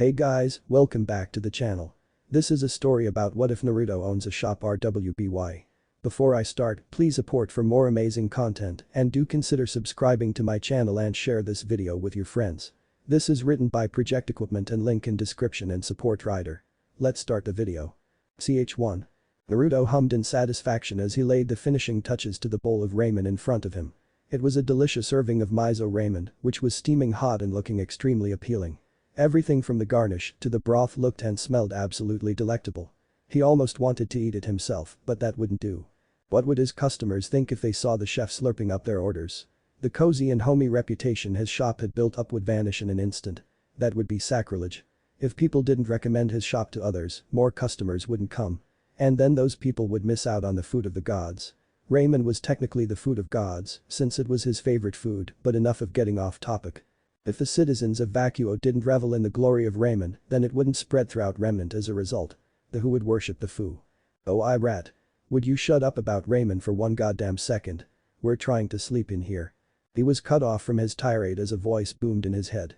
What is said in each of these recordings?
Hey guys, welcome back to the channel. This is a story about what if Naruto owns a shop RWBY. Before I start, please support for more amazing content and do consider subscribing to my channel and share this video with your friends. This is written by Project Equipment and link in description and support writer. Let's start the video. Ch1. Naruto hummed in satisfaction as he laid the finishing touches to the bowl of ramen in front of him. It was a delicious serving of miso ramen, which was steaming hot and looking extremely appealing. Everything from the garnish to the broth looked and smelled absolutely delectable. He almost wanted to eat it himself, but that wouldn't do. What would his customers think if they saw the chef slurping up their orders? The cozy and homey reputation his shop had built up would vanish in an instant. That would be sacrilege. If people didn't recommend his shop to others, more customers wouldn't come. And then those people would miss out on the food of the gods. Ramen was technically the food of gods, since it was his favorite food, but enough of getting off topic. If the citizens of Vacuo didn't revel in the glory of ramen, then it wouldn't spread throughout Remnant as a result. The who would worship the foo. Oh I rat. Would you shut up about ramen for one goddamn second? We're trying to sleep in here. He was cut off from his tirade as a voice boomed in his head.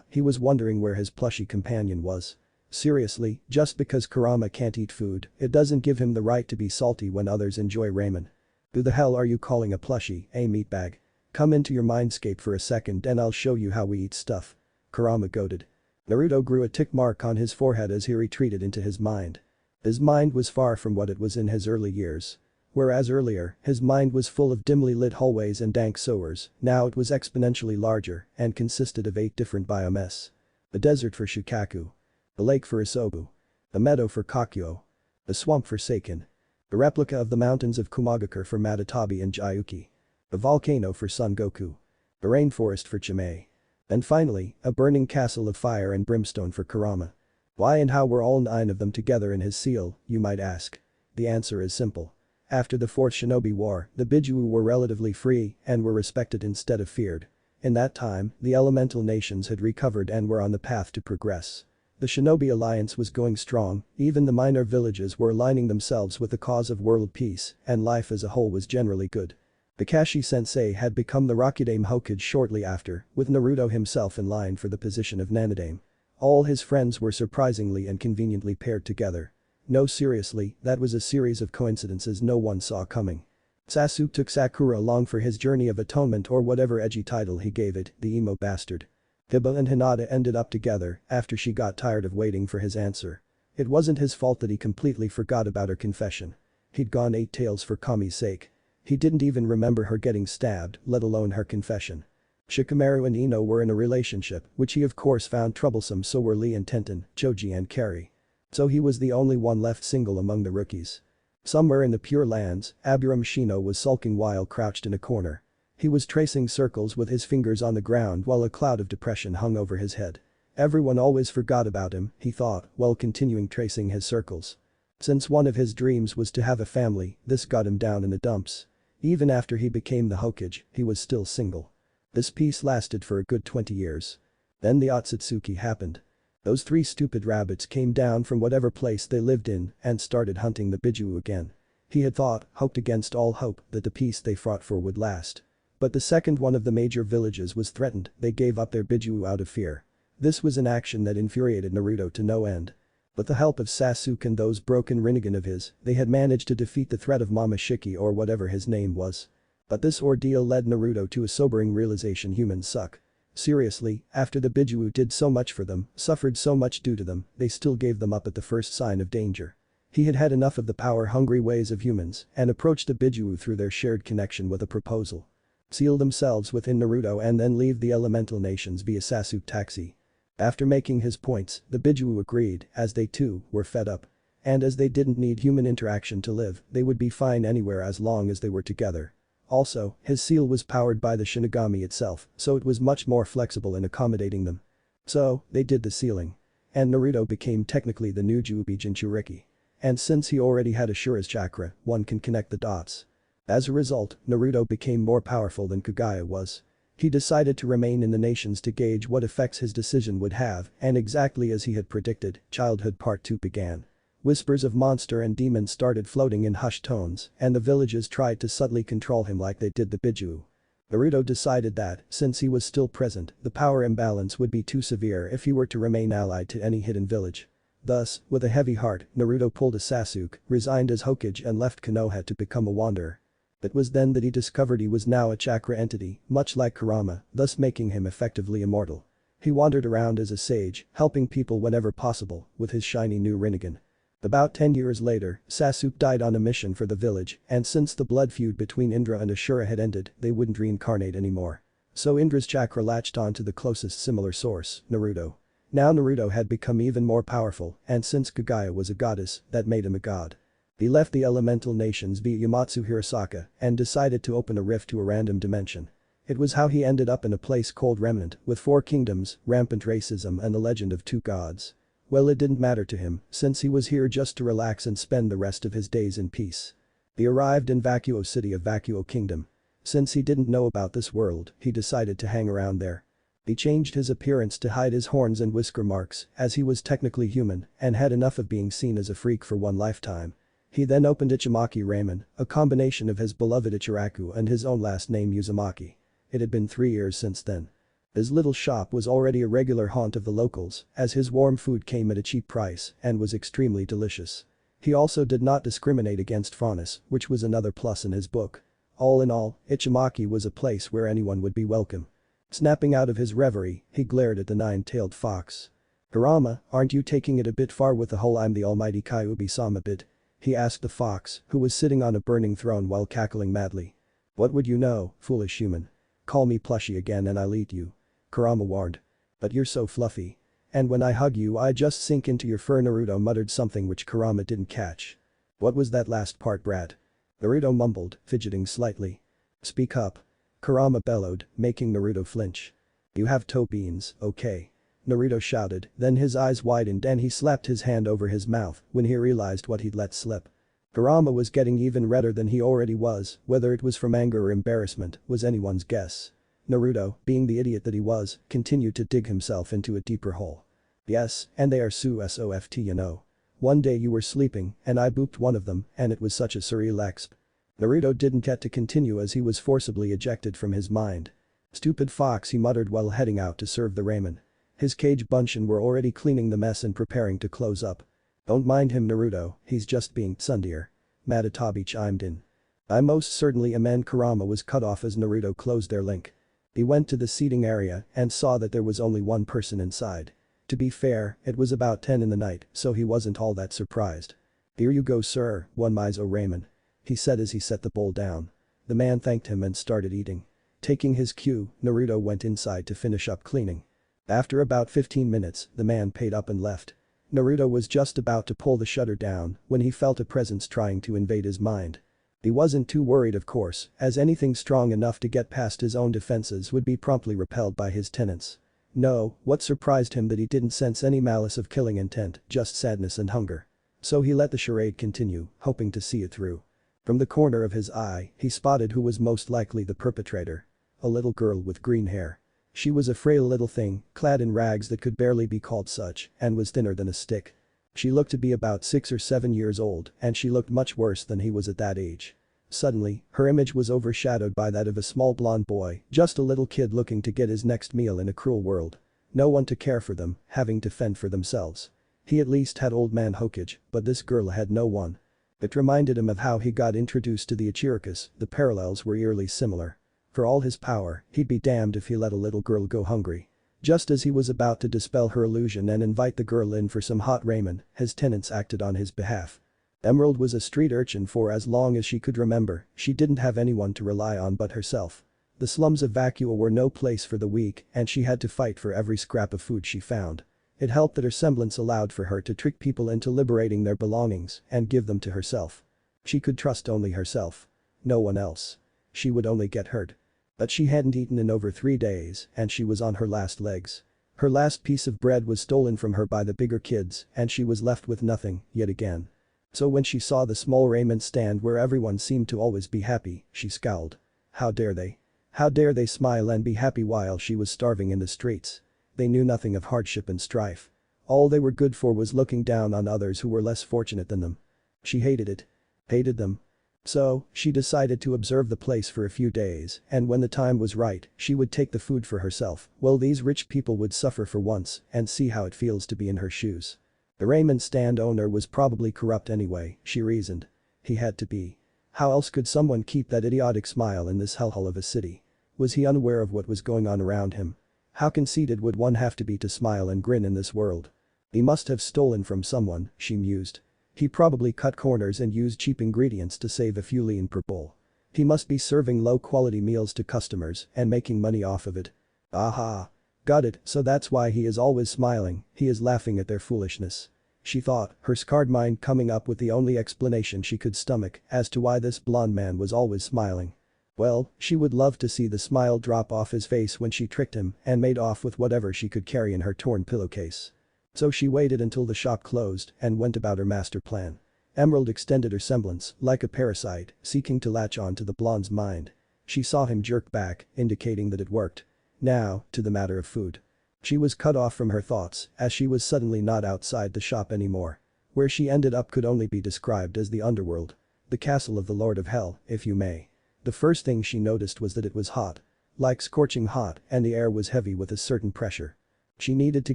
He was wondering where his plushy companion was. Seriously, just because Kurama can't eat food, it doesn't give him the right to be salty when others enjoy ramen. Who the hell are you calling a plushie, meatbag? Come into your mindscape for a second and I'll show you how we eat stuff. Kurama goaded. Naruto grew a tick mark on his forehead as he retreated into his mind. His mind was far from what it was in his early years. Whereas earlier, his mind was full of dimly lit hallways and dank sewers, now it was exponentially larger and consisted of 8 different biomes. A desert for Shukaku. A lake for Isobu. A meadow for Kakyo. A swamp for Seiken. A replica of the mountains of Kumagakure for Matatabi and Jayuki. A volcano for Son Goku. A rainforest for Chimei. And finally, a burning castle of fire and brimstone for Kurama. Why and how were all 9 of them together in his seal, you might ask? The answer is simple. After the 4th Shinobi War, the Biju were relatively free and were respected instead of feared. In that time, the elemental nations had recovered and were on the path to progress. The Shinobi alliance was going strong, even the minor villages were aligning themselves with the cause of world peace, and life as a whole was generally good. Kakashi-sensei had become the Rakudame Hokage shortly after, with Naruto himself in line for the position of Nanadame. All his friends were surprisingly and conveniently paired together. No seriously, that was a series of coincidences no one saw coming. Sasuke took Sakura along for his journey of atonement or whatever edgy title he gave it, the emo bastard. Hiba and Hinata ended up together after she got tired of waiting for his answer. It wasn't his fault that he completely forgot about her confession. He'd gone 8 tails for Kami's sake. He didn't even remember her getting stabbed, let alone her confession. Shikamaru and Ino were in a relationship, which he of course found troublesome, so were Lee and Tenten, Choji and Kari. So he was the only one left single among the rookies. Somewhere in the Pure Lands, Aburame Shino was sulking while crouched in a corner. He was tracing circles with his fingers on the ground while a cloud of depression hung over his head. Everyone always forgot about him, he thought, while continuing tracing his circles. Since one of his dreams was to have a family, this got him down in the dumps. Even after he became the Hokage, he was still single. This peace lasted for a good 20 years. Then the Otsutsuki happened. Those 3 stupid rabbits came down from whatever place they lived in and started hunting the Biju again. He had hoped against all hope, that the peace they fought for would last. But the second one of the major villages was threatened, they gave up their Biju out of fear. This was an action that infuriated Naruto to no end. With the help of Sasuke and those broken Rinnegan of his, they had managed to defeat the threat of Momoshiki or whatever his name was. But this ordeal led Naruto to a sobering realization: humans suck. Seriously, after the Biju did so much for them, suffered so much due to them, they still gave them up at the first sign of danger. He had had enough of the power-hungry ways of humans and approached the Biju through their shared connection with a proposal. Seal themselves within Naruto and then leave the elemental nations via Sasuke taxi. After making his points, the Biju agreed, as they too were fed up. And as they didn't need human interaction to live, they would be fine anywhere as long as they were together. Also, his seal was powered by the Shinigami itself, so it was much more flexible in accommodating them. So, they did the sealing. And Naruto became technically the new Jubi Jinchuriki. And since he already had Ashura's chakra, one can connect the dots. As a result, Naruto became more powerful than Kagaya was. He decided to remain in the nations to gauge what effects his decision would have, and exactly as he had predicted, Childhood Part 2 began. Whispers of monster and demon started floating in hushed tones, and the villages tried to subtly control him like they did the Biju. Naruto decided that, since he was still present, the power imbalance would be too severe if he were to remain allied to any hidden village. Thus, with a heavy heart, Naruto pulled a Sasuke, resigned as Hokage and left Konoha to become a wanderer. It was then that he discovered he was now a chakra entity, much like Kurama, thus making him effectively immortal. He wandered around as a sage, helping people whenever possible, with his shiny new Rinnegan. About 10 years later, Sasuke died on a mission for the village, and since the blood feud between Indra and Ashura had ended, they wouldn't reincarnate anymore. So Indra's chakra latched on to the closest similar source, Naruto. Now Naruto had become even more powerful, and since Kagaya was a goddess, that made him a god. He left the elemental nations via Yamatsu Hirasaka and decided to open a rift to a random dimension. It was how he ended up in a place called Remnant, with 4 kingdoms, rampant racism and the legend of 2 gods. Well, it didn't matter to him, since he was here just to relax and spend the rest of his days in peace. He arrived in Vacuo City of Vacuo Kingdom. Since he didn't know about this world, he decided to hang around there. He changed his appearance to hide his horns and whisker marks, as he was technically human and had enough of being seen as a freak for one lifetime. He then opened Ichimaki Ramen, a combination of his beloved Ichiraku and his own last name Uzumaki. It had been 3 years since then. His little shop was already a regular haunt of the locals, as his warm food came at a cheap price and was extremely delicious. He also did not discriminate against fairness, which was another plus in his book. All in all, Ichimaki was a place where anyone would be welcome. Snapping out of his reverie, he glared at the 9-tailed fox. "Kurama, aren't you taking it a bit far with the whole 'I'm the almighty Kyuubi-sama' bit?" he asked the fox, who was sitting on a burning throne while cackling madly. "What would you know, foolish human? Call me plushie again and I'll eat you," Kurama warned. "But you're so fluffy. And when I hug you I just sink into your fur." Naruto muttered something which Kurama didn't catch. "What was that last part, brat?" Naruto mumbled, fidgeting slightly. "Speak up," Kurama bellowed, making Naruto flinch. "You have toe beans, okay?" Naruto shouted, then his eyes widened and he slapped his hand over his mouth when he realized what he'd let slip. Kurama was getting even redder than he already was, whether it was from anger or embarrassment was anyone's guess. Naruto, being the idiot that he was, continued to dig himself into a deeper hole. "Yes, and they are soft, you know. One day you were sleeping and I booped one of them and it was such a surreal exp." Naruto didn't get to continue as he was forcibly ejected from his mind. "Stupid fox," he muttered while heading out to serve the ramen. His cage bunshin were already cleaning the mess and preparing to close up. "Don't mind him, Naruto, he's just being tsundeer," Matatabi chimed in. "I most certainly am." And Kurama was cut off as Naruto closed their link. He went to the seating area and saw that there was only one person inside. To be fair, it was about 10 in the night, so he wasn't all that surprised. "Here you go, sir, one miso ramen," he said as he set the bowl down. The man thanked him and started eating. Taking his cue, Naruto went inside to finish up cleaning. After about 15 minutes, the man paid up and left. Naruto was just about to pull the shutter down when he felt a presence trying to invade his mind. He wasn't too worried, of course, as anything strong enough to get past his own defenses would be promptly repelled by his tenants. No, what surprised him that he didn't sense any malice of killing intent, just sadness and hunger. So he let the charade continue, hoping to see it through. From the corner of his eye, he spotted who was most likely the perpetrator. A little girl with green hair. She was a frail little thing, clad in rags that could barely be called such, and was thinner than a stick. She looked to be about 6 or 7 years old, and she looked much worse than he was at that age. Suddenly, her image was overshadowed by that of a small blonde boy, just a little kid looking to get his next meal in a cruel world. No one to care for them, having to fend for themselves. He at least had old man Hokage, but this girl had no one. It reminded him of how he got introduced to the Ichirokas, the parallels were eerily similar. For all his power, he'd be damned if he let a little girl go hungry. Just as he was about to dispel her illusion and invite the girl in for some hot ramen, his tenants acted on his behalf. Emerald was a street urchin for as long as she could remember, she didn't have anyone to rely on but herself. The slums of Vacuo were no place for the weak and she had to fight for every scrap of food she found. It helped that her semblance allowed for her to trick people into liberating their belongings and give them to herself. She could trust only herself. No one else. She would only get hurt. But she hadn't eaten in over 3 days and she was on her last legs. Her last piece of bread was stolen from her by the bigger kids and she was left with nothing, yet again. So when she saw the small ramen stand where everyone seemed to always be happy, she scowled. How dare they? How dare they smile and be happy while she was starving in the streets? They knew nothing of hardship and strife. All they were good for was looking down on others who were less fortunate than them. She hated it. Hated them. So, she decided to observe the place for a few days, and when the time was right, she would take the food for herself. Well, these rich people would suffer for once and see how it feels to be in her shoes. The ramen stand owner was probably corrupt anyway, she reasoned. He had to be. How else could someone keep that idiotic smile in this hellhole of a city? Was he unaware of what was going on around him? How conceited would one have to be to smile and grin in this world? He must have stolen from someone, she mused. He probably cut corners and used cheap ingredients to save a few lien per bowl. He must be serving low-quality meals to customers and making money off of it. Aha. Got it, so that's why he is always smiling, he is laughing at their foolishness. She thought, her scarred mind coming up with the only explanation she could stomach as to why this blonde man was always smiling. Well, she would love to see the smile drop off his face when she tricked him and made off with whatever she could carry in her torn pillowcase. So she waited until the shop closed and went about her master plan. Emerald extended her semblance, like a parasite, seeking to latch on to the blonde's mind. She saw him jerk back, indicating that it worked. Now, to the matter of food. She was cut off from her thoughts as she was suddenly not outside the shop anymore. Where she ended up could only be described as the underworld. The castle of the Lord of Hell, if you may. The first thing she noticed was that it was hot. Like scorching hot, and the air was heavy with a certain pressure. She needed to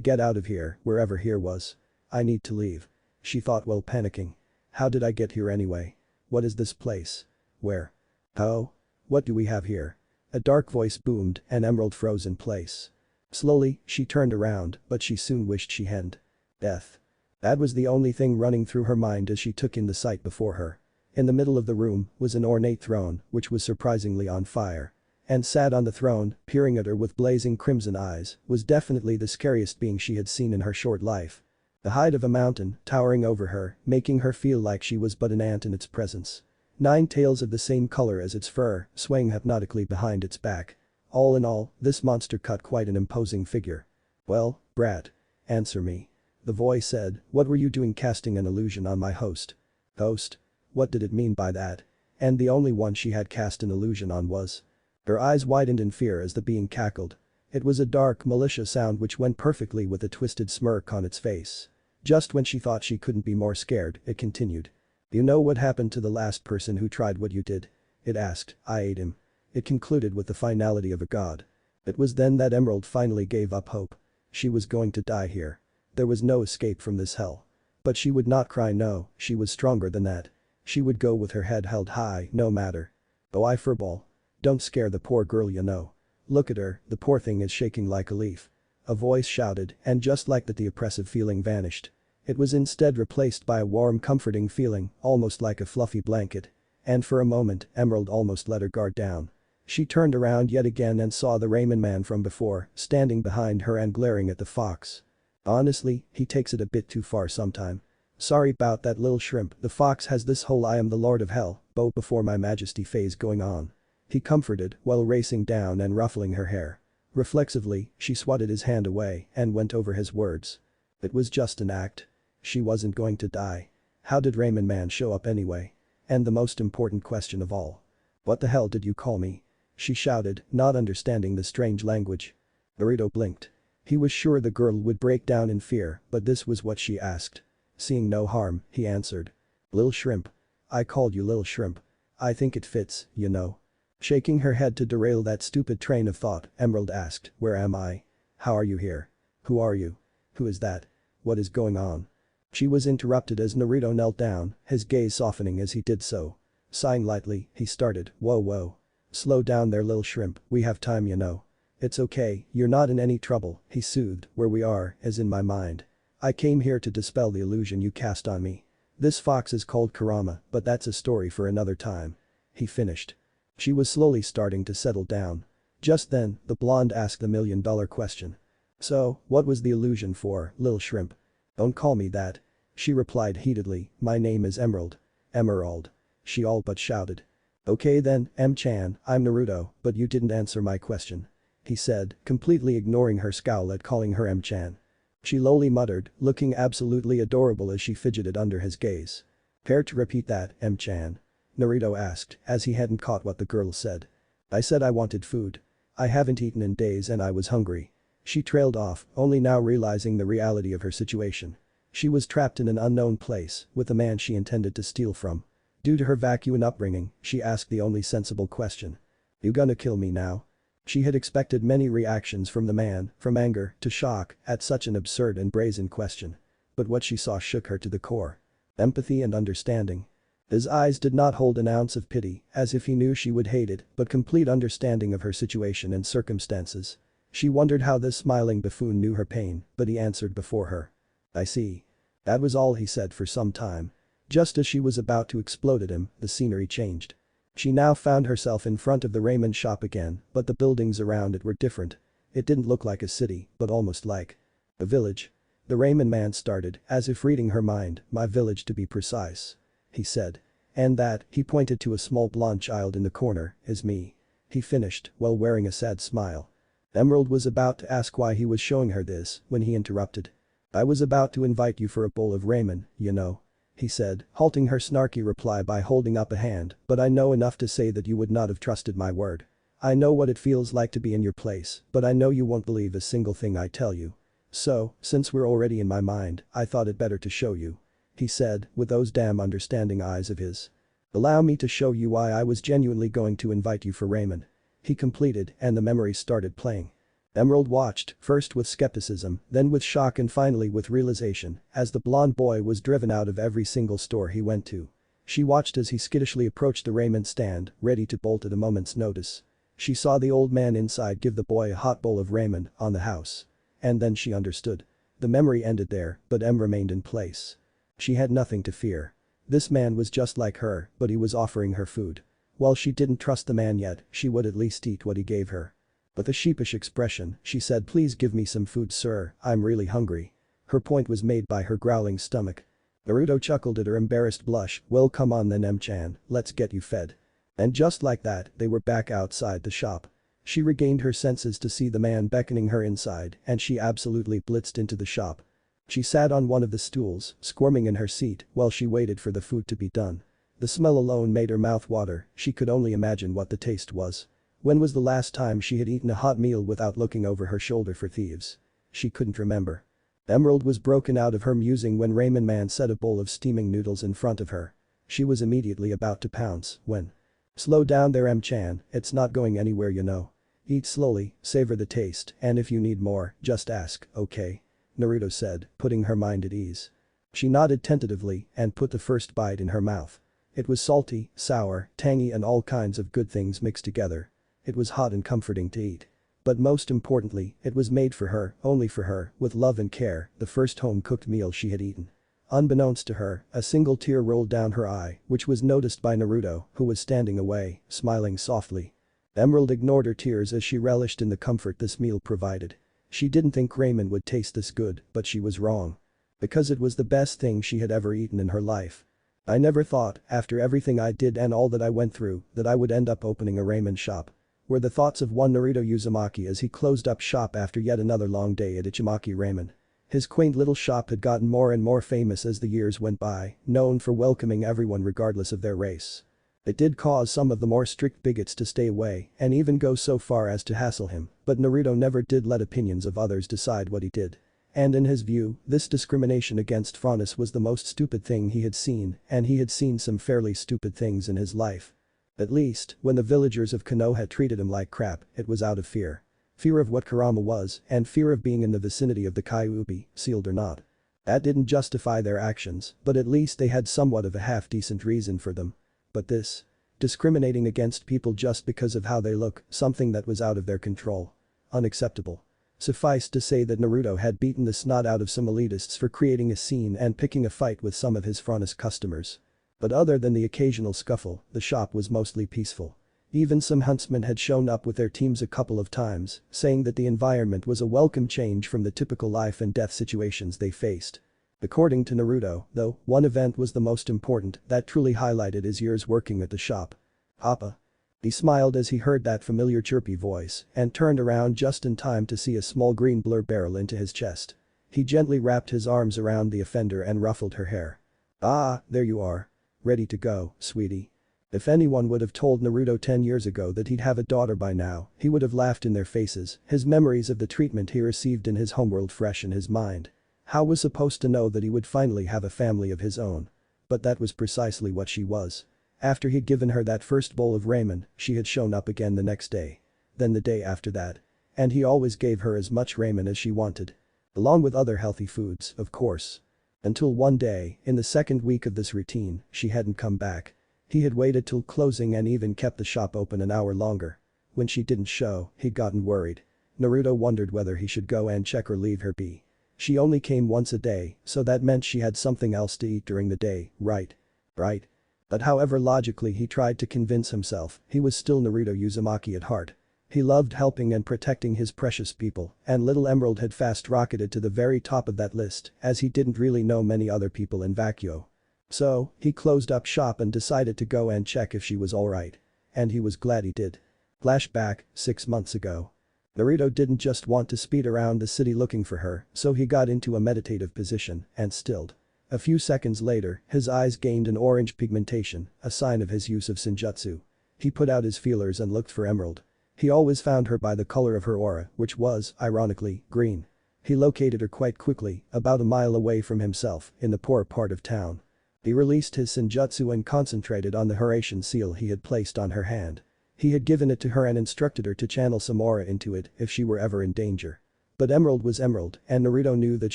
get out of here, wherever here was. I need to leave. She thought while panicking. How did I get here anyway? What is this place? Where? Oh? What do we have here? A dark voice boomed and Emerald froze in place. Slowly, she turned around, but she soon wished she hadn't. Death. That was the only thing running through her mind as she took in the sight before her. In the middle of the room was an ornate throne, which was surprisingly on fire. And sat on the throne, peering at her with blazing crimson eyes, was definitely the scariest being she had seen in her short life. The height of a mountain, towering over her, making her feel like she was but an ant in its presence. 9 tails of the same color as its fur, swaying hypnotically behind its back. All in all, this monster cut quite an imposing figure. Well, brat. Answer me. The voice said, what were you doing casting an illusion on my host? Host? What did it mean by that? And the only one she had cast an illusion on was. Her eyes widened in fear as the being cackled. It was a dark, malicious sound which went perfectly with a twisted smirk on its face. Just when she thought she couldn't be more scared, it continued. You know what happened to the last person who tried what you did? It asked. I ate him. It concluded with the finality of a god. It was then that Emerald finally gave up hope. She was going to die here. There was no escape from this hell. But she would not cry no, she was stronger than that. She would go with her head held high, no matter. Oh, I furball. Don't scare the poor girl, you know. Look at her, the poor thing is shaking like a leaf. A voice shouted, and just like that the oppressive feeling vanished. It was instead replaced by a warm, comforting feeling, almost like a fluffy blanket. And for a moment, Emerald almost let her guard down. She turned around yet again and saw the ramen man from before, standing behind her and glaring at the fox. Honestly, he takes it a bit too far sometime. Sorry about that little shrimp, the fox has this whole I am the Lord of Hell, bow before my majesty phase going on. He comforted while racing down and ruffling her hair. Reflexively, she swatted his hand away and went over his words. It was just an act. She wasn't going to die. How did Ramen Man show up anyway? And the most important question of all. What the hell did you call me? She shouted, not understanding the strange language. Naruto blinked. He was sure the girl would break down in fear, but this was what she asked. Seeing no harm, he answered. Lil Shrimp. I called you Lil Shrimp. I think it fits, you know. Shaking her head to derail that stupid train of thought, Emerald asked, where am I? How are you here? Who are you? Who is that? What is going on? She was interrupted as Naruto knelt down, his gaze softening as he did so. Sighing lightly, he started, whoa. Slow down there Lil Shrimp, we have time you know. It's okay, you're not in any trouble, he soothed, where we are, is in my mind. I came here to dispel the illusion you cast on me. This fox is called Kurama, but that's a story for another time. He finished. She was slowly starting to settle down. Just then, the blonde asked the million-dollar question. So, what was the illusion for, Lil Shrimp? Don't call me that. She replied heatedly, my name is Emerald. Emerald. She all but shouted. Okay then, M-chan, I'm Naruto, but you didn't answer my question. He said, completely ignoring her scowl at calling her M-chan. She lowly muttered, looking absolutely adorable as she fidgeted under his gaze. Care to repeat that, M-chan? Naruto asked, as he hadn't caught what the girl said. I said I wanted food. I haven't eaten in days and I was hungry. She trailed off, only now realizing the reality of her situation. She was trapped in an unknown place, with the man she intended to steal from. Due to her vacuous upbringing, she asked the only sensible question. You gonna kill me now? She had expected many reactions from the man, from anger to shock at such an absurd and brazen question. But what she saw shook her to the core. Empathy and understanding. His eyes did not hold an ounce of pity, as if he knew she would hate it, but complete understanding of her situation and circumstances. She wondered how this smiling buffoon knew her pain, but he answered before her. I see. That was all he said for some time. Just as she was about to explode at him, the scenery changed. She now found herself in front of the ramen shop again, but the buildings around it were different. It didn't look like a city, but almost like a village. The ramen man started, as if reading her mind, my village to be precise. He said. And that, he pointed to a small blonde child in the corner, is me. He finished, while wearing a sad smile. Emerald was about to ask why he was showing her this, when he interrupted. I was about to invite you for a bowl of ramen, you know. He said, halting her snarky reply by holding up a hand, but I know enough to say that you would not have trusted my word. I know what it feels like to be in your place, but I know you won't believe a single thing I tell you. So, since we're already in my mind, I thought it better to show you. He said, with those damn understanding eyes of his. Allow me to show you why I was genuinely going to invite you for ramen. He completed, and the memories started playing. Emerald watched, first with skepticism, then with shock and finally with realization, as the blonde boy was driven out of every single store he went to. She watched as he skittishly approached the ramen stand, ready to bolt at a moment's notice. She saw the old man inside give the boy a hot bowl of ramen, on the house. And then she understood. The memory ended there, but M remained in place. She had nothing to fear. This man was just like her, but he was offering her food. While she didn't trust the man yet, she would at least eat what he gave her. With a sheepish expression, she said, please give me some food, sir, I'm really hungry. Her point was made by her growling stomach. Naruto chuckled at her embarrassed blush, well come on then M-chan, let's get you fed. And just like that, they were back outside the shop. She regained her senses to see the man beckoning her inside, and she absolutely blitzed into the shop. She sat on one of the stools, squirming in her seat, while she waited for the food to be done. The smell alone made her mouth water, she could only imagine what the taste was. When was the last time she had eaten a hot meal without looking over her shoulder for thieves? She couldn't remember. Emerald was broken out of her musing when Ramen Man set a bowl of steaming noodles in front of her. She was immediately about to pounce when. Slow down there M-chan, it's not going anywhere you know. Eat slowly, savor the taste, and if you need more, just ask, okay? Naruto said, putting her mind at ease. She nodded tentatively and put the first bite in her mouth. It was salty, sour, tangy and all kinds of good things mixed together. It was hot and comforting to eat. But most importantly, it was made for her, only for her, with love and care, the first home-cooked meal she had eaten. Unbeknownst to her, a single tear rolled down her eye, which was noticed by Naruto, who was standing away, smiling softly. Emerald ignored her tears as she relished in the comfort this meal provided. She didn't think ramen would taste this good, but she was wrong. Because it was the best thing she had ever eaten in her life. I never thought, after everything I did and all that I went through, that I would end up opening a ramen shop. Were the thoughts of one Naruto Uzumaki as he closed up shop after yet another long day at Ichimaki Ramen. His quaint little shop had gotten more and more famous as the years went by, known for welcoming everyone regardless of their race. It did cause some of the more strict bigots to stay away and even go so far as to hassle him, but Naruto never did let opinions of others decide what he did. And in his view, this discrimination against Faunus was the most stupid thing he had seen, and he had seen some fairly stupid things in his life. At least, when the villagers of Konoha treated him like crap, it was out of fear. Fear of what Kurama was, and fear of being in the vicinity of the Kyuubi, sealed or not. That didn't justify their actions, but at least they had somewhat of a half-decent reason for them. But this? Discriminating against people just because of how they look, something that was out of their control. Unacceptable. Suffice to say that Naruto had beaten the snot out of some elitists for creating a scene and picking a fight with some of his Faunus customers. But other than the occasional scuffle, the shop was mostly peaceful. Even some huntsmen had shown up with their teams a couple of times, saying that the environment was a welcome change from the typical life and death situations they faced. According to Naruto, though, one event was the most important that truly highlighted his years working at the shop. Appa. He smiled as he heard that familiar chirpy voice and turned around just in time to see a small green blur barrel into his chest. He gently wrapped his arms around the offender and ruffled her hair. Ah, there you are. Ready to go, sweetie. If anyone would have told Naruto 10 years ago that he'd have a daughter by now, he would have laughed in their faces, his memories of the treatment he received in his homeworld fresh in his mind. How was supposed to know that he would finally have a family of his own? But that was precisely what she was. After he'd given her that first bowl of ramen, she had shown up again the next day. Then the day after that. And he always gave her as much ramen as she wanted. Along with other healthy foods, of course. Until one day, in the second week of this routine, she hadn't come back. He had waited till closing and even kept the shop open an hour longer. When she didn't show, he'd gotten worried. Naruto wondered whether he should go and check or leave her be. She only came once a day, so that meant she had something else to eat during the day, right? Right? But however logically he tried to convince himself, he was still Naruto Uzumaki at heart. He loved helping and protecting his precious people, and little Emerald had fast-rocketed to the very top of that list, as he didn't really know many other people in Vacuo. So, he closed up shop and decided to go and check if she was alright. And he was glad he did. Flashback, 6 months ago. Naruto didn't just want to speed around the city looking for her, so he got into a meditative position and stilled. A few seconds later, his eyes gained an orange pigmentation, a sign of his use of Senjutsu. He put out his feelers and looked for Emerald. He always found her by the color of her aura, which was, ironically, green. He located her quite quickly, about a mile away from himself, in the poor part of town. He released his Senjutsu and concentrated on the Horatian seal he had placed on her hand. He had given it to her and instructed her to channel some aura into it if she were ever in danger. But Emerald was Emerald, and Naruto knew that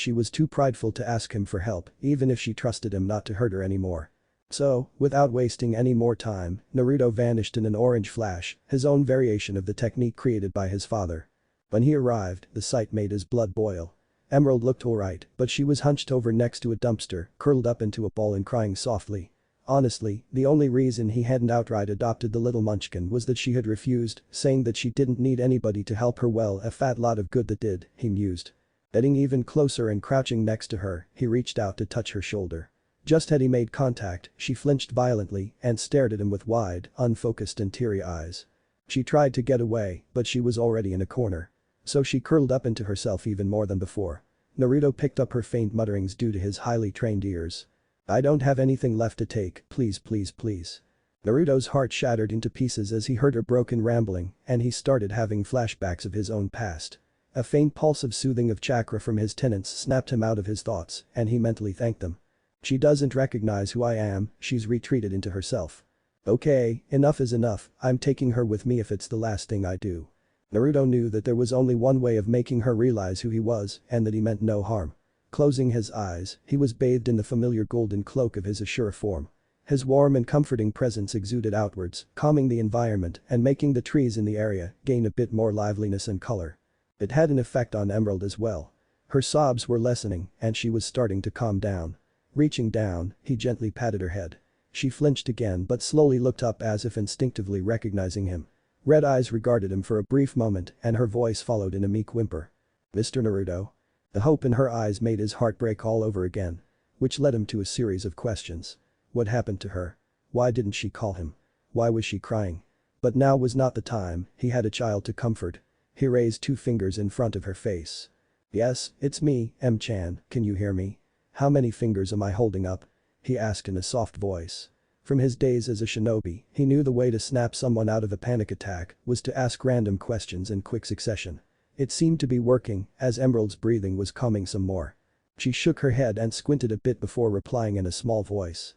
she was too prideful to ask him for help, even if she trusted him not to hurt her anymore. So, without wasting any more time, Naruto vanished in an orange flash, his own variation of the technique created by his father. When he arrived, the sight made his blood boil. Emerald looked alright, but she was hunched over next to a dumpster, curled up into a ball and crying softly. Honestly, the only reason he hadn't outright adopted the little munchkin was that she had refused, saying that she didn't need anybody to help her. Well, a fat lot of good that did, he mused. Getting even closer and crouching next to her, he reached out to touch her shoulder. Just had he made contact, she flinched violently and stared at him with wide, unfocused and teary eyes. She tried to get away, but she was already in a corner. So she curled up into herself even more than before. Naruto picked up her faint mutterings due to his highly trained ears. "I don't have anything left to take, please please please." Naruto's heart shattered into pieces as he heard her broken rambling, and he started having flashbacks of his own past. A faint pulse of soothing of chakra from his tenants snapped him out of his thoughts, and he mentally thanked them. "She doesn't recognize who I am," she's retreated into herself. "Okay, enough is enough, I'm taking her with me if it's the last thing I do." Naruto knew that there was only one way of making her realize who he was and that he meant no harm. Closing his eyes, he was bathed in the familiar golden cloak of his Ashura form. His warm and comforting presence exuded outwards, calming the environment and making the trees in the area gain a bit more liveliness and color. It had an effect on Emerald as well. Her sobs were lessening and she was starting to calm down. Reaching down, he gently patted her head. She flinched again but slowly looked up as if instinctively recognizing him. Red eyes regarded him for a brief moment and her voice followed in a meek whimper. "Mr. Naruto?" The hope in her eyes made his heart break all over again. Which led him to a series of questions. What happened to her? Why didn't she call him? Why was she crying? But now was not the time, he had a child to comfort. He raised 2 fingers in front of her face. "Yes, it's me, M-chan, can you hear me? How many fingers am I holding up?" he asked in a soft voice. From his days as a shinobi, he knew the way to snap someone out of a panic attack was to ask random questions in quick succession. It seemed to be working, as Emerald's breathing was calming some more. She shook her head and squinted a bit before replying in a small voice.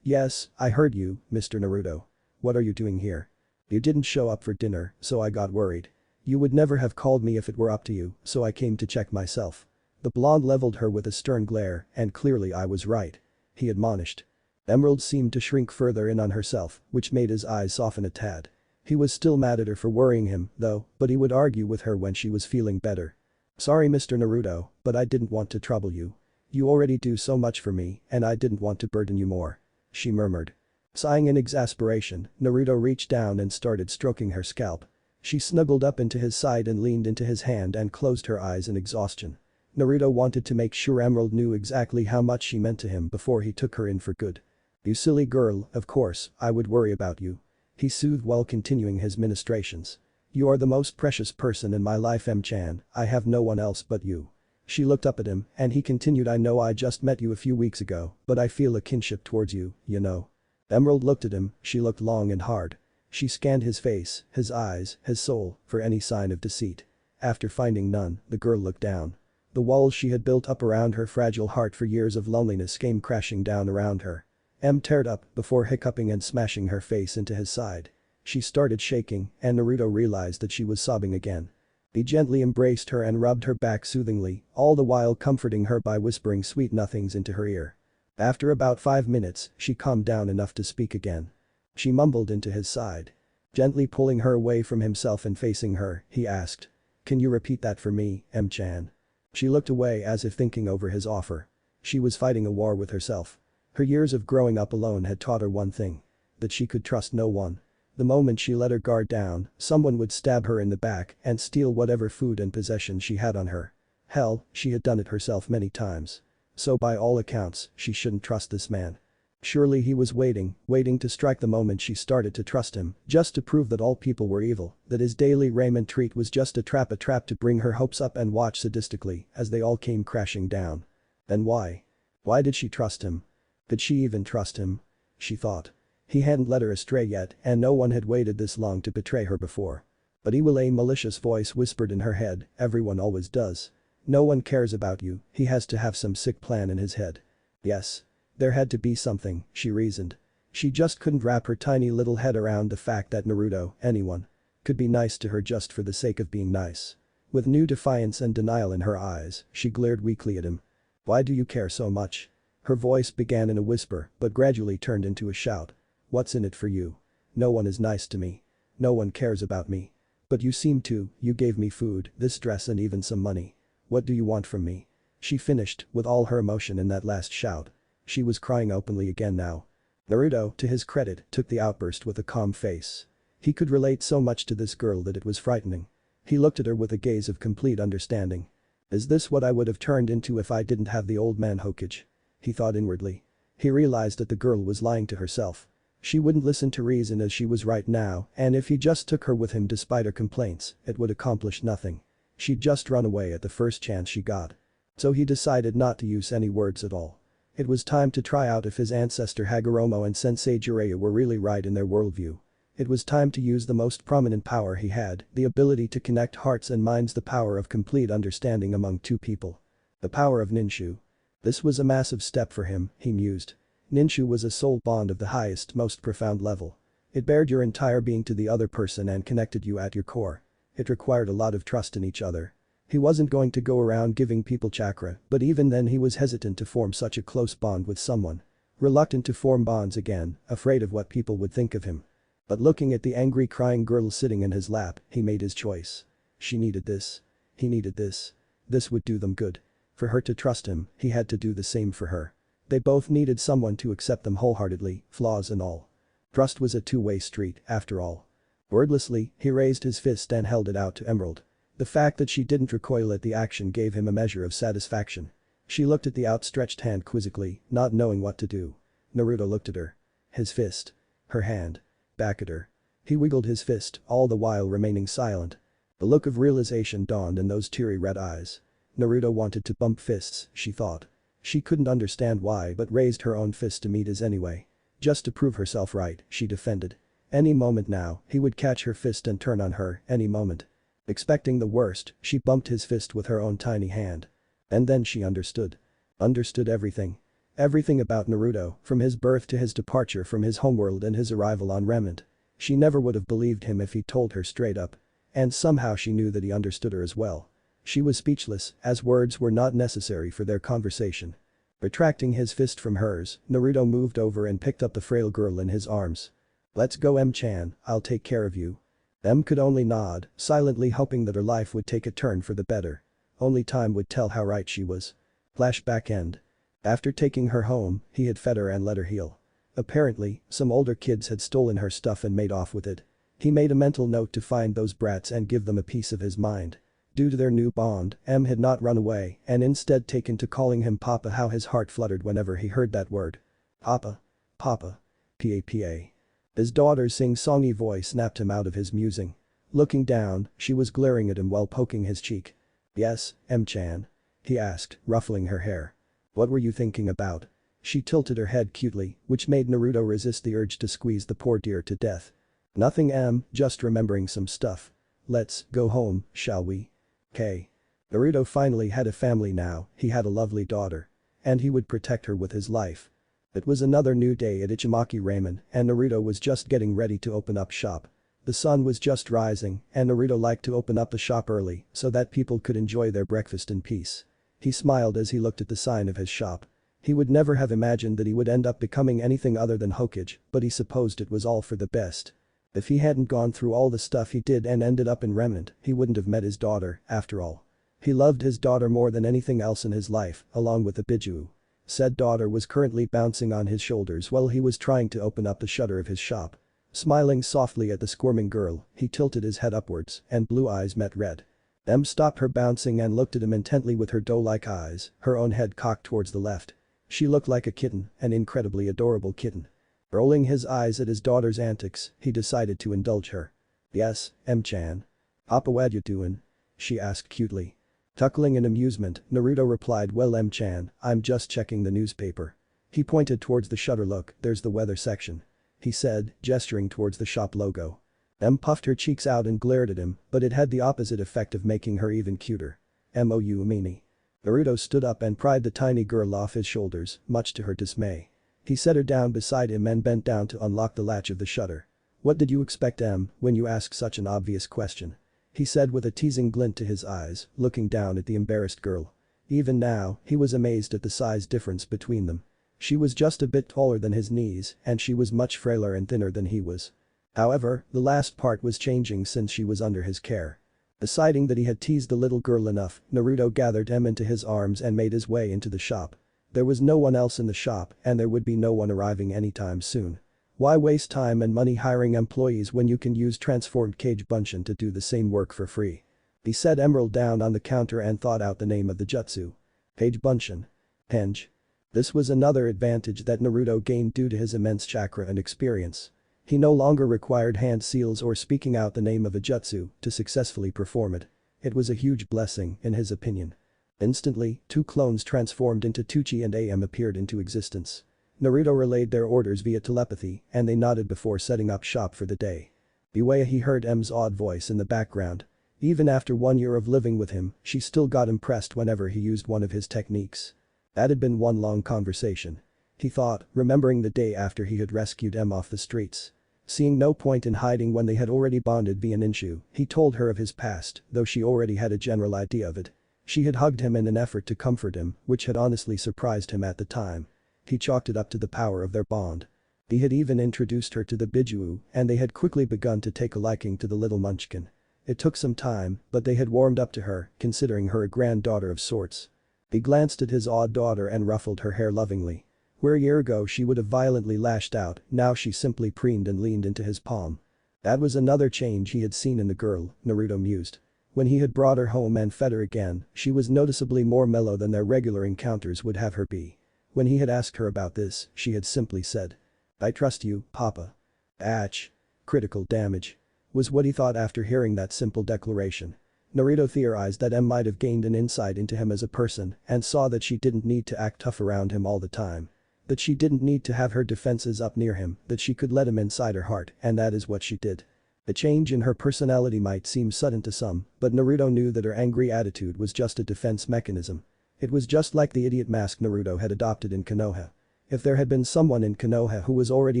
Yes, I heard you, Mr. Naruto. What are you doing here? You didn't show up for dinner, so I got worried. You would never have called me if it were up to you, so I came to check myself." The blonde leveled her with a stern glare, and clearly I was right. He admonished. Emerald seemed to shrink further in on herself, which made his eyes soften a tad. He was still mad at her for worrying him, though, but he would argue with her when she was feeling better. "Sorry Mr. Naruto, but I didn't want to trouble you. You already do so much for me and I didn't want to burden you more," she murmured. Sighing in exasperation, Naruto reached down and started stroking her scalp. She snuggled up into his side and leaned into his hand and closed her eyes in exhaustion. Naruto wanted to make sure Emerald knew exactly how much she meant to him before he took her in for good. "You silly girl, of course, I would worry about you," he soothed while continuing his ministrations. "You are the most precious person in my life M-chan, I have no one else but you." She looked up at him and he continued, "I know I just met you a few weeks ago, but I feel a kinship towards you, you know." Emerald looked at him, she looked long and hard. She scanned his face, his eyes, his soul, for any sign of deceit. After finding none, the girl looked down. The walls she had built up around her fragile heart for years of loneliness came crashing down around her. Teared up before hiccuping and smashing her face into his side. She started shaking and Naruto realized that she was sobbing again. He gently embraced her and rubbed her back soothingly, all the while comforting her by whispering sweet nothings into her ear. After about 5 minutes, she calmed down enough to speak again. She mumbled into his side. Gently pulling her away from himself and facing her, he asked. "Can you repeat that for me, M-chan?" She looked away as if thinking over his offer. She was fighting a war with herself. Her years of growing up alone had taught her one thing. That she could trust no one. The moment she let her guard down, someone would stab her in the back and steal whatever food and possessions she had on her. Hell, she had done it herself many times. So by all accounts, she shouldn't trust this man. Surely he was waiting to strike the moment she started to trust him, just to prove that all people were evil, that his daily ramen treat was just a trap to bring her hopes up and watch sadistically as they all came crashing down. Then why? Why did she trust him? Did she even trust him? She thought. He hadn't led her astray yet and no one had waited this long to betray her before. But a malicious voice whispered in her head, everyone always does. No one cares about you, he has to have some sick plan in his head. Yes. There had to be something, she reasoned. She just couldn't wrap her tiny little head around the fact that Naruto, anyone, could be nice to her just for the sake of being nice. With new defiance and denial in her eyes, she glared weakly at him. Why do you care so much? Her voice began in a whisper but gradually turned into a shout. What's in it for you? No one is nice to me. No one cares about me. But you seem to, you gave me food, this dress and even some money. What do you want from me? She finished with all her emotion in that last shout. She was crying openly again now. Naruto, to his credit, took the outburst with a calm face. He could relate so much to this girl that it was frightening. He looked at her with a gaze of complete understanding. Is this what I would have turned into if I didn't have the old man Hokage? He thought inwardly. He realized that the girl was lying to herself. She wouldn't listen to reason as she was right now and if he just took her with him despite her complaints, it would accomplish nothing. She'd just run away at the first chance she got. So he decided not to use any words at all. It was time to try out if his ancestor Hagoromo and Sensei Jiraiya were really right in their worldview. It was time to use the most prominent power he had, the ability to connect hearts and minds, the power of complete understanding among two people. The power of Ninshu. This was a massive step for him, he mused. Ninshu was a soul bond of the highest, most profound level. It bared your entire being to the other person and connected you at your core. It required a lot of trust in each other. He wasn't going to go around giving people chakra, but even then he was hesitant to form such a close bond with someone. Reluctant to form bonds again, afraid of what people would think of him. But looking at the angry crying girl sitting in his lap, he made his choice. She needed this. He needed this. This would do them good. For her to trust him, he had to do the same for her. They both needed someone to accept them wholeheartedly, flaws and all. Trust was a two-way street, after all. Wordlessly, he raised his fist and held it out to Emerald. The fact that she didn't recoil at the action gave him a measure of satisfaction. She looked at the outstretched hand quizzically, not knowing what to do. Naruto looked at her. His fist. Her hand. Back at her. He wiggled his fist, all the while remaining silent. The look of realization dawned in those teary red eyes. Naruto wanted to bump fists, she thought. She couldn't understand why but raised her own fist to meet his anyway. Just to prove herself right, she defended. Any moment now, he would catch her fist and turn on her, any moment. Expecting the worst, she bumped his fist with her own tiny hand. And then she understood. Understood everything. Everything about Naruto, from his birth to his departure from his homeworld and his arrival on Remnant. She never would have believed him if he told her straight up. And somehow she knew that he understood her as well. She was speechless, as words were not necessary for their conversation. Retracting his fist from hers, Naruto moved over and picked up the frail girl in his arms. Let's go, M-chan, I'll take care of you. M could only nod, silently hoping that her life would take a turn for the better. Only time would tell how right she was. Flashback end. After taking her home, he had fed her and let her heal. Apparently, some older kids had stolen her stuff and made off with it. He made a mental note to find those brats and give them a piece of his mind. Due to their new bond, M had not run away and instead taken to calling him Papa. How his heart fluttered whenever he heard that word. Papa. Papa. Papa. His daughter's sing-songy voice snapped him out of his musing. Looking down, she was glaring at him while poking his cheek. Yes, M-chan? He asked, ruffling her hair. What were you thinking about? She tilted her head cutely, which made Naruto resist the urge to squeeze the poor dear to death. Nothing, M, just remembering some stuff. Let's go home, shall we? K. Naruto finally had a family now, he had a lovely daughter. And he would protect her with his life. It was another new day at Ichimaki Ramen, and Naruto was just getting ready to open up shop. The sun was just rising, and Naruto liked to open up the shop early so that people could enjoy their breakfast in peace. He smiled as he looked at the sign of his shop. He would never have imagined that he would end up becoming anything other than Hokage, but he supposed it was all for the best. If he hadn't gone through all the stuff he did and ended up in Remnant, he wouldn't have met his daughter, after all. He loved his daughter more than anything else in his life, along with the Biju. Said daughter was currently bouncing on his shoulders while he was trying to open up the shutter of his shop. Smiling softly at the squirming girl, he tilted his head upwards, and blue eyes met red. Em stopped her bouncing and looked at him intently with her doe-like eyes, her own head cocked towards the left. She looked like a kitten, an incredibly adorable kitten. Rolling his eyes at his daughter's antics, he decided to indulge her. "Yes, Em-chan. Papa, what you doing?" she asked cutely. Chuckling in amusement, Naruto replied, "Well, Em-chan, I'm just checking the newspaper." He pointed towards the shutter. "Look, there's the weather section," he said, gesturing towards the shop logo. Em puffed her cheeks out and glared at him, but it had the opposite effect of making her even cuter. "Mou meanie." Naruto stood up and pried the tiny girl off his shoulders, much to her dismay. He set her down beside him and bent down to unlock the latch of the shutter. "What did you expect, Em, when you ask such an obvious question?" he said with a teasing glint to his eyes, looking down at the embarrassed girl. Even now, he was amazed at the size difference between them. She was just a bit taller than his knees, and she was much frailer and thinner than he was. However, the last part was changing since she was under his care. Deciding that he had teased the little girl enough, Naruto gathered Em into his arms and made his way into the shop. There was no one else in the shop, and there would be no one arriving anytime soon. Why waste time and money hiring employees when you can use transformed Cage Bunshin to do the same work for free? He set Emerald down on the counter and thought out the name of the jutsu. Cage Bunshin. Henge. This was another advantage that Naruto gained due to his immense chakra and experience. He no longer required hand seals or speaking out the name of a jutsu to successfully perform it. It was a huge blessing, in his opinion. Instantly, two clones transformed into Tuchi and Am appeared into existence. Naruto relayed their orders via telepathy, and they nodded before setting up shop for the day. Beware, he heard M's odd voice in the background. Even after 1 year of living with him, she still got impressed whenever he used one of his techniques. That had been one long conversation. He thought, remembering the day after he had rescued M off the streets. Seeing no point in hiding when they had already bonded via Ninshu, he told her of his past, though she already had a general idea of it. She had hugged him in an effort to comfort him, which had honestly surprised him at the time. He chalked it up to the power of their bond. He had even introduced her to the Biju, and they had quickly begun to take a liking to the little munchkin. It took some time, but they had warmed up to her, considering her a granddaughter of sorts. He glanced at his odd daughter and ruffled her hair lovingly. Where a year ago she would have violently lashed out, now she simply preened and leaned into his palm. That was another change he had seen in the girl, Naruto mused. When he had brought her home and fed her again, she was noticeably more mellow than their regular encounters would have her be. When he had asked her about this, she had simply said, "I trust you, Papa." Atch. Critical damage. Was what he thought after hearing that simple declaration. Naruto theorized that M might have gained an insight into him as a person and saw that she didn't need to act tough around him all the time. That she didn't need to have her defenses up near him, that she could let him inside her heart, and that is what she did. The change in her personality might seem sudden to some, but Naruto knew that her angry attitude was just a defense mechanism. It was just like the idiot mask Naruto had adopted in Konoha. If there had been someone in Konoha who was already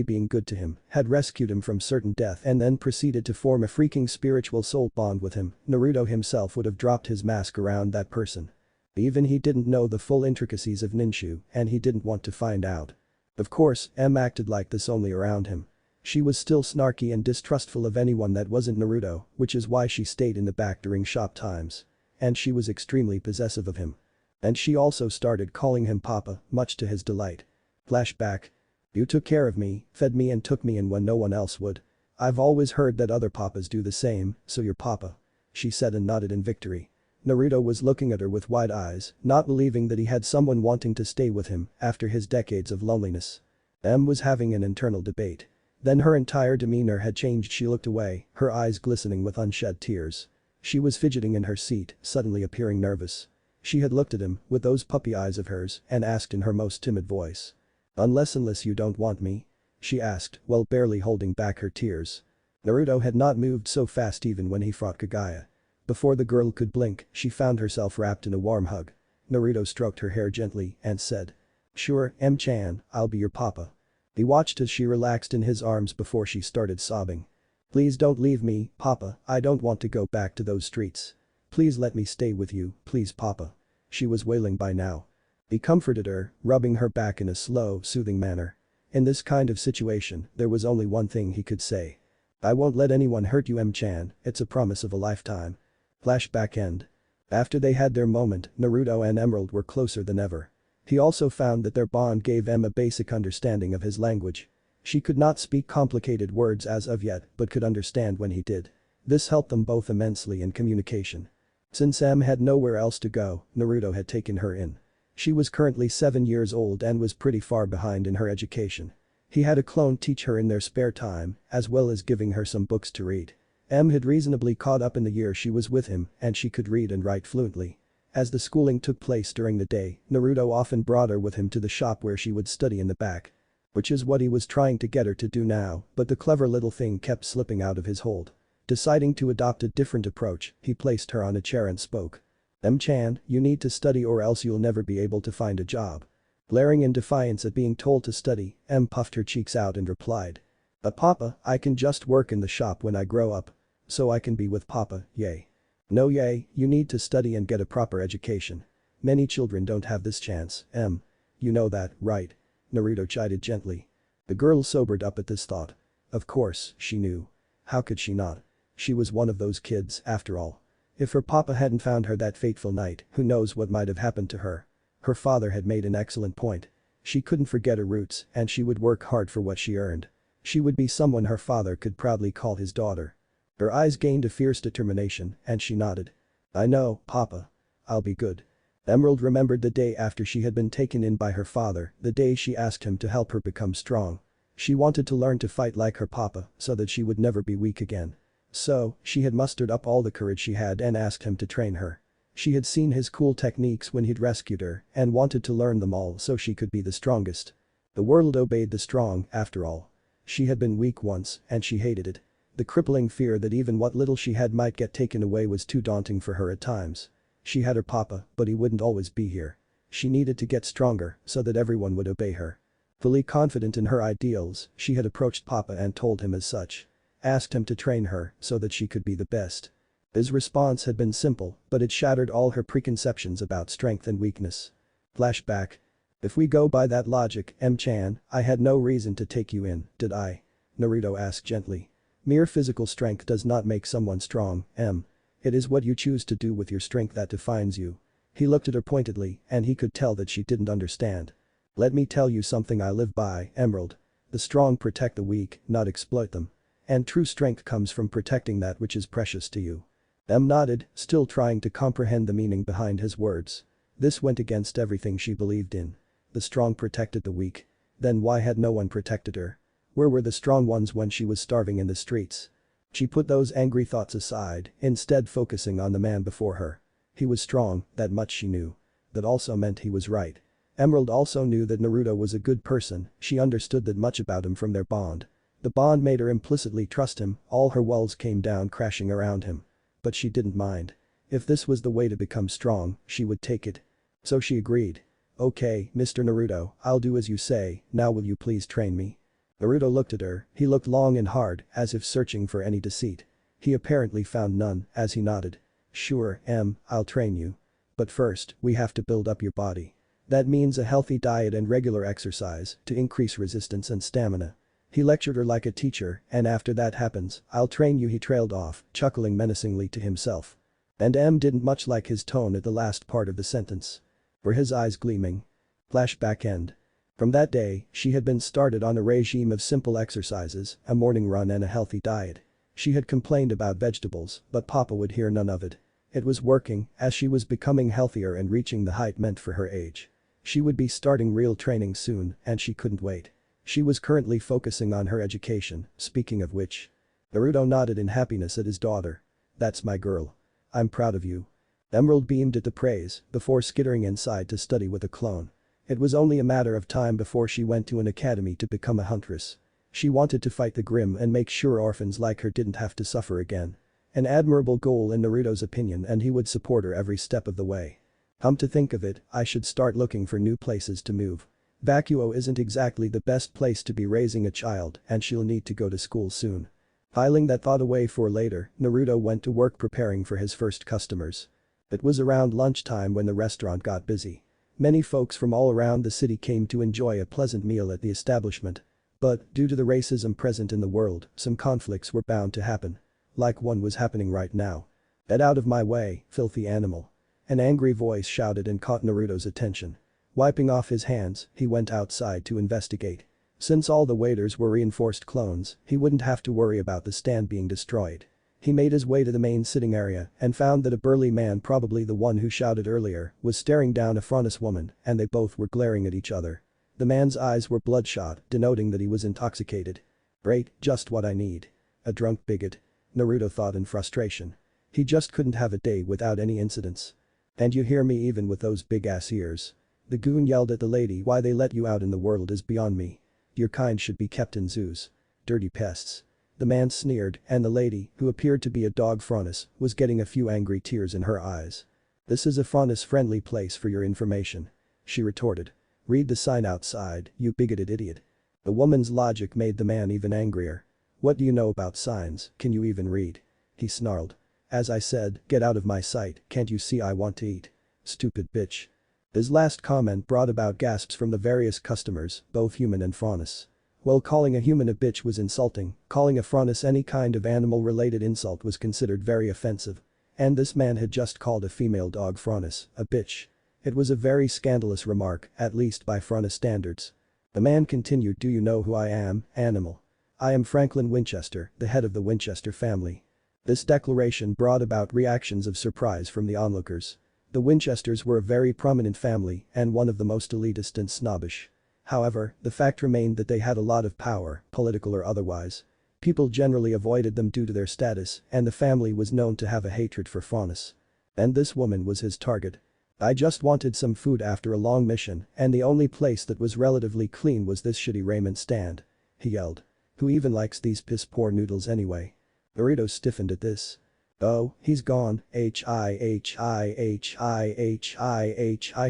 being good to him, had rescued him from certain death and then proceeded to form a freaking spiritual soul bond with him, Naruto himself would have dropped his mask around that person. Even he didn't know the full intricacies of Ninshu, and he didn't want to find out. Of course, M acted like this only around him. She was still snarky and distrustful of anyone that wasn't Naruto, which is why she stayed in the back during shop times. And she was extremely possessive of him. And she also started calling him Papa, much to his delight. Flashback. "You took care of me, fed me and took me in when no one else would. I've always heard that other papas do the same, so you're Papa," she said and nodded in victory. Naruto was looking at her with wide eyes, not believing that he had someone wanting to stay with him after his decades of loneliness. M was having an internal debate. Then her entire demeanor had changed. She looked away, her eyes glistening with unshed tears. She was fidgeting in her seat, suddenly appearing nervous. She had looked at him with those puppy eyes of hers and asked in her most timid voice. Unless you don't want me?" she asked, while barely holding back her tears. Naruto had not moved so fast even when he fought Kagaya. Before the girl could blink, she found herself wrapped in a warm hug. Naruto stroked her hair gently and said, Sure, M-chan, I'll be your papa. He watched as she relaxed in his arms before she started sobbing. Please don't leave me, papa, I don't want to go back to those streets. Please let me stay with you, please papa. She was wailing by now. He comforted her, rubbing her back in a slow, soothing manner. In this kind of situation, there was only one thing he could say. I won't let anyone hurt you, M-chan, it's a promise of a lifetime. Flashback end. After they had their moment, Naruto and Emerald were closer than ever. He also found that their bond gave M a basic understanding of his language. She could not speak complicated words as of yet but could understand when he did. This helped them both immensely in communication. Since M had nowhere else to go, Naruto had taken her in. She was currently 7 years old and was pretty far behind in her education. He had a clone teach her in their spare time, as well as giving her some books to read. M had reasonably caught up in the year she was with him and she could read and write fluently. As the schooling took place during the day, Naruto often brought her with him to the shop where she would study in the back. Which is what he was trying to get her to do now, but the clever little thing kept slipping out of his hold. Deciding to adopt a different approach, he placed her on a chair and spoke. M-chan, you need to study or else you'll never be able to find a job. Glaring in defiance at being told to study, M puffed her cheeks out and replied. But papa, I can just work in the shop when I grow up. So I can be with papa, yay. No yay, you need to study and get a proper education. Many children don't have this chance, M. You know that, right? Naruto chided gently. The girl sobered up at this thought. Of course, she knew. How could she not? She was one of those kids, after all. If her papa hadn't found her that fateful night, who knows what might have happened to her. Her father had made an excellent point. She couldn't forget her roots and she would work hard for what she earned. She would be someone her father could proudly call his daughter. Her eyes gained a fierce determination and she nodded. I know, papa. I'll be good. Emerald remembered the day after she had been taken in by her father, the day she asked him to help her become strong. She wanted to learn to fight like her papa so that she would never be weak again. So, she had mustered up all the courage she had and asked him to train her. She had seen his cool techniques when he'd rescued her and wanted to learn them all so she could be the strongest. The world obeyed the strong, after all. She had been weak once and she hated it. The crippling fear that even what little she had might get taken away was too daunting for her at times. She had her papa, but he wouldn't always be here. She needed to get stronger so that everyone would obey her. Fully confident in her ideals, she had approached papa and told him as such. Asked him to train her so that she could be the best. His response had been simple, but it shattered all her preconceptions about strength and weakness. Flashback. If we go by that logic, M-chan, I had no reason to take you in, did I? Naruto asked gently. Mere physical strength does not make someone strong, M. It is what you choose to do with your strength that defines you. He looked at her pointedly and he could tell that she didn't understand. Let me tell you something I live by, Emerald. The strong protect the weak, not exploit them. And true strength comes from protecting that which is precious to you. M nodded, still trying to comprehend the meaning behind his words. This went against everything she believed in. The strong protected the weak. Then why had no one protected her? Where were the strong ones when she was starving in the streets? She put those angry thoughts aside, instead focusing on the man before her. He was strong, that much she knew. That also meant he was right. Emerald also knew that Naruto was a good person, she understood that much about him from their bond. The bond made her implicitly trust him, all her walls came down crashing around him. But she didn't mind. If this was the way to become strong, she would take it. So she agreed. Okay, Mr. Naruto, I'll do as you say, now will you please train me? Naruto looked at her, he looked long and hard, as if searching for any deceit. He apparently found none, as he nodded. Sure, I'll train you. But first, we have to build up your body. That means a healthy diet and regular exercise to increase resistance and stamina. He lectured her like a teacher, and after that happens, I'll train you, he trailed off, chuckling menacingly to himself. And M didn't much like his tone at the last part of the sentence. Were his eyes gleaming? Flashback end. From that day, she had been started on a regime of simple exercises, a morning run and a healthy diet. She had complained about vegetables, but Papa would hear none of it. It was working, as she was becoming healthier and reaching the height meant for her age. She would be starting real training soon, and she couldn't wait. She was currently focusing on her education, speaking of which. Naruto nodded in happiness at his daughter. That's my girl. I'm proud of you. Emerald beamed at the praise, before skittering inside to study with a clone. It was only a matter of time before she went to an academy to become a huntress. She wanted to fight the grim and make sure orphans like her didn't have to suffer again. An admirable goal in Naruto's opinion, and he would support her every step of the way. Come to think of it, I should start looking for new places to move. Vacuo isn't exactly the best place to be raising a child and she'll need to go to school soon. Filing that thought away for later, Naruto went to work preparing for his first customers. It was around lunchtime when the restaurant got busy. Many folks from all around the city came to enjoy a pleasant meal at the establishment. But, due to the racism present in the world, some conflicts were bound to happen. Like one was happening right now. "Get out of my way, filthy animal." An angry voice shouted and caught Naruto's attention. Wiping off his hands, he went outside to investigate. Since all the waiters were reinforced clones, he wouldn't have to worry about the stand being destroyed. He made his way to the main sitting area and found that a burly man, probably the one who shouted earlier, was staring down a Franus woman and they both were glaring at each other. The man's eyes were bloodshot, denoting that he was intoxicated. "Great, just what I need. A drunk bigot," Naruto thought in frustration. He just couldn't have a day without any incidents. "And you hear me even with those big-ass ears?" The goon yelled at the lady. "Why they let you out in the world is beyond me. Your kind should be kept in zoos. Dirty pests." The man sneered and the lady, who appeared to be a dog Franus, was getting a few angry tears in her eyes. "This is a Franus-friendly place for your information," she retorted. "Read the sign outside, you bigoted idiot." The woman's logic made the man even angrier. "What do you know about signs, can you even read?" he snarled. "As I said, get out of my sight, can't you see I want to eat? Stupid bitch." His last comment brought about gasps from the various customers, both human and Franus. While calling a human a bitch was insulting, calling a Franus any kind of animal-related insult was considered very offensive. And this man had just called a female dog Franus a bitch. It was a very scandalous remark, at least by Franus standards. The man continued, "Do you know who I am, animal? I am Franklin Winchester, the head of the Winchester family." This declaration brought about reactions of surprise from the onlookers. The Winchesters were a very prominent family and one of the most elitist and snobbish. However, the fact remained that they had a lot of power, political or otherwise. People generally avoided them due to their status and the family was known to have a hatred for Franus. And this woman was his target. "I just wanted some food after a long mission and the only place that was relatively clean was this shitty ramen stand," he yelled. "Who even likes these piss-poor noodles anyway?" Naruto stiffened at this. "Oh, he's gone,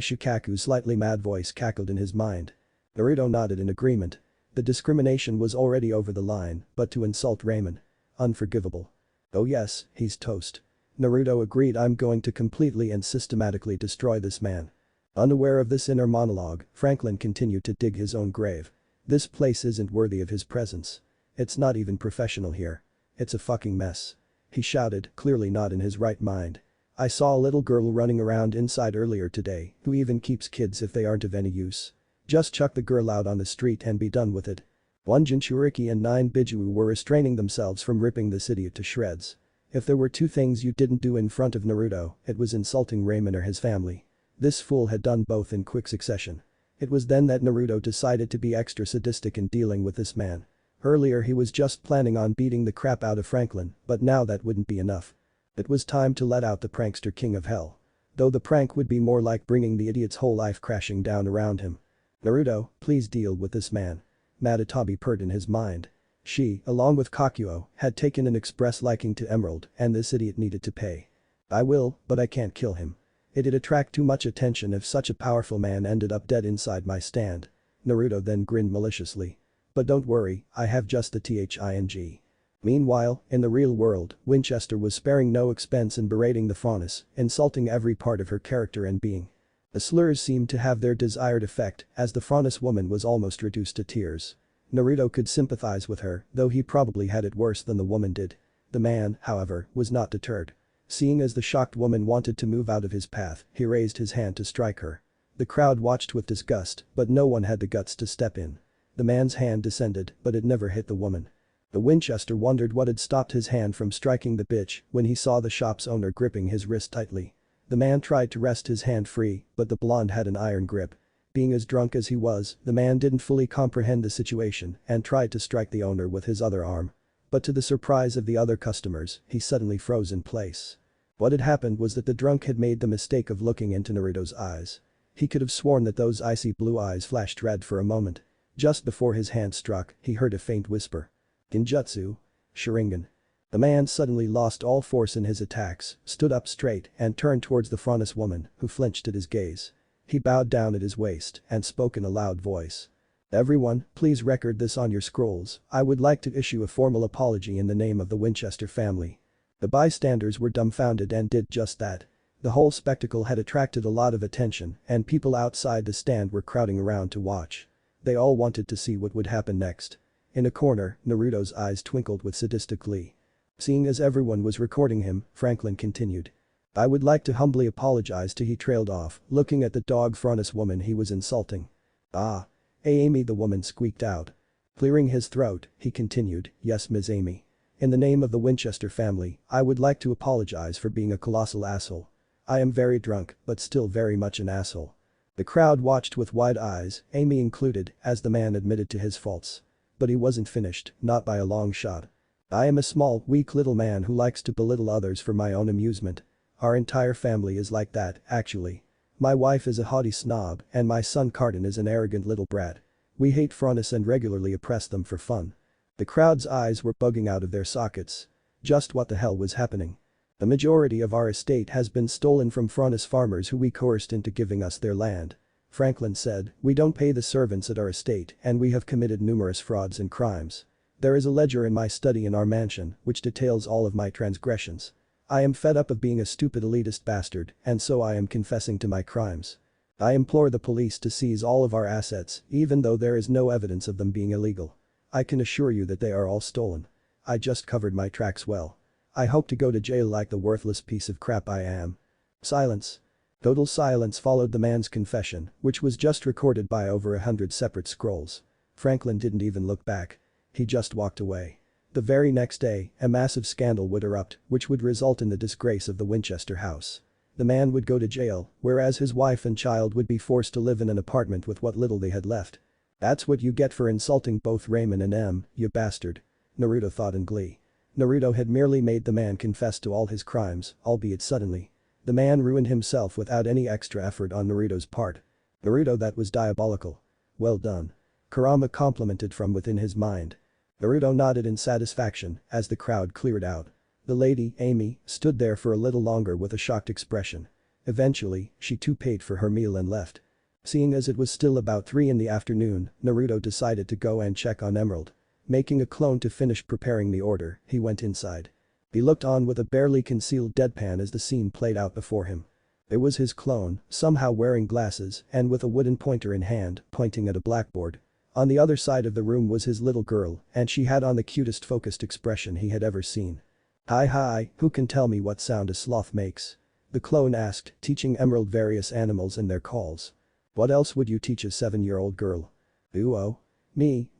Shikaku's slightly mad voice cackled in his mind. Naruto nodded in agreement. The discrimination was already over the line, but to insult ramen? Unforgivable. "Oh yes, he's toast." Naruto agreed. "I'm going to completely and systematically destroy this man." Unaware of this inner monologue, Franklin continued to dig his own grave. This place isn't worthy of his presence. It's not even professional here. It's a fucking mess. He shouted, clearly not in his right mind. "I saw a little girl running around inside earlier today, who even keeps kids if they aren't of any use. Just chuck the girl out on the street and be done with it." 1 Jinchuriki and 9 Biju were restraining themselves from ripping this idiot to shreds. If there were two things you didn't do in front of Naruto, it was insulting Ramen or his family. This fool had done both in quick succession. It was then that Naruto decided to be extra sadistic in dealing with this man. Earlier he was just planning on beating the crap out of Franklin, but now that wouldn't be enough. It was time to let out the prankster king of hell. Though the prank would be more like bringing the idiot's whole life crashing down around him. "Naruto, please deal with this man." Matatabi purred in his mind. She, along with Kakuo, had taken an express liking to Emerald and this idiot needed to pay. "I will, but I can't kill him. It'd attract too much attention if such a powerful man ended up dead inside my stand." Naruto then grinned maliciously. "But don't worry, I have just the thing." Meanwhile, in the real world, Winchester was sparing no expense in berating the Faunus, insulting every part of her character and being. The slurs seemed to have their desired effect as the Faunus woman was almost reduced to tears. Naruto could sympathize with her, though he probably had it worse than the woman did. The man, however, was not deterred. Seeing as the shocked woman wanted to move out of his path, he raised his hand to strike her. The crowd watched with disgust, but no one had the guts to step in. The man's hand descended, but it never hit the woman. The Winchester wondered what had stopped his hand from striking the bitch when he saw the shop's owner gripping his wrist tightly. The man tried to wrest his hand free, but the blonde had an iron grip. Being as drunk as he was, the man didn't fully comprehend the situation and tried to strike the owner with his other arm. But to the surprise of the other customers, he suddenly froze in place. What had happened was that the drunk had made the mistake of looking into Naruto's eyes. He could have sworn that those icy blue eyes flashed red for a moment. Just before his hand struck, he heard a faint whisper. "Genjutsu? Sharingan." The man suddenly lost all force in his attacks, stood up straight and turned towards the Franus woman, who flinched at his gaze. He bowed down at his waist and spoke in a loud voice. "Everyone, please record this on your scrolls. I would like to issue a formal apology in the name of the Winchester family." The bystanders were dumbfounded and did just that. The whole spectacle had attracted a lot of attention and people outside the stand were crowding around to watch. They all wanted to see what would happen next. In a corner, Naruto's eyes twinkled with sadistic glee. Seeing as everyone was recording him, Franklin continued. "I would like to humbly apologize to," he trailed off, looking at the dog-frontis woman he was insulting. "Ah. Amy," the woman squeaked out. Clearing his throat, he continued, "Yes, Ms. Amy. In the name of the Winchester family, I would like to apologize for being a colossal asshole. I am very drunk, but still very much an asshole." The crowd watched with wide eyes, Amy included, as the man admitted to his faults. But he wasn't finished, not by a long shot. "I am a small, weak little man who likes to belittle others for my own amusement. Our entire family is like that, actually. My wife is a haughty snob and my son Carton is an arrogant little brat. We hate frontis and regularly oppress them for fun." The crowd's eyes were bugging out of their sockets. Just what the hell was happening? "The majority of our estate has been stolen from frontis farmers who we coerced into giving us their land," Franklin said. "We don't pay the servants at our estate and we have committed numerous frauds and crimes. There is a ledger in my study in our mansion which details all of my transgressions. I am fed up of being a stupid elitist bastard and so I am confessing to my crimes. I implore the police to seize all of our assets even though there is no evidence of them being illegal. I can assure you that they are all stolen. I just covered my tracks well. I hope to go to jail like the worthless piece of crap I am." Silence. Total silence followed the man's confession, which was just recorded by over 100 separate scrolls. Franklin didn't even look back. He just walked away. The very next day, a massive scandal would erupt, which would result in the disgrace of the Winchester house. The man would go to jail, whereas his wife and child would be forced to live in an apartment with what little they had left. "That's what you get for insulting both Raymond and M, you bastard," Naruto thought in glee. Naruto had merely made the man confess to all his crimes, albeit suddenly. The man ruined himself without any extra effort on Naruto's part. "Naruto, that was diabolical. Well done." Kurama complimented from within his mind. Naruto nodded in satisfaction as the crowd cleared out. The lady, Amy, stood there for a little longer with a shocked expression. Eventually, she too paid for her meal and left. Seeing as it was still about 3 in the afternoon, Naruto decided to go and check on Emerald. Making a clone to finish preparing the order, he went inside. He looked on with a barely concealed deadpan as the scene played out before him. It was his clone, somehow wearing glasses and with a wooden pointer in hand, pointing at a blackboard. On the other side of the room was his little girl and she had on the cutest focused expression he had ever seen. Hi, who can tell me what sound a sloth makes?" the clone asked, teaching Emerald various animals and their calls. "What else would you teach a 7-year-old girl?" "Ooh-oh. Me,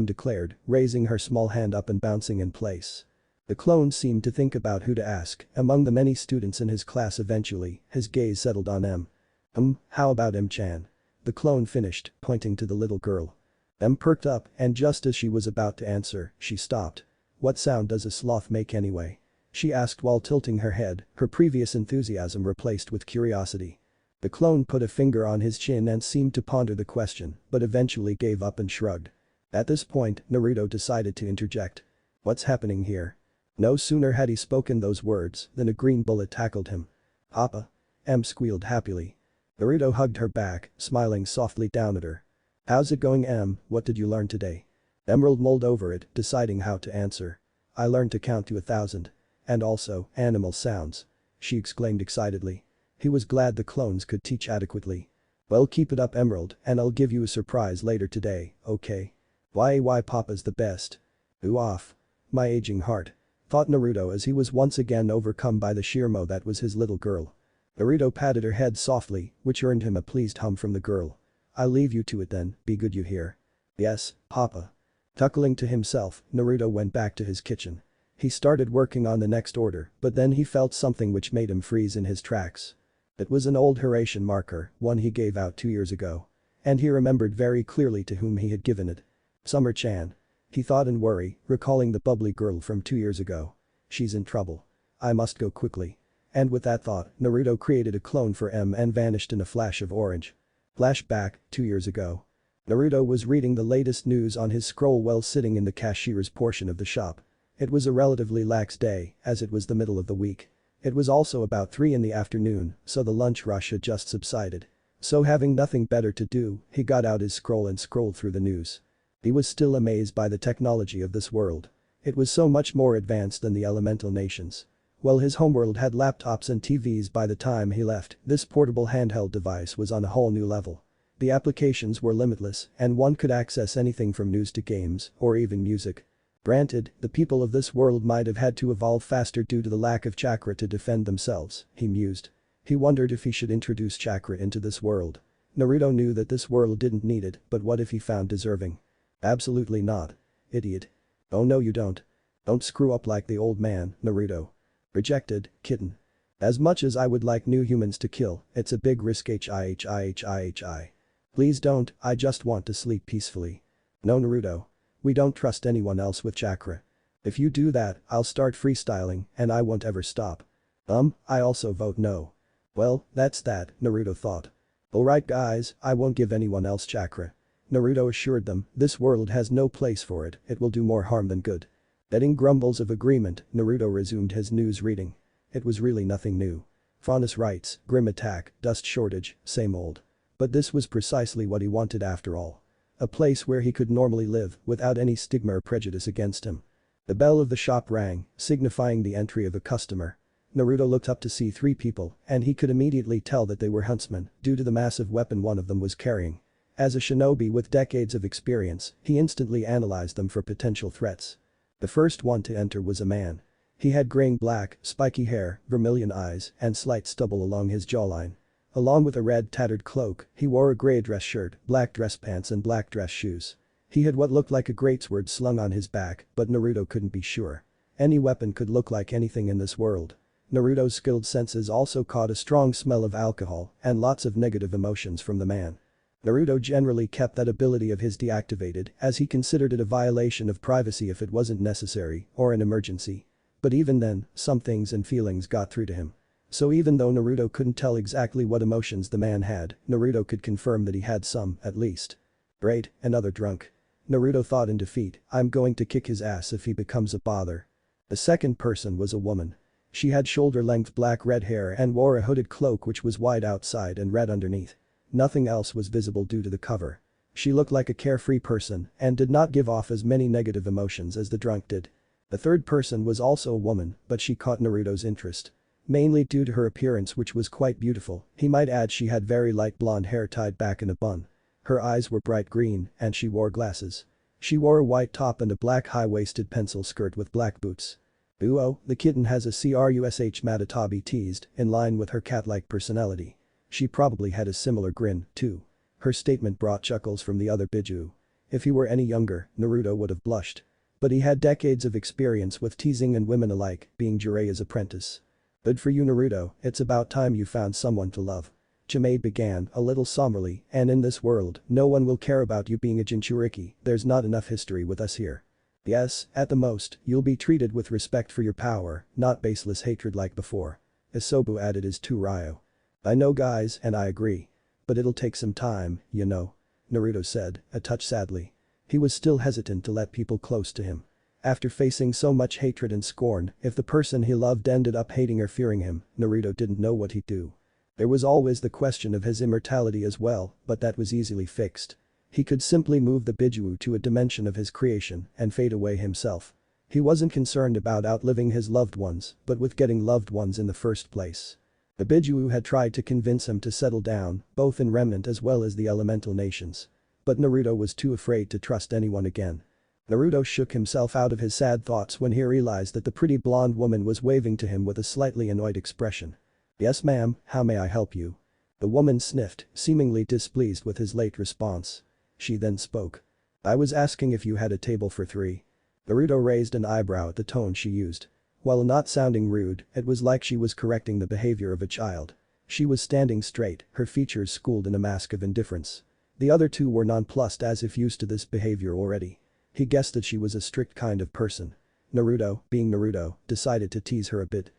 declared, raising her small hand up and bouncing in place. The clone seemed to think about who to ask among the many students in his class. Eventually, his gaze settled on M. How about M-chan?" the clone finished, pointing to the little girl. M perked up and just as she was about to answer, she stopped. "What sound does a sloth make anyway?" she asked while tilting her head, her previous enthusiasm replaced with curiosity. The clone put a finger on his chin and seemed to ponder the question, but eventually gave up and shrugged. At this point, Naruto decided to interject. "What's happening here?" No sooner had he spoken those words than a green bullet tackled him. "Papa." M squealed happily. Naruto hugged her back, smiling softly down at her. "How's it going, M? What did you learn today?" Emerald mulled over it, deciding how to answer. "I learned to count to 1,000. And also, animal sounds," she exclaimed excitedly. He was glad the clones could teach adequately. "Well, keep it up, Emerald, and I'll give you a surprise later today, okay?" Why Papa's the best." "Ooh off. My aging heart," thought Naruto as he was once again overcome by the sheer mo that was his little girl. Naruto patted her head softly, which earned him a pleased hum from the girl. "I'll leave you to it then, be good, you hear?" "Yes, Papa." Chuckling to himself, Naruto went back to his kitchen. He started working on the next order, but then he felt something which made him freeze in his tracks. It was an old Horatian marker, one he gave out 2 years ago. And he remembered very clearly to whom he had given it. Summer-chan. He thought in worry, recalling the bubbly girl from 2 years ago. She's in trouble. I must go quickly. And with that thought, Naruto created a clone for M and vanished in a flash of orange. Flashback, 2 years ago. Naruto was reading the latest news on his scroll while sitting in the cashier's portion of the shop. It was a relatively lax day, as it was the middle of the week. It was also about 3 in the afternoon, so the lunch rush had just subsided. So having nothing better to do, he got out his scroll and scrolled through the news. He was still amazed by the technology of this world. It was so much more advanced than the elemental nations. While his homeworld had laptops and TVs by the time he left, this portable handheld device was on a whole new level. The applications were limitless, and one could access anything from news to games, or even music. Granted, the people of this world might have had to evolve faster due to the lack of chakra to defend themselves, he mused. He wondered if he should introduce chakra into this world. Naruto knew that this world didn't need it, but what if he found deserving? Absolutely not. Idiot. Oh no you don't. Don't screw up like the old man, Naruto. Rejected, kitten. As much as I would like new humans to kill, it's a big risk HIHIHIHI. Please don't, I just want to sleep peacefully. No Naruto. We don't trust anyone else with chakra. If you do that, I'll start freestyling and I won't ever stop. I also vote no. Well, that's that, Naruto thought. Alright guys, I won't give anyone else chakra. Naruto assured them, this world has no place for it, it will do more harm than good. Getting grumbles of agreement, Naruto resumed his news reading. It was really nothing new. Faunus writes, grim attack, dust shortage, same old. But this was precisely what he wanted after all. A place where he could normally live without any stigma or prejudice against him. The bell of the shop rang, signifying the entry of a customer. Naruto looked up to see 3 people, and he could immediately tell that they were huntsmen due to the massive weapon one of them was carrying. As a shinobi with decades of experience, he instantly analyzed them for potential threats. The first one to enter was a man. He had graying black, spiky hair, vermilion eyes, and slight stubble along his jawline. Along with a red tattered cloak, he wore a grey dress shirt, black dress pants and black dress shoes. He had what looked like a greatsword slung on his back, but Naruto couldn't be sure. Any weapon could look like anything in this world. Naruto's skilled senses also caught a strong smell of alcohol and lots of negative emotions from the man. Naruto generally kept that ability of his deactivated as he considered it a violation of privacy if it wasn't necessary or an emergency. But even then, some things and feelings got through to him. So even though Naruto couldn't tell exactly what emotions the man had, Naruto could confirm that he had some, at least. Great, another drunk. Naruto thought in defeat, I'm going to kick his ass if he becomes a bother. The second person was a woman. She had shoulder-length black red hair and wore a hooded cloak which was white outside and red underneath. Nothing else was visible due to the cover. She looked like a carefree person and did not give off as many negative emotions as the drunk did. The third person was also a woman, but she caught Naruto's interest. Mainly due to her appearance which was quite beautiful, he might add she had very light blonde hair tied back in a bun. Her eyes were bright green and she wore glasses. She wore a white top and a black high-waisted pencil skirt with black boots. "Ooh, the kitten has a crush," Matatabi teased, in line with her cat-like personality. She probably had a similar grin, too. Her statement brought chuckles from the other Biju. If he were any younger, Naruto would have blushed. But he had decades of experience with teasing and women alike, being Jiraiya's apprentice. Good for you Naruto, it's about time you found someone to love. Chimay began, a little somberly, and in this world, no one will care about you being a Jinchuriki, there's not enough history with us here. Yes, at the most, you'll be treated with respect for your power, not baseless hatred like before. Isobu added his 2 Ryo. I know guys and I agree. But it'll take some time, you know. Naruto said, a touch sadly. He was still hesitant to let people close to him. After facing so much hatred and scorn, if the person he loved ended up hating or fearing him, Naruto didn't know what he'd do. There was always the question of his immortality as well, but that was easily fixed. He could simply move the Biju to a dimension of his creation and fade away himself. He wasn't concerned about outliving his loved ones, but with getting loved ones in the first place. The Biju had tried to convince him to settle down, both in Remnant as well as the elemental nations. But Naruto was too afraid to trust anyone again. Naruto shook himself out of his sad thoughts when he realized that the pretty blonde woman was waving to him with a slightly annoyed expression. Yes ma'am, how may I help you? The woman sniffed, seemingly displeased with his late response. She then spoke. I was asking if you had a table for 3. Naruto raised an eyebrow at the tone she used. While not sounding rude, it was like she was correcting the behavior of a child. She was standing straight, her features schooled in a mask of indifference. The other 2 were nonplussed as if used to this behavior already. He guessed that she was a strict kind of person. Naruto, being Naruto, decided to tease her a bit.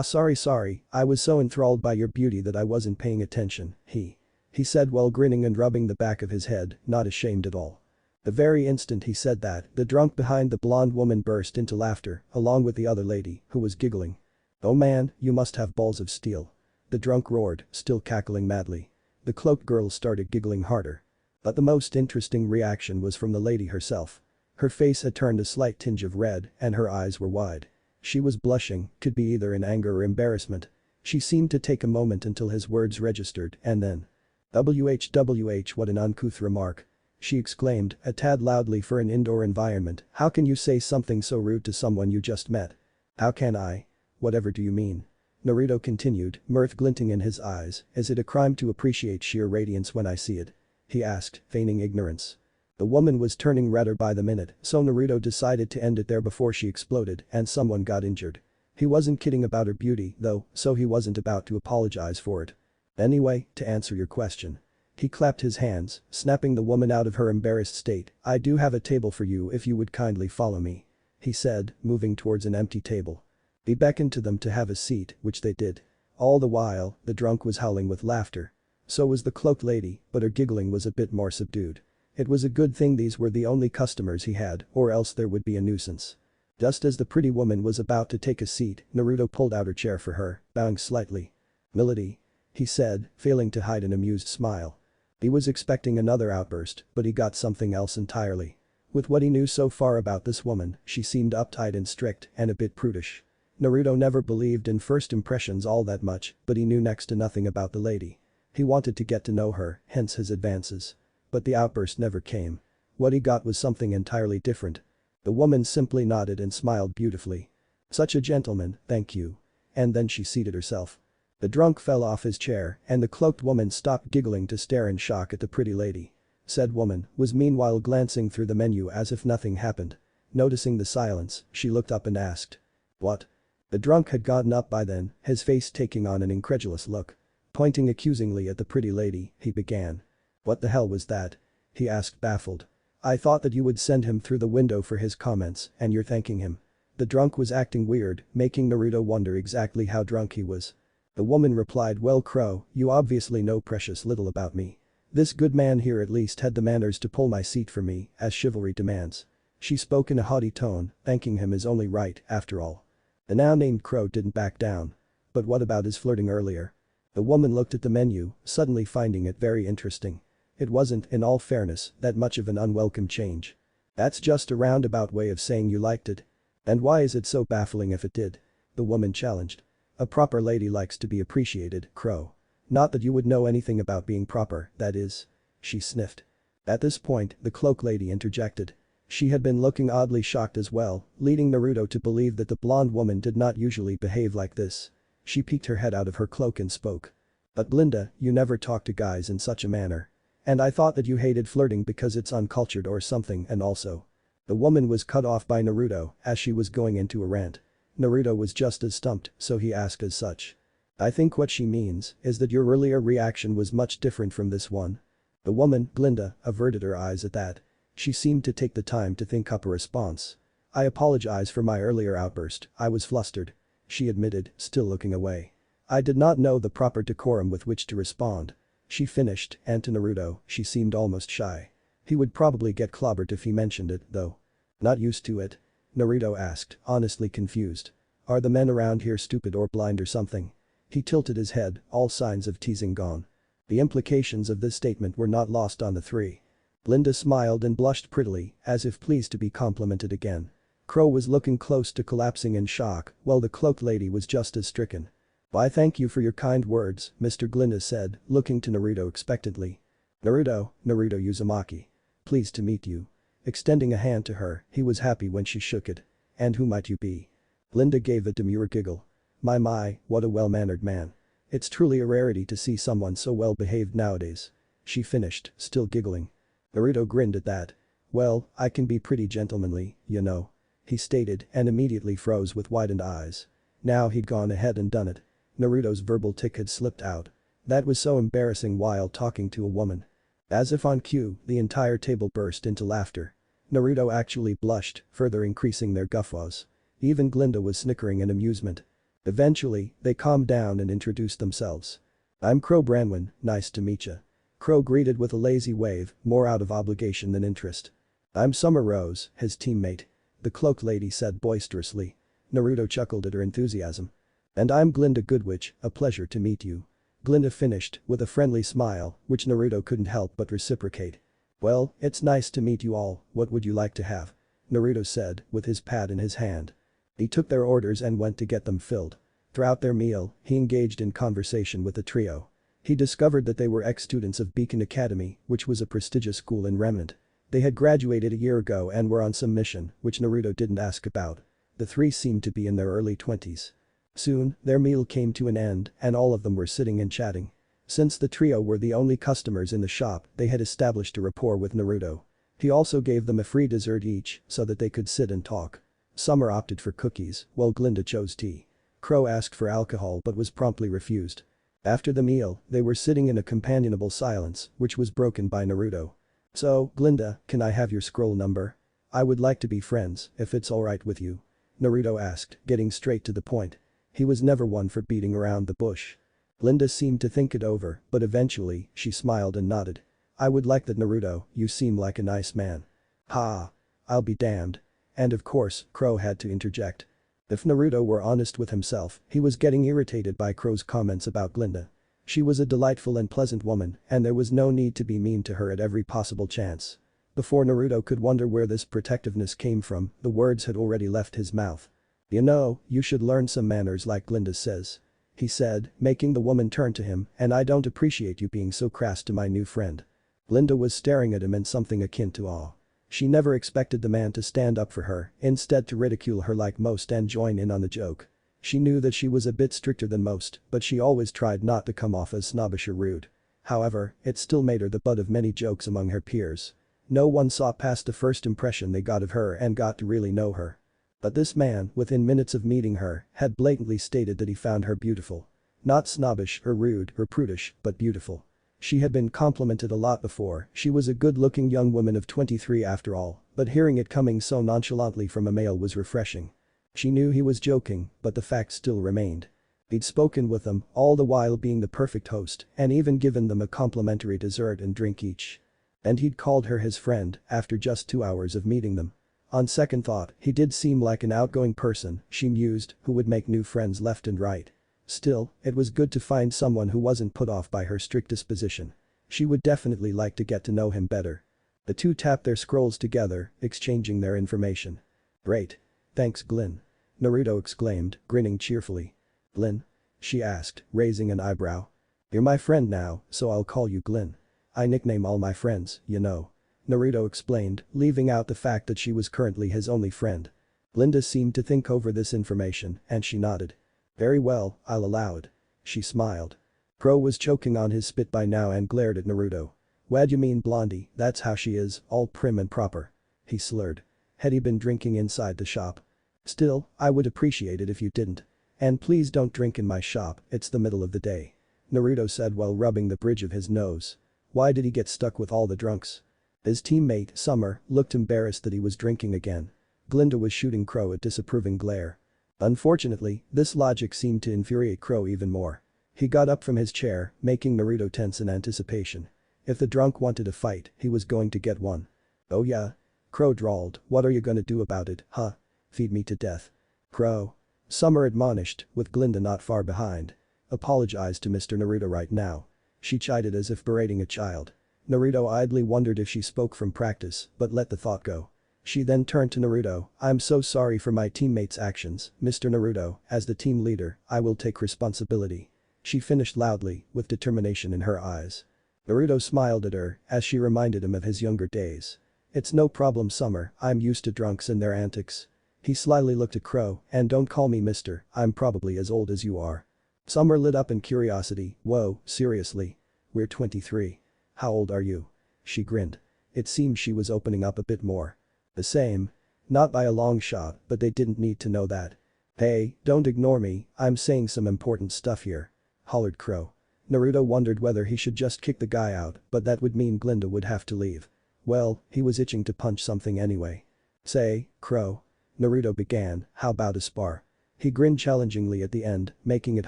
Sorry, I was so enthralled by your beauty that I wasn't paying attention, he said while grinning and rubbing the back of his head, not ashamed at all. The very instant he said that, the drunk behind the blonde woman burst into laughter, along with the other lady, who was giggling. "Oh man, you must have balls of steel." The drunk roared, still cackling madly. The cloaked girl started giggling harder. But the most interesting reaction was from the lady herself. Her face had turned a slight tinge of red and her eyes were wide. She was blushing, could be either in anger or embarrassment. She seemed to take a moment until his words registered and then. "WHWH, what an uncouth remark," she exclaimed, a tad loudly for an indoor environment. "How can you say something so rude to someone you just met?" "How can I? Whatever do you mean?" Naruto continued, mirth glinting in his eyes. "Is it a crime to appreciate sheer radiance when I see it?" he asked, feigning ignorance. The woman was turning redder by the minute, so Naruto decided to end it there before she exploded and someone got injured. He wasn't kidding about her beauty, though, so he wasn't about to apologize for it. "Anyway, to answer your question." He clapped his hands, snapping the woman out of her embarrassed state. "I do have a table for you if you would kindly follow me," he said, moving towards an empty table. He beckoned to them to have a seat, which they did. All the while, the drunk was howling with laughter. So was the cloaked lady, but her giggling was a bit more subdued. It was a good thing these were the only customers he had, or else there would be a nuisance. Just as the pretty woman was about to take a seat, Naruto pulled out her chair for her, bowing slightly. "Milady," he said, failing to hide an amused smile. He was expecting another outburst, but he got something else entirely. With what he knew so far about this woman, she seemed uptight and strict and a bit prudish. Naruto never believed in first impressions all that much, but he knew next to nothing about the lady. He wanted to get to know her, hence his advances. But the outburst never came. What he got was something entirely different. The woman simply nodded and smiled beautifully. "Such a gentleman, thank you." And then she seated herself. The drunk fell off his chair and the cloaked woman stopped giggling to stare in shock at the pretty lady. Said woman was meanwhile glancing through the menu as if nothing happened. Noticing the silence, she looked up and asked. "What?" The drunk had gotten up by then, his face taking on an incredulous look. Pointing accusingly at the pretty lady, he began. "What the hell was that?" he asked baffled. "I thought that you would send him through the window for his comments and you're thanking him." The drunk was acting weird, making Naruto wonder exactly how drunk he was. The woman replied, "Well Crow, you obviously know precious little about me. This good man here at least had the manners to pull my seat for me, as chivalry demands." She spoke in a haughty tone, thanking him is only right, after all. The now named Crow didn't back down. "But what about his flirting earlier?" The woman looked at the menu, suddenly finding it very interesting. It wasn't, in all fairness, that much of an unwelcome change. "That's just a roundabout way of saying you liked it." "And why is it so baffling if it did?" the woman challenged. "A proper lady likes to be appreciated, Crow. Not that you would know anything about being proper, that is." She sniffed. At this point, the cloak lady interjected. She had been looking oddly shocked as well, leading Naruto to believe that the blonde woman did not usually behave like this. She peeked her head out of her cloak and spoke. "But Glinda, you never talk to guys in such a manner. And I thought that you hated flirting because it's uncultured or something and also." The woman was cut off by Naruto as she was going into a rant. Naruto was just as stumped, so he asked as such. "I think what she means is that your earlier reaction was much different from this one." The woman, Glinda, averted her eyes at that. She seemed to take the time to think up a response. "I apologize for my earlier outburst, I was flustered," she admitted, still looking away. "I did not know the proper decorum with which to respond." She finished, and to Naruto, she seemed almost shy. He would probably get clobbered if he mentioned it, though. "Not used to it?" Naruto asked, honestly confused. "Are the men around here stupid or blind or something?" He tilted his head, all signs of teasing gone. The implications of this statement were not lost on the three. Glinda smiled and blushed prettily, as if pleased to be complimented again. Crow was looking close to collapsing in shock, while the cloaked lady was just as stricken. "Why thank you for your kind words," Mr. Glinda said, looking to Naruto expectantly. Naruto Uzumaki. "Pleased to meet you." Extending a hand to her, he was happy when she shook it. "And who might you be?" Glinda gave a demure giggle. My, what a well-mannered man. It's truly a rarity to see someone so well-behaved nowadays." She finished, still giggling. Naruto grinned at that. "Well, I can be pretty gentlemanly, you know," he stated and immediately froze with widened eyes. Now he'd gone ahead and done it. Naruto's verbal tic had slipped out. That was so embarrassing while talking to a woman. As if on cue, the entire table burst into laughter. Naruto actually blushed, further increasing their guffaws. Even Glinda was snickering in amusement. Eventually, they calmed down and introduced themselves. "I'm Crow Branwen, nice to meetcha." Crow greeted with a lazy wave, more out of obligation than interest. "I'm Summer Rose, his teammate," the cloaked lady said boisterously. Naruto chuckled at her enthusiasm. And I'm Glinda Goodwitch, a pleasure to meet you. Glinda finished with a friendly smile, which Naruto couldn't help but reciprocate. Well, it's nice to meet you all, what would you like to have? Naruto said, with his pad in his hand. He took their orders and went to get them filled. Throughout their meal, he engaged in conversation with the trio. He discovered that they were ex-students of Beacon Academy, which was a prestigious school in Remnant. They had graduated a year ago and were on some mission, which Naruto didn't ask about. The three seemed to be in their early 20s. Soon, their meal came to an end and all of them were sitting and chatting. Since the trio were the only customers in the shop, they had established a rapport with Naruto. He also gave them a free dessert each so that they could sit and talk. Summer opted for cookies, while Glinda chose tea. Crow asked for alcohol but was promptly refused. After the meal, they were sitting in a companionable silence, which was broken by Naruto. So, Glinda, can I have your scroll number? I would like to be friends, if it's alright with you. Naruto asked, getting straight to the point. He was never one for beating around the bush. Glinda seemed to think it over, but eventually, she smiled and nodded. I would like that, Naruto, you seem like a nice man. Ha! I'll be damned. And of course, Crow had to interject. If Naruto were honest with himself, he was getting irritated by Crow's comments about Glinda. She was a delightful and pleasant woman, and there was no need to be mean to her at every possible chance. Before Naruto could wonder where this protectiveness came from, the words had already left his mouth. You know, you should learn some manners like Glinda says. He said, making the woman turn to him, and I don't appreciate you being so crass to my new friend. Glinda was staring at him in something akin to awe. She never expected the man to stand up for her, instead to ridicule her like most and join in on the joke. She knew that she was a bit stricter than most, but she always tried not to come off as snobbish or rude. However, it still made her the butt of many jokes among her peers. No one saw past the first impression they got of her and got to really know her. But this man, within minutes of meeting her, had blatantly stated that he found her beautiful. Not snobbish or rude or prudish, but beautiful. She had been complimented a lot before, she was a good-looking young woman of 23 after all, but hearing it coming so nonchalantly from a male was refreshing. She knew he was joking, but the fact still remained. He'd spoken with them, all the while being the perfect host, and even given them a complimentary dessert and drink each. And he'd called her his friend, after just 2 hours of meeting them. On second thought, he did seem like an outgoing person, she mused, who would make new friends left and right. Still, it was good to find someone who wasn't put off by her strict disposition. She would definitely like to get to know him better. The two tapped their scrolls together, exchanging their information. Great. Thanks, Glyn. Naruto exclaimed, grinning cheerfully. Glyn? She asked, raising an eyebrow. You're my friend now, so I'll call you Glyn. I nickname all my friends, you know. Naruto explained, leaving out the fact that she was currently his only friend. Glinda seemed to think over this information, and she nodded. Very well, I'll allow it. She smiled. Crow was choking on his spit by now and glared at Naruto. Whad you mean Blondie, that's how she is, all prim and proper. He slurred. Had he been drinking inside the shop? Still, I would appreciate it if you didn't. And please don't drink in my shop, it's the middle of the day. Naruto said while rubbing the bridge of his nose. Why did he get stuck with all the drunks? His teammate, Summer, looked embarrassed that he was drinking again. Glinda was shooting Crow a disapproving glare. Unfortunately, this logic seemed to infuriate Crow even more. He got up from his chair, making Naruto tense in anticipation. If the drunk wanted a fight, he was going to get one. Oh yeah? Crow drawled, what are you gonna do about it, huh? Feed me to death. Crow. Summer admonished, with Glinda not far behind. Apologize to Mr. Naruto right now. She chided as if berating a child. Naruto idly wondered if she spoke from practice, but let the thought go. She then turned to Naruto, I'm so sorry for my teammates' actions, Mr. Naruto, as the team leader, I will take responsibility. She finished loudly, with determination in her eyes. Naruto smiled at her, as she reminded him of his younger days. It's no problem, Summer, I'm used to drunks and their antics. He slyly looked at Crow, and don't call me mister, I'm probably as old as you are. Summer lit up in curiosity, whoa, seriously? We're 23. How old are you? She grinned. It seemed she was opening up a bit more. The same. Not by a long shot, but they didn't need to know that. Hey, don't ignore me, I'm saying some important stuff here. Hollered Crow. Naruto wondered whether he should just kick the guy out, but that would mean Glinda would have to leave. Well, he was itching to punch something anyway. Say, Crow. Naruto began, how about a spar? He grinned challengingly at the end, making it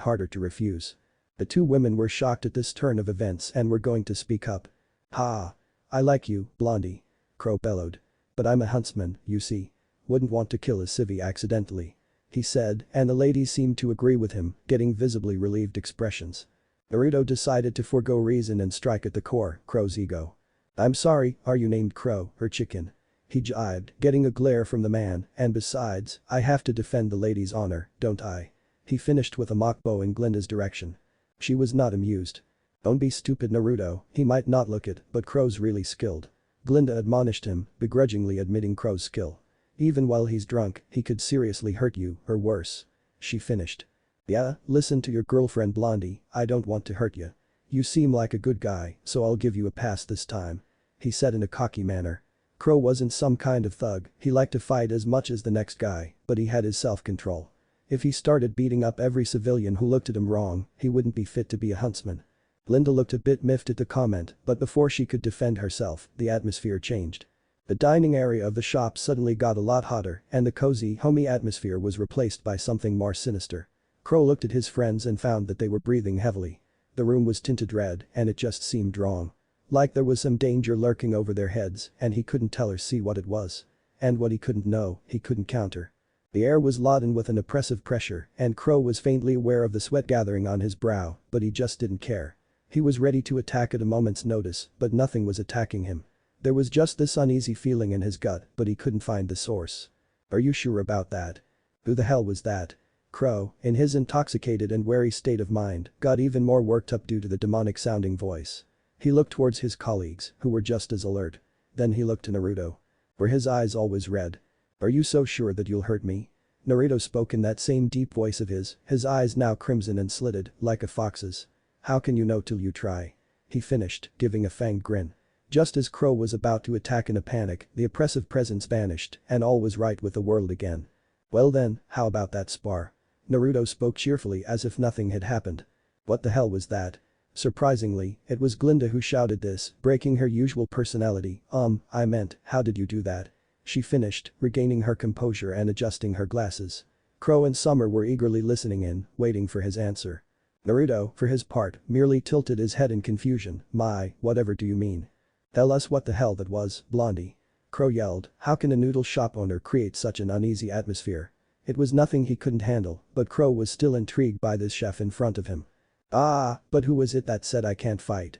harder to refuse. The two women were shocked at this turn of events and were going to speak up. Ha! I like you, Blondie. Crow bellowed. But I'm a huntsman, you see. Wouldn't want to kill a civvy accidentally. he said, and the ladies seemed to agree with him, getting visibly relieved expressions. Naruto decided to forego reason and strike at the core, Crow's ego. "I'm sorry, are you named Crow or Chicken?" He jibed, getting a glare from the man, and besides, I have to defend the lady's honor, don't I? He finished with a mock bow in Glinda's direction. She was not amused. "Don't be stupid, Naruto, he might not look it, but Crow's really skilled." Glinda admonished him, begrudgingly admitting Crow's skill. "Even while he's drunk, he could seriously hurt you, or worse." She finished. "Yeah, listen to your girlfriend Blondie, I don't want to hurt you. You seem like a good guy, so I'll give you a pass this time," he said in a cocky manner. Crow wasn't some kind of thug, he liked to fight as much as the next guy, but he had his self-control. If he started beating up every civilian who looked at him wrong, he wouldn't be fit to be a huntsman. Glinda looked a bit miffed at the comment, but before she could defend herself, the atmosphere changed. The dining area of the shop suddenly got a lot hotter, and the cozy, homey atmosphere was replaced by something more sinister. Crow looked at his friends and found that they were breathing heavily. The room was tinted red, and it just seemed wrong. Like there was some danger lurking over their heads, and he couldn't tell or see what it was. And what he couldn't know, he couldn't counter. The air was laden with an oppressive pressure, and Crow was faintly aware of the sweat gathering on his brow, but he just didn't care. He was ready to attack at a moment's notice, but nothing was attacking him. There was just this uneasy feeling in his gut, but he couldn't find the source. "Are you sure about that? Who the hell was that?" Crow, in his intoxicated and wary state of mind, got even more worked up due to the demonic-sounding voice. He looked towards his colleagues, who were just as alert. Then he looked to Naruto. Were his eyes always red? "Are you so sure that you'll hurt me?" Naruto spoke in that same deep voice of his eyes now crimson and slitted, like a fox's. "How can you know till you try?" he finished, giving a fanged grin. Just as Crow was about to attack in a panic, the oppressive presence vanished, and all was right with the world again. "Well then, how about that spar?" Naruto spoke cheerfully as if nothing had happened. "What the hell was that?" Surprisingly, it was Glinda who shouted this, breaking her usual personality. I meant, how did you do that?" she finished, regaining her composure and adjusting her glasses. Crow and Summer were eagerly listening in, waiting for his answer. Naruto, for his part, merely tilted his head in confusion. Whatever do you mean? "Tell us what the hell that was, Blondie." Crow yelled, how can a noodle shop owner create such an uneasy atmosphere? It was nothing he couldn't handle, but Crow was still intrigued by this chef in front of him. But who was it that said I can't fight,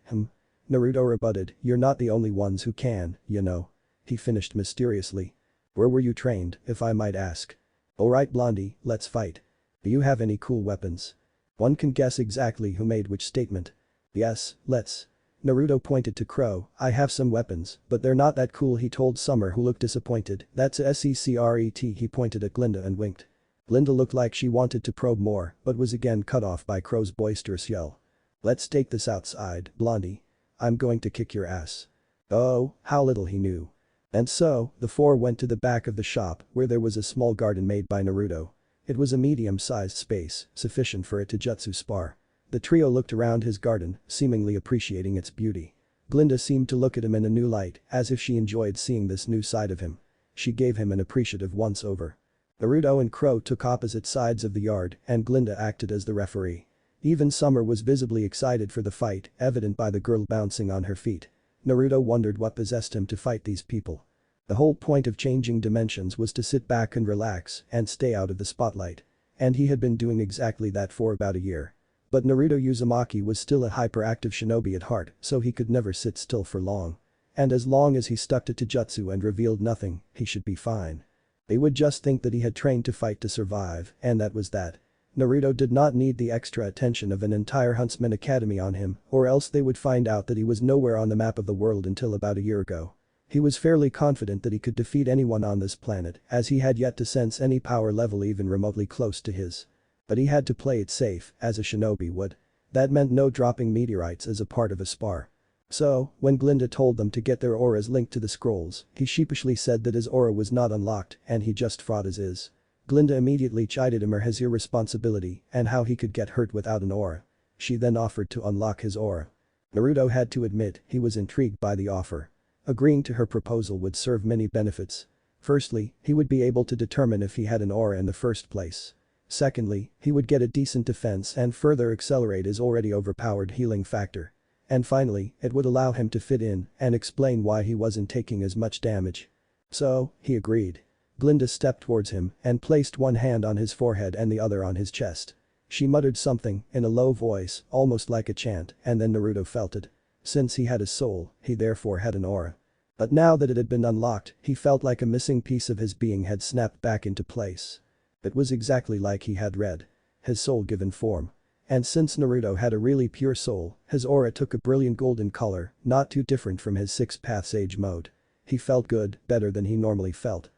Naruto rebutted, you're not the only ones who can, you know. He finished mysteriously. Where were you trained, if I might ask? Alright Blondie, let's fight. Do you have any cool weapons? One can guess exactly who made which statement. Yes, let's. Naruto pointed to Crow, I have some weapons, but they're not that cool, he told Summer, who looked disappointed. That's a secret, he pointed at Glinda and winked. Glinda looked like she wanted to probe more, but was again cut off by Crow's boisterous yell. Let's take this outside, Blondie. I'm going to kick your ass. Oh, how little he knew. And so, the four went to the back of the shop, where there was a small garden made by Naruto. It was a medium-sized space, sufficient for a taijutsu spar. The trio looked around his garden, seemingly appreciating its beauty. Glinda seemed to look at him in a new light, as if she enjoyed seeing this new side of him. She gave him an appreciative once-over. Naruto and Crow took opposite sides of the yard, and Glinda acted as the referee. Even Summer was visibly excited for the fight, evident by the girl bouncing on her feet. Naruto wondered what possessed him to fight these people. The whole point of changing dimensions was to sit back and relax and stay out of the spotlight. And he had been doing exactly that for about a year. But Naruto Uzumaki was still a hyperactive shinobi at heart, so he could never sit still for long. And as long as he stuck to taijutsu and revealed nothing, he should be fine. They would just think that he had trained to fight to survive, and that was that. Naruto did not need the extra attention of an entire Huntsman Academy on him, or else they would find out that he was nowhere on the map of the world until about a year ago. He was fairly confident that he could defeat anyone on this planet, as he had yet to sense any power level even remotely close to his. But he had to play it safe, as a shinobi would. That meant no dropping meteorites as a part of a spar. So, when Glinda told them to get their auras linked to the scrolls, he sheepishly said that his aura was not unlocked and he just fought as is. Glinda immediately chided him for his irresponsibility and how he could get hurt without an aura. She then offered to unlock his aura. Naruto had to admit he was intrigued by the offer. Agreeing to her proposal would serve many benefits. Firstly, he would be able to determine if he had an aura in the first place. Secondly, he would get a decent defense and further accelerate his already overpowered healing factor. And finally, it would allow him to fit in and explain why he wasn't taking as much damage. So, he agreed. Glinda stepped towards him and placed one hand on his forehead and the other on his chest. She muttered something in a low voice, almost like a chant, and then Naruto felt it. Since he had a soul, he therefore had an aura. But now that it had been unlocked, he felt like a missing piece of his being had snapped back into place. It was exactly like he had read. His soul given form. And since Naruto had a really pure soul, his aura took a brilliant golden color, not too different from his 6 paths age mode. He felt good, better than he normally felt.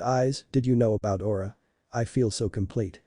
Eyes, did you know about aura? I feel so complete.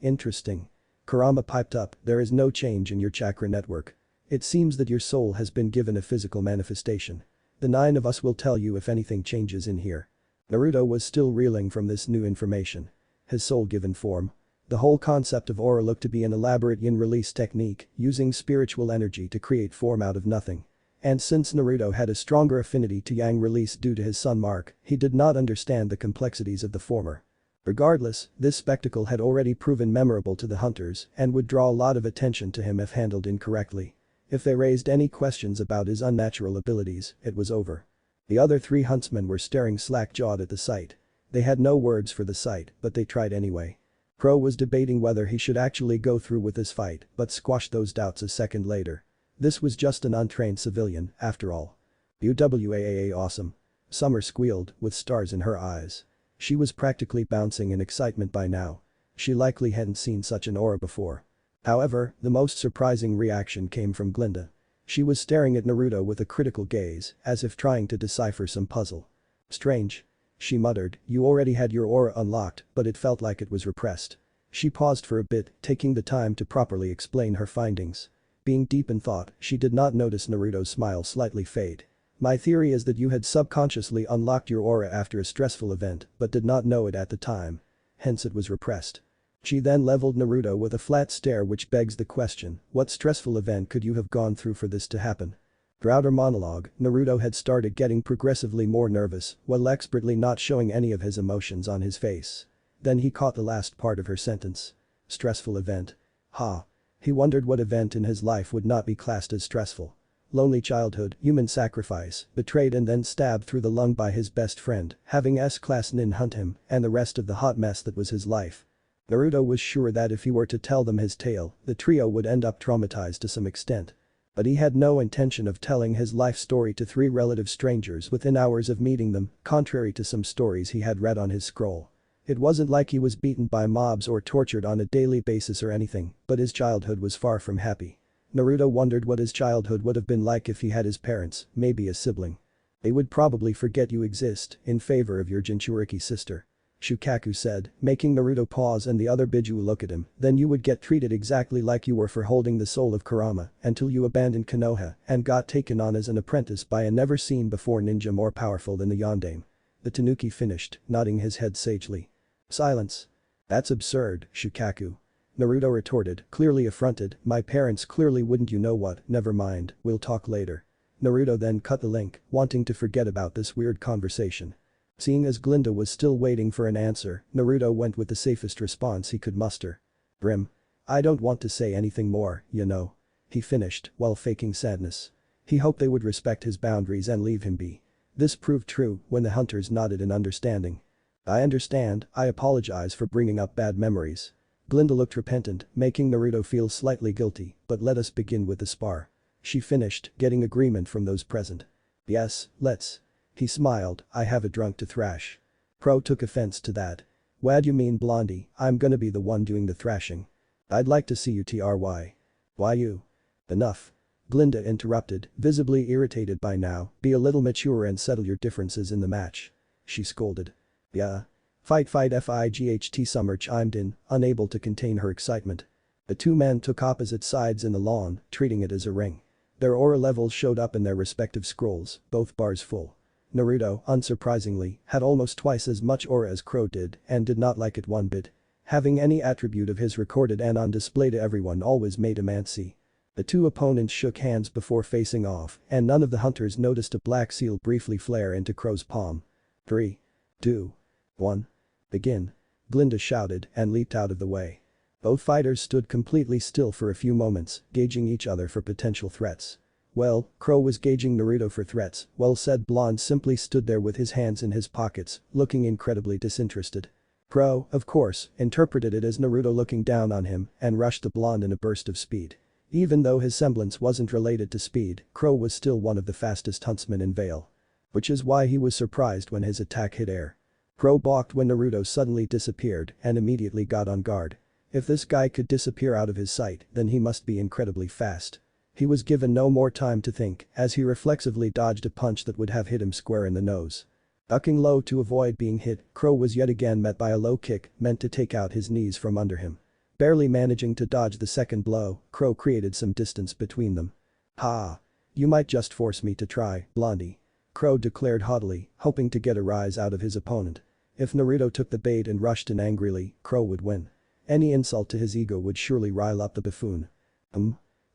Interesting. Kurama piped up, there is no change in your chakra network. It seems that your soul has been given a physical manifestation. The 9 of us will tell you if anything changes in here. Naruto was still reeling from this new information. His soul given form. The whole concept of aura looked to be an elaborate yin-release technique, using spiritual energy to create form out of nothing. And since Naruto had a stronger affinity to yang release due to his sun mark, he did not understand the complexities of the former. Regardless, this spectacle had already proven memorable to the hunters and would draw a lot of attention to him if handled incorrectly. If they raised any questions about his unnatural abilities, it was over. The other 3 huntsmen were staring slack-jawed at the sight. They had no words for the sight, but they tried anyway. Crow was debating whether he should actually go through with this fight, but squashed those doubts a second later. This was just an untrained civilian, after all. UWAAA awesome. Summer squealed, with stars in her eyes. She was practically bouncing in excitement by now. She likely hadn't seen such an aura before. However, the most surprising reaction came from Glinda. She was staring at Naruto with a critical gaze, as if trying to decipher some puzzle. Strange. She muttered, you already had your aura unlocked, but it felt like it was repressed. She paused for a bit, taking the time to properly explain her findings. Being deep in thought, she did not notice Naruto's smile slightly fade. My theory is that you had subconsciously unlocked your aura after a stressful event, but did not know it at the time. Hence it was repressed. She then leveled Naruto with a flat stare, which begs the question, what stressful event could you have gone through for this to happen? Throughout her monologue, Naruto had started getting progressively more nervous, while expertly not showing any of his emotions on his face. Then he caught the last part of her sentence. Stressful event. Ha. He wondered what event in his life would not be classed as stressful. Lonely childhood, human sacrifice, betrayed and then stabbed through the lung by his best friend, having S-class nin hunt him, and the rest of the hot mess that was his life. Naruto was sure that if he were to tell them his tale, the trio would end up traumatized to some extent. But he had no intention of telling his life story to 3 relative strangers within hours of meeting them, contrary to some stories he had read on his scroll. It wasn't like he was beaten by mobs or tortured on a daily basis or anything, but his childhood was far from happy. Naruto wondered what his childhood would have been like if he had his parents, maybe a sibling. They would probably forget you exist in favor of your Jinchuriki sister. Shukaku said, making Naruto pause and the other Biju look at him, then you would get treated exactly like you were for holding the soul of Kurama until you abandoned Konoha and got taken on as an apprentice by a never-seen-before ninja more powerful than the Yondaime. The Tanuki finished, nodding his head sagely. Silence. That's absurd, Shukaku. Naruto retorted, clearly affronted, my parents clearly wouldn't, you know what, never mind, we'll talk later. Naruto then cut the link, wanting to forget about this weird conversation. Seeing as Glinda was still waiting for an answer, Naruto went with the safest response he could muster. Grim. I don't want to say anything more, you know. He finished, while faking sadness. He hoped they would respect his boundaries and leave him be. This proved true when the hunters nodded in understanding. I understand, I apologize for bringing up bad memories. Glinda looked repentant, making Naruto feel slightly guilty, but let us begin with the spar. She finished, getting agreement from those present. Yes, let's. He smiled, I have a drunk to thrash. Pro took offense to that. What you mean, Blondie, I'm gonna be the one doing the thrashing. I'd like to see you try. Why you? Enough. Glinda interrupted, visibly irritated by now, be a little mature and settle your differences in the match. She scolded. Yeah. Fight FIGHT. Summer chimed in, unable to contain her excitement. The 2 men took opposite sides in the lawn, treating it as a ring. Their aura levels showed up in their respective scrolls, both bars full. Naruto, unsurprisingly, had almost twice as much aura as Crow did and did not like it one bit. Having any attribute of his recorded and on display to everyone always made him antsy. The 2 opponents shook hands before facing off and none of the hunters noticed a black seal briefly flare into Crow's palm. 3, 2, 1. Begin. Glinda shouted and leaped out of the way. Both fighters stood completely still for a few moments, gauging each other for potential threats. Well, Crow was gauging Naruto for threats, while said blonde simply stood there with his hands in his pockets, looking incredibly disinterested. Crow, of course, interpreted it as Naruto looking down on him and rushed the blonde in a burst of speed. Even though his semblance wasn't related to speed, Crow was still one of the fastest huntsmen in Vale. Which is why he was surprised when his attack hit air. Crow balked when Naruto suddenly disappeared and immediately got on guard. If this guy could disappear out of his sight, then he must be incredibly fast. He was given no more time to think as he reflexively dodged a punch that would have hit him square in the nose. Ducking low to avoid being hit, Crow was yet again met by a low kick meant to take out his knees from under him. Barely managing to dodge the second blow, Crow created some distance between them. "Ha! You might just force me to try, Blondie," Crow declared haughtily, hoping to get a rise out of his opponent. If Naruto took the bait and rushed in angrily, Crow would win. Any insult to his ego would surely rile up the buffoon.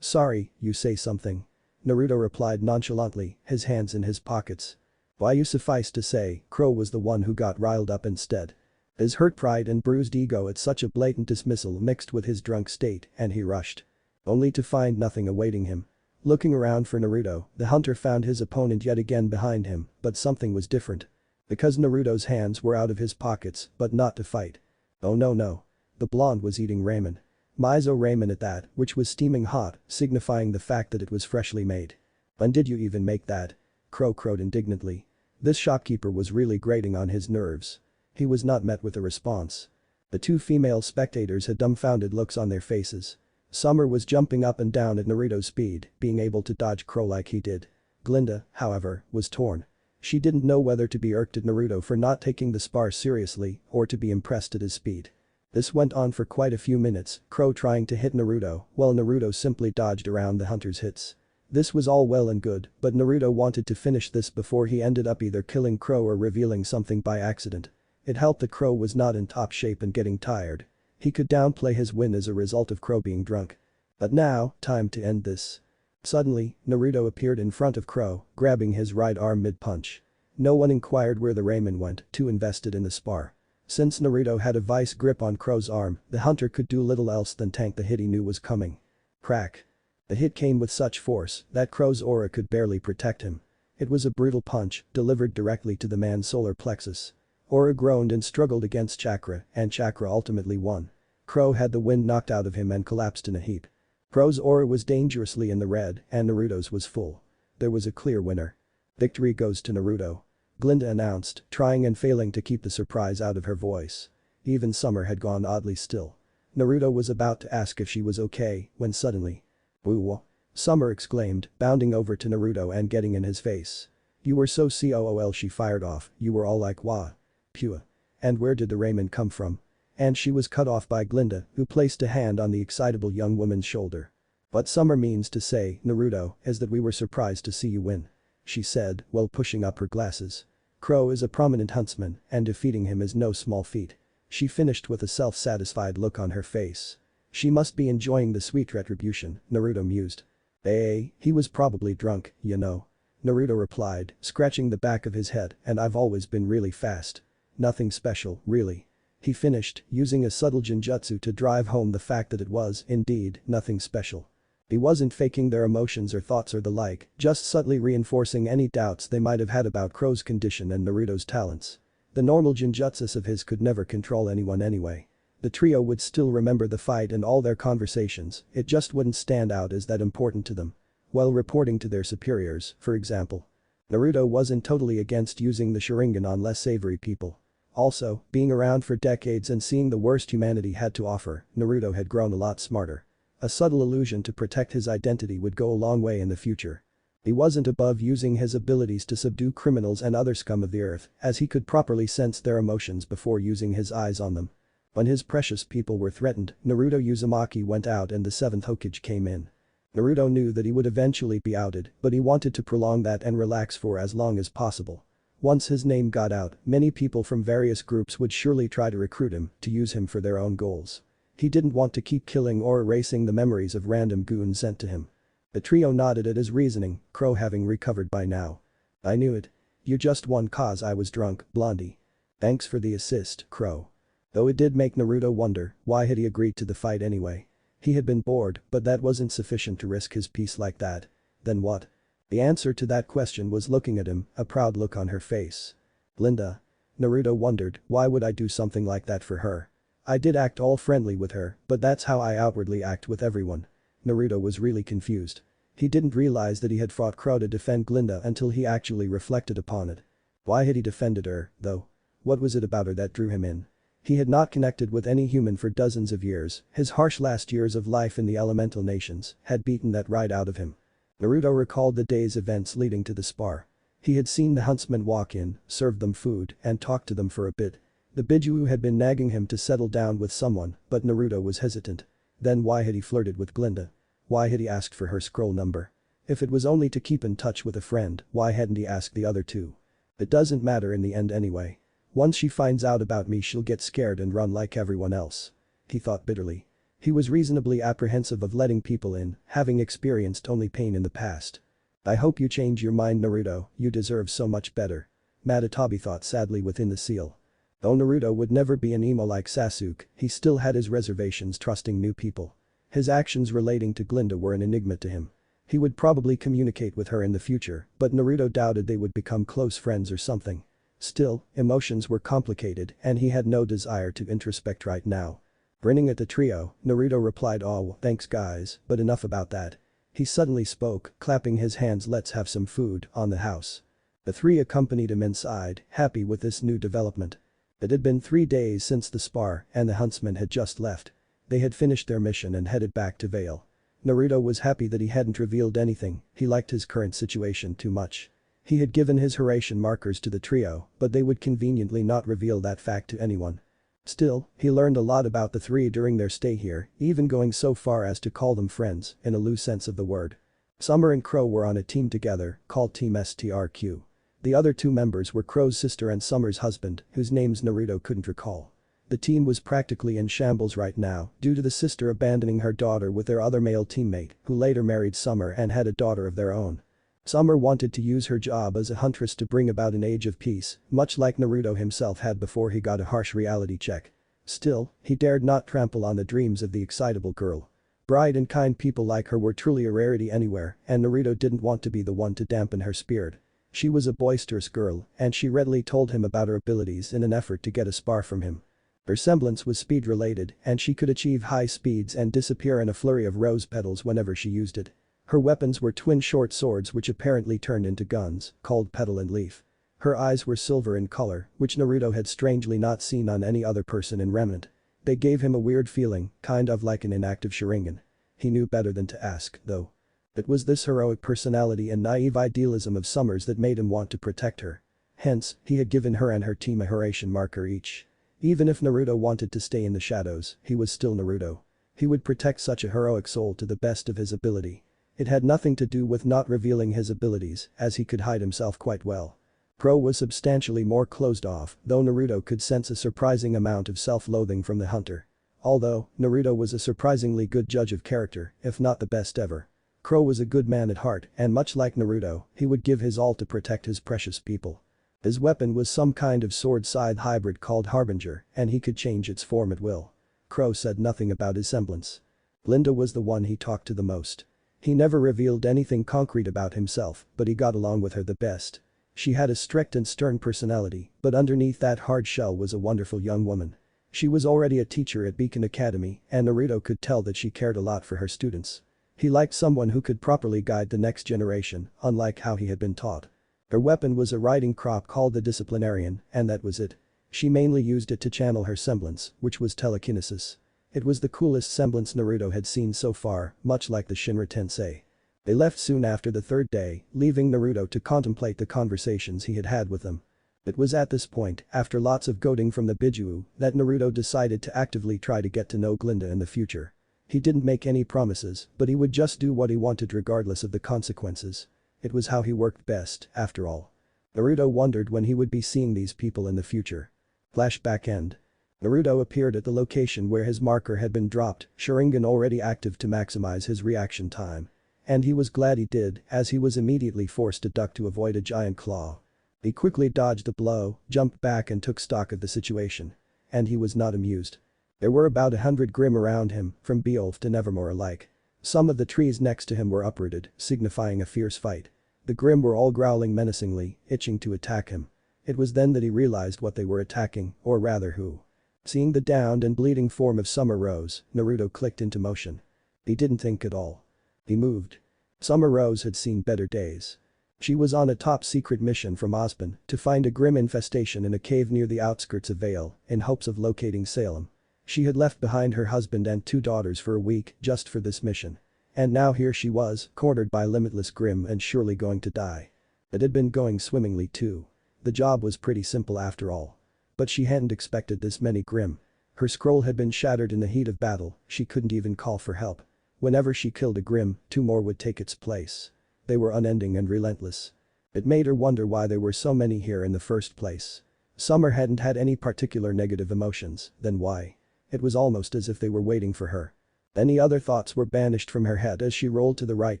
Sorry, you say something," Naruto replied nonchalantly, his hands in his pockets. Why you suffice to say, Crow was the one who got riled up instead. His hurt pride and bruised ego at such a blatant dismissal mixed with his drunk state and he rushed. Only to find nothing awaiting him. Looking around for Naruto, the hunter found his opponent yet again behind him, but something was different. Because Naruto's hands were out of his pockets, but not to fight. Oh no. The blonde was eating ramen. Miso ramen at that, which was steaming hot, signifying the fact that it was freshly made. "When did you even make that?" Crow crowed indignantly. This shopkeeper was really grating on his nerves. He was not met with a response. The two female spectators had dumbfounded looks on their faces. Summer was jumping up and down at Naruto's speed, being able to dodge Crow like he did. Glinda, however, was torn. She didn't know whether to be irked at Naruto for not taking the spar seriously or to be impressed at his speed. This went on for quite a few minutes, Crow trying to hit Naruto while Naruto simply dodged around the hunter's hits. This was all well and good, but Naruto wanted to finish this before he ended up either killing Crow or revealing something by accident. It helped that Crow was not in top shape and getting tired. He could downplay his win as a result of Crow being drunk. But now, time to end this. Suddenly, Naruto appeared in front of Crow, grabbing his right arm mid-punch. No one inquired where the ramen went, too invested in the spar. Since Naruto had a vice grip on Crow's arm, the hunter could do little else than tank the hit he knew was coming. Crack. The hit came with such force that Crow's aura could barely protect him. It was a brutal punch, delivered directly to the man's solar plexus. Aura groaned and struggled against Chakra, and Chakra ultimately won. Crow had the wind knocked out of him and collapsed in a heap. Crow's aura was dangerously in the red, and Naruto's was full. There was a clear winner. Victory goes to Naruto. Glinda announced, trying and failing to keep the surprise out of her voice. Even Summer had gone oddly still. Naruto was about to ask if she was okay, when suddenly. "Woo!" Summer exclaimed, bounding over to Naruto and getting in his face. "You were so cool," she fired off, "you were all like wah. Pua. And where did the ramen come from?" And she was cut off by Glinda, who placed a hand on the excitable young woman's shoulder. "What Summer means to say, Naruto, is that we were surprised to see you win," she said while pushing up her glasses. Crow is a prominent huntsman and defeating him is no small feat. She finished with a self-satisfied look on her face. She must be enjoying the sweet retribution, Naruto mused. He was probably drunk, you know," Naruto replied, scratching the back of his head, "and I've always been really fast. Nothing special, really." He finished, using a subtle genjutsu to drive home the fact that it was, indeed, nothing special. He wasn't faking their emotions or thoughts or the like, just subtly reinforcing any doubts they might have had about Crow's condition and Naruto's talents. The normal genjutsus of his could never control anyone anyway. The trio would still remember the fight and all their conversations, it just wouldn't stand out as that important to them. While reporting to their superiors, for example. Naruto wasn't totally against using the Sharingan on less savory people. Also, being around for decades and seeing the worst humanity had to offer, Naruto had grown a lot smarter. A subtle illusion to protect his identity would go a long way in the future. He wasn't above using his abilities to subdue criminals and other scum of the earth, as he could properly sense their emotions before using his eyes on them. When his precious people were threatened, Naruto Uzumaki went out and the 7th Hokage came in. Naruto knew that he would eventually be outed, but he wanted to prolong that and relax for as long as possible. Once his name got out, many people from various groups would surely try to recruit him to use him for their own goals. He didn't want to keep killing or erasing the memories of random goons sent to him. The trio nodded at his reasoning, Crow having recovered by now. "I knew it. You just won cause I was drunk, Blondie. Thanks for the assist, Crow." Though it did make Naruto wonder, why had he agreed to the fight anyway? He had been bored, but that wasn't sufficient to risk his peace like that. Then what? The answer to that question was looking at him, a proud look on her face. Linda. Naruto wondered, why would I do something like that for her? I did act all friendly with her, but that's how I outwardly act with everyone. Naruto was really confused. He didn't realize that he had fought Crow to defend Glinda until he actually reflected upon it. Why had he defended her, though? What was it about her that drew him in? He had not connected with any human for dozens of years, his harsh last years of life in the elemental nations had beaten that right out of him. Naruto recalled the day's events leading to the spar. He had seen the huntsman walk in, serve them food, and talk to them for a bit. The Biju had been nagging him to settle down with someone, but Naruto was hesitant. Then why had he flirted with Glinda? Why had he asked for her scroll number? If it was only to keep in touch with a friend, why hadn't he asked the other two? It doesn't matter in the end anyway. Once she finds out about me she'll get scared and run like everyone else. He thought bitterly. He was reasonably apprehensive of letting people in, having experienced only pain in the past. I hope you change your mind, Naruto, you deserve so much better. Matatabi thought sadly within the seal. Though Naruto would never be an emo like Sasuke, he still had his reservations trusting new people. His actions relating to Glinda were an enigma to him. He would probably communicate with her in the future, but Naruto doubted they would become close friends or something. Still, emotions were complicated and he had no desire to introspect right now. Grinning at the trio, Naruto replied, "Oh, thanks guys, but enough about that." He suddenly spoke, clapping his hands, "Let's have some food on the house." The three accompanied him inside, happy with this new development. It had been 3 days since the spar and the huntsman had just left. They had finished their mission and headed back to Vale. Naruto was happy that he hadn't revealed anything, he liked his current situation too much. He had given his Hiraishin markers to the trio, but they would conveniently not reveal that fact to anyone. Still, he learned a lot about the three during their stay here, even going so far as to call them friends, in a loose sense of the word. Summer and Crow were on a team together, called Team STRQ. The other two members were Crow's sister and Summer's husband, whose names Naruto couldn't recall. The team was practically in shambles right now due to the sister abandoning her daughter with their other male teammate, who later married Summer and had a daughter of their own. Summer wanted to use her job as a huntress to bring about an age of peace, much like Naruto himself had before he got a harsh reality check. Still, he dared not trample on the dreams of the excitable girl. Bright and kind people like her were truly a rarity anywhere, and Naruto didn't want to be the one to dampen her spirit. She was a boisterous girl, and she readily told him about her abilities in an effort to get a spar from him. Her semblance was speed-related, and she could achieve high speeds and disappear in a flurry of rose petals whenever she used it. Her weapons were twin short swords which apparently turned into guns, called Petal and Leaf. Her eyes were silver in color, which Naruto had strangely not seen on any other person in Remnant. They gave him a weird feeling, kind of like an inactive Sharingan. He knew better than to ask, though. It was this heroic personality and naive idealism of Summer's that made him want to protect her. Hence, he had given her and her team a Hiraishin marker each. Even if Naruto wanted to stay in the shadows, he was still Naruto. He would protect such a heroic soul to the best of his ability. It had nothing to do with not revealing his abilities, as he could hide himself quite well. Crow was substantially more closed off, though Naruto could sense a surprising amount of self-loathing from the hunter. Although, Naruto was a surprisingly good judge of character, if not the best ever. Crow was a good man at heart, and much like Naruto, he would give his all to protect his precious people. His weapon was some kind of sword-scythe hybrid called Harbinger, and he could change its form at will. Crow said nothing about his semblance. Glinda was the one he talked to the most. He never revealed anything concrete about himself, but he got along with her the best. She had a strict and stern personality, but underneath that hard shell was a wonderful young woman. She was already a teacher at Beacon Academy, and Naruto could tell that she cared a lot for her students. He liked someone who could properly guide the next generation, unlike how he had been taught. Her weapon was a riding crop called the Disciplinarian, and that was it. She mainly used it to channel her semblance, which was telekinesis. It was the coolest semblance Naruto had seen so far, much like the Shinra Tensei. They left soon after the third day, leaving Naruto to contemplate the conversations he had had with them. It was at this point, after lots of goading from the Biju, that Naruto decided to actively try to get to know Glinda in the future. He didn't make any promises, but he would just do what he wanted regardless of the consequences. It was how he worked best, after all. Naruto wondered when he would be seeing these people in the future. Flashback end. Naruto appeared at the location where his marker had been dropped, Sharingan already active to maximize his reaction time. And he was glad he did, as he was immediately forced to duck to avoid a giant claw. He quickly dodged the blow, jumped back and took stock of the situation. And he was not amused. There were about 100 Grimm around him, from Beowulf to Nevermore alike. Some of the trees next to him were uprooted, signifying a fierce fight. The Grimm were all growling menacingly, itching to attack him. It was then that he realized what they were attacking, or rather who. Seeing the downed and bleeding form of Summer Rose, Naruto clicked into motion. He didn't think at all. He moved. Summer Rose had seen better days. She was on a top-secret mission from Ozpin to find a Grimm infestation in a cave near the outskirts of Vale, in hopes of locating Salem. She had left behind her husband and 2 daughters for a week just for this mission. And now here she was, cornered by limitless Grimm and surely going to die. It had been going swimmingly too. The job was pretty simple after all. But she hadn't expected this many Grimm. Her scroll had been shattered in the heat of battle, she couldn't even call for help. Whenever she killed a Grimm, 2 more would take its place. They were unending and relentless. It made her wonder why there were so many here in the first place. Summer hadn't had any particular negative emotions, then why? It was almost as if they were waiting for her. Any other thoughts were banished from her head as she rolled to the right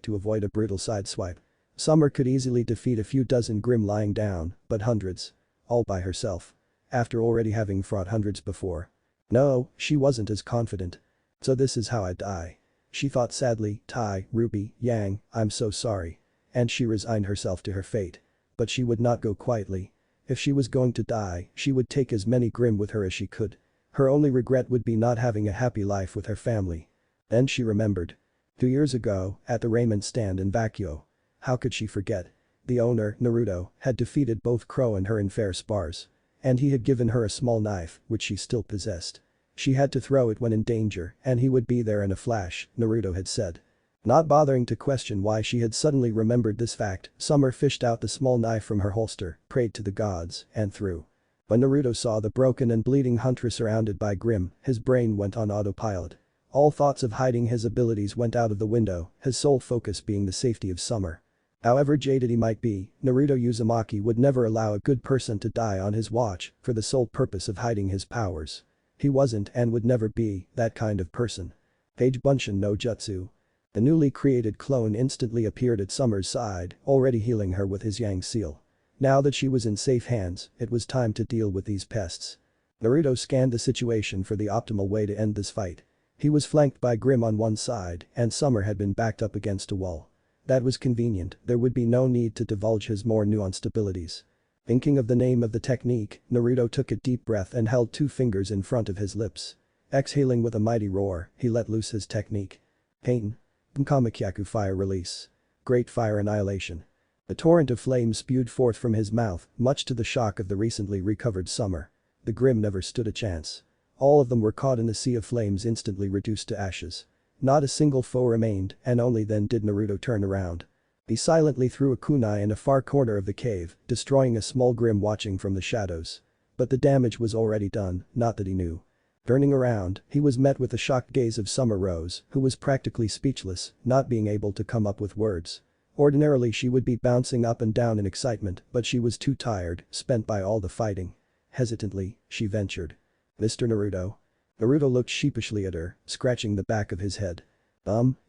to avoid a brutal sideswipe. Summer could easily defeat a few dozen Grimm lying down, but hundreds. All by herself. After already having fought hundreds before. No, she wasn't as confident. So this is how I die. She thought sadly, Tai, Ruby, Yang, I'm so sorry. And she resigned herself to her fate. But she would not go quietly. If she was going to die, she would take as many Grimm with her as she could. Her only regret would be not having a happy life with her family. Then she remembered. 2 years ago, at the ramen stand in Vacuo. How could she forget? The owner, Naruto, had defeated both Crow and her in fair spars. And he had given her a small knife, which she still possessed. She had to throw it when in danger, and he would be there in a flash, Naruto had said. Not bothering to question why she had suddenly remembered this fact, Summer fished out the small knife from her holster, prayed to the gods, and threw. When Naruto saw the broken and bleeding hunter surrounded by Grimm, his brain went on autopilot. All thoughts of hiding his abilities went out of the window, his sole focus being the safety of Summer. However jaded he might be, Naruto Uzumaki would never allow a good person to die on his watch for the sole purpose of hiding his powers. He wasn't and would never be that kind of person. Page Bunshin no Jutsu. The newly created clone instantly appeared at Summer's side, already healing her with his Yang seal. Now that she was in safe hands, it was time to deal with these pests. Naruto scanned the situation for the optimal way to end this fight. He was flanked by Grimm on one side, and Summer had been backed up against a wall. That was convenient, there would be no need to divulge his more nuanced abilities. Thinking of the name of the technique, Naruto took a deep breath and held 2 fingers in front of his lips. Exhaling with a mighty roar, he let loose his technique. Pain. Kamakyaku fire release. Great fire annihilation. A torrent of flames spewed forth from his mouth, much to the shock of the recently recovered Summer. The Grimm never stood a chance. All of them were caught in a sea of flames instantly reduced to ashes. Not a single foe remained, and only then did Naruto turn around. He silently threw a kunai in a far corner of the cave, destroying a small Grimm watching from the shadows. But the damage was already done, not that he knew. Turning around, he was met with the shocked gaze of Summer Rose, who was practically speechless, not being able to come up with words. Ordinarily she would be bouncing up and down in excitement, but she was too tired, spent by all the fighting. Hesitantly, she ventured. Mr. Naruto. Naruto looked sheepishly at her, scratching the back of his head.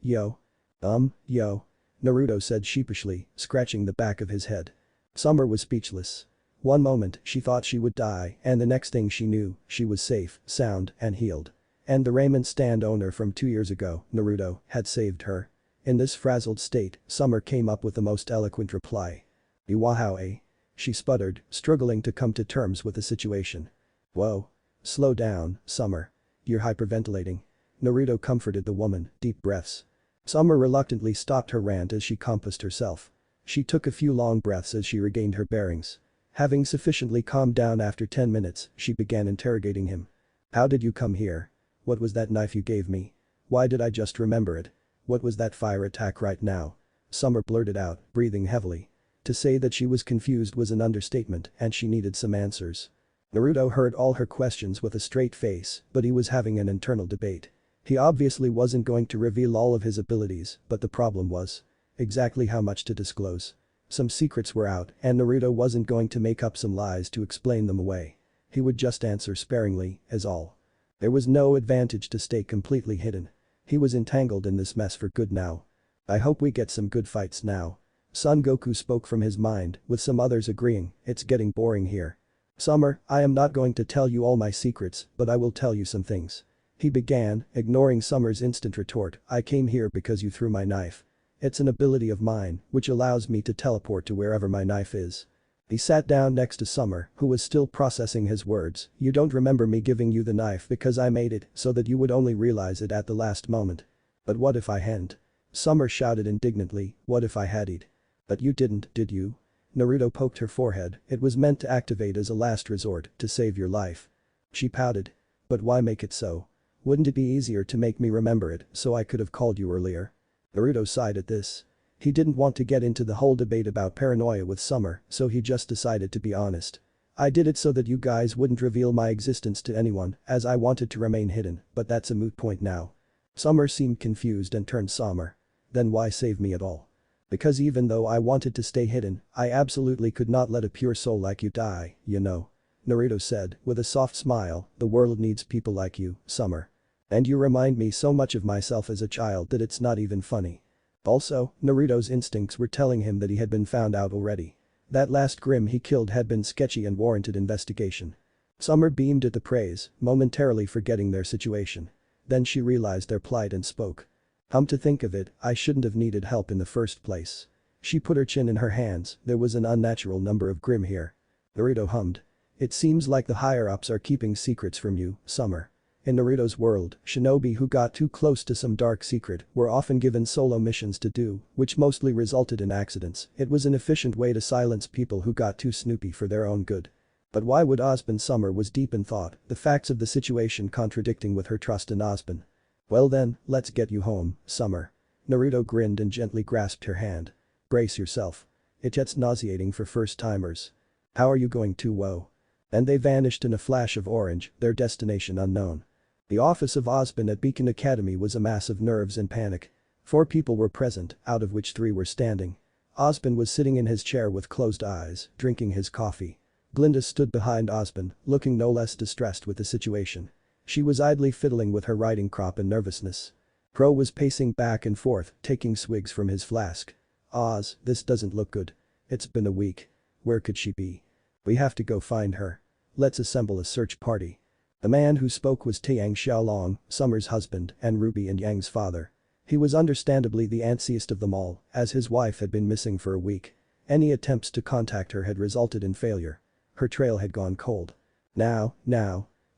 Yo. Naruto said sheepishly, scratching the back of his head. Summer was speechless. One moment she thought she would die and the next thing she knew, she was safe, sound, and healed. And the ramen stand owner from 2 years ago, Naruto, had saved her. In this frazzled state, Summer came up with the most eloquent reply. Iwahao. She sputtered, struggling to come to terms with the situation. Whoa. Slow down, Summer. You're hyperventilating. Naruto comforted the woman, deep breaths. Summer reluctantly stopped her rant as she composed herself. She took a few long breaths as she regained her bearings. Having sufficiently calmed down after 10 minutes, she began interrogating him. How did you come here? What was that knife you gave me? Why did I just remember it? What was that fire attack right now? Summer blurted out, breathing heavily. To say that she was confused was an understatement and she needed some answers. Naruto heard all her questions with a straight face, but he was having an internal debate. He obviously wasn't going to reveal all of his abilities, but the problem was exactly how much to disclose. Some secrets were out and Naruto wasn't going to make up some lies to explain them away. He would just answer sparingly, as all. There was no advantage to stay completely hidden. He was entangled in this mess for good now. I hope we get some good fights now. Son Goku spoke from his mind, with some others agreeing, it's getting boring here. Summer, I am not going to tell you all my secrets, but I will tell you some things. He began, ignoring Summer's instant retort, "I came here because you threw my knife. It's an ability of mine, which allows me to teleport to wherever my knife is." He sat down next to Summer, who was still processing his words. "You don't remember me giving you the knife because I made it so that you would only realize it at the last moment. But what if I hadn't?" Summer shouted indignantly, "What if I hadn't? But you didn't, did you?" Naruto poked her forehead. "It was meant to activate as a last resort, to save your life." She pouted. "But why make it so? Wouldn't it be easier to make me remember it so I could have called you earlier?" Naruto sighed at this. He didn't want to get into the whole debate about paranoia with Summer, so he just decided to be honest. "I did it so that you guys wouldn't reveal my existence to anyone, as I wanted to remain hidden, but that's a moot point now." Summer seemed confused and turned somber. "Then why save me at all?" "Because even though I wanted to stay hidden, I absolutely could not let a pure soul like you die, you know." Naruto said, with a soft smile, "The world needs people like you, Summer. And you remind me so much of myself as a child that it's not even funny." Also, Naruto's instincts were telling him that he had been found out already. That last Grimm he killed had been sketchy and warranted investigation. Summer beamed at the praise, momentarily forgetting their situation. Then she realized their plight and spoke. "Come to think of it, I shouldn't have needed help in the first place." She put her chin in her hands, "There was an unnatural number of Grimm here." Naruto hummed. "It seems like the higher-ups are keeping secrets from you, Summer." In Naruto's world, shinobi who got too close to some dark secret were often given solo missions to do, which mostly resulted in accidents. It was an efficient way to silence people who got too snoopy for their own good. But why would Osban? Summer was deep in thought, the facts of the situation contradicting with her trust in Osban. "Well then, let's get you home, Summer." Naruto grinned and gently grasped her hand. "Brace yourself. It gets nauseating for first-timers. How are you going to whoa?" And they vanished in a flash of orange, their destination unknown. The office of Osban at Beacon Academy was a mass of nerves and panic. 4 people were present, out of which 3 were standing. Osban was sitting in his chair with closed eyes, drinking his coffee. Glinda stood behind Osban, looking no less distressed with the situation. She was idly fiddling with her writing crop in nervousness. Crow was pacing back and forth, taking swigs from his flask. "Oz, this doesn't look good. It's been a week. Where could she be? We have to go find her. Let's assemble a search party." The man who spoke was Taeyang Xiaolong, Summer's husband and Ruby and Yang's father. He was understandably the antsiest of them all, as his wife had been missing for a week. Any attempts to contact her had resulted in failure. Her trail had gone cold. Now,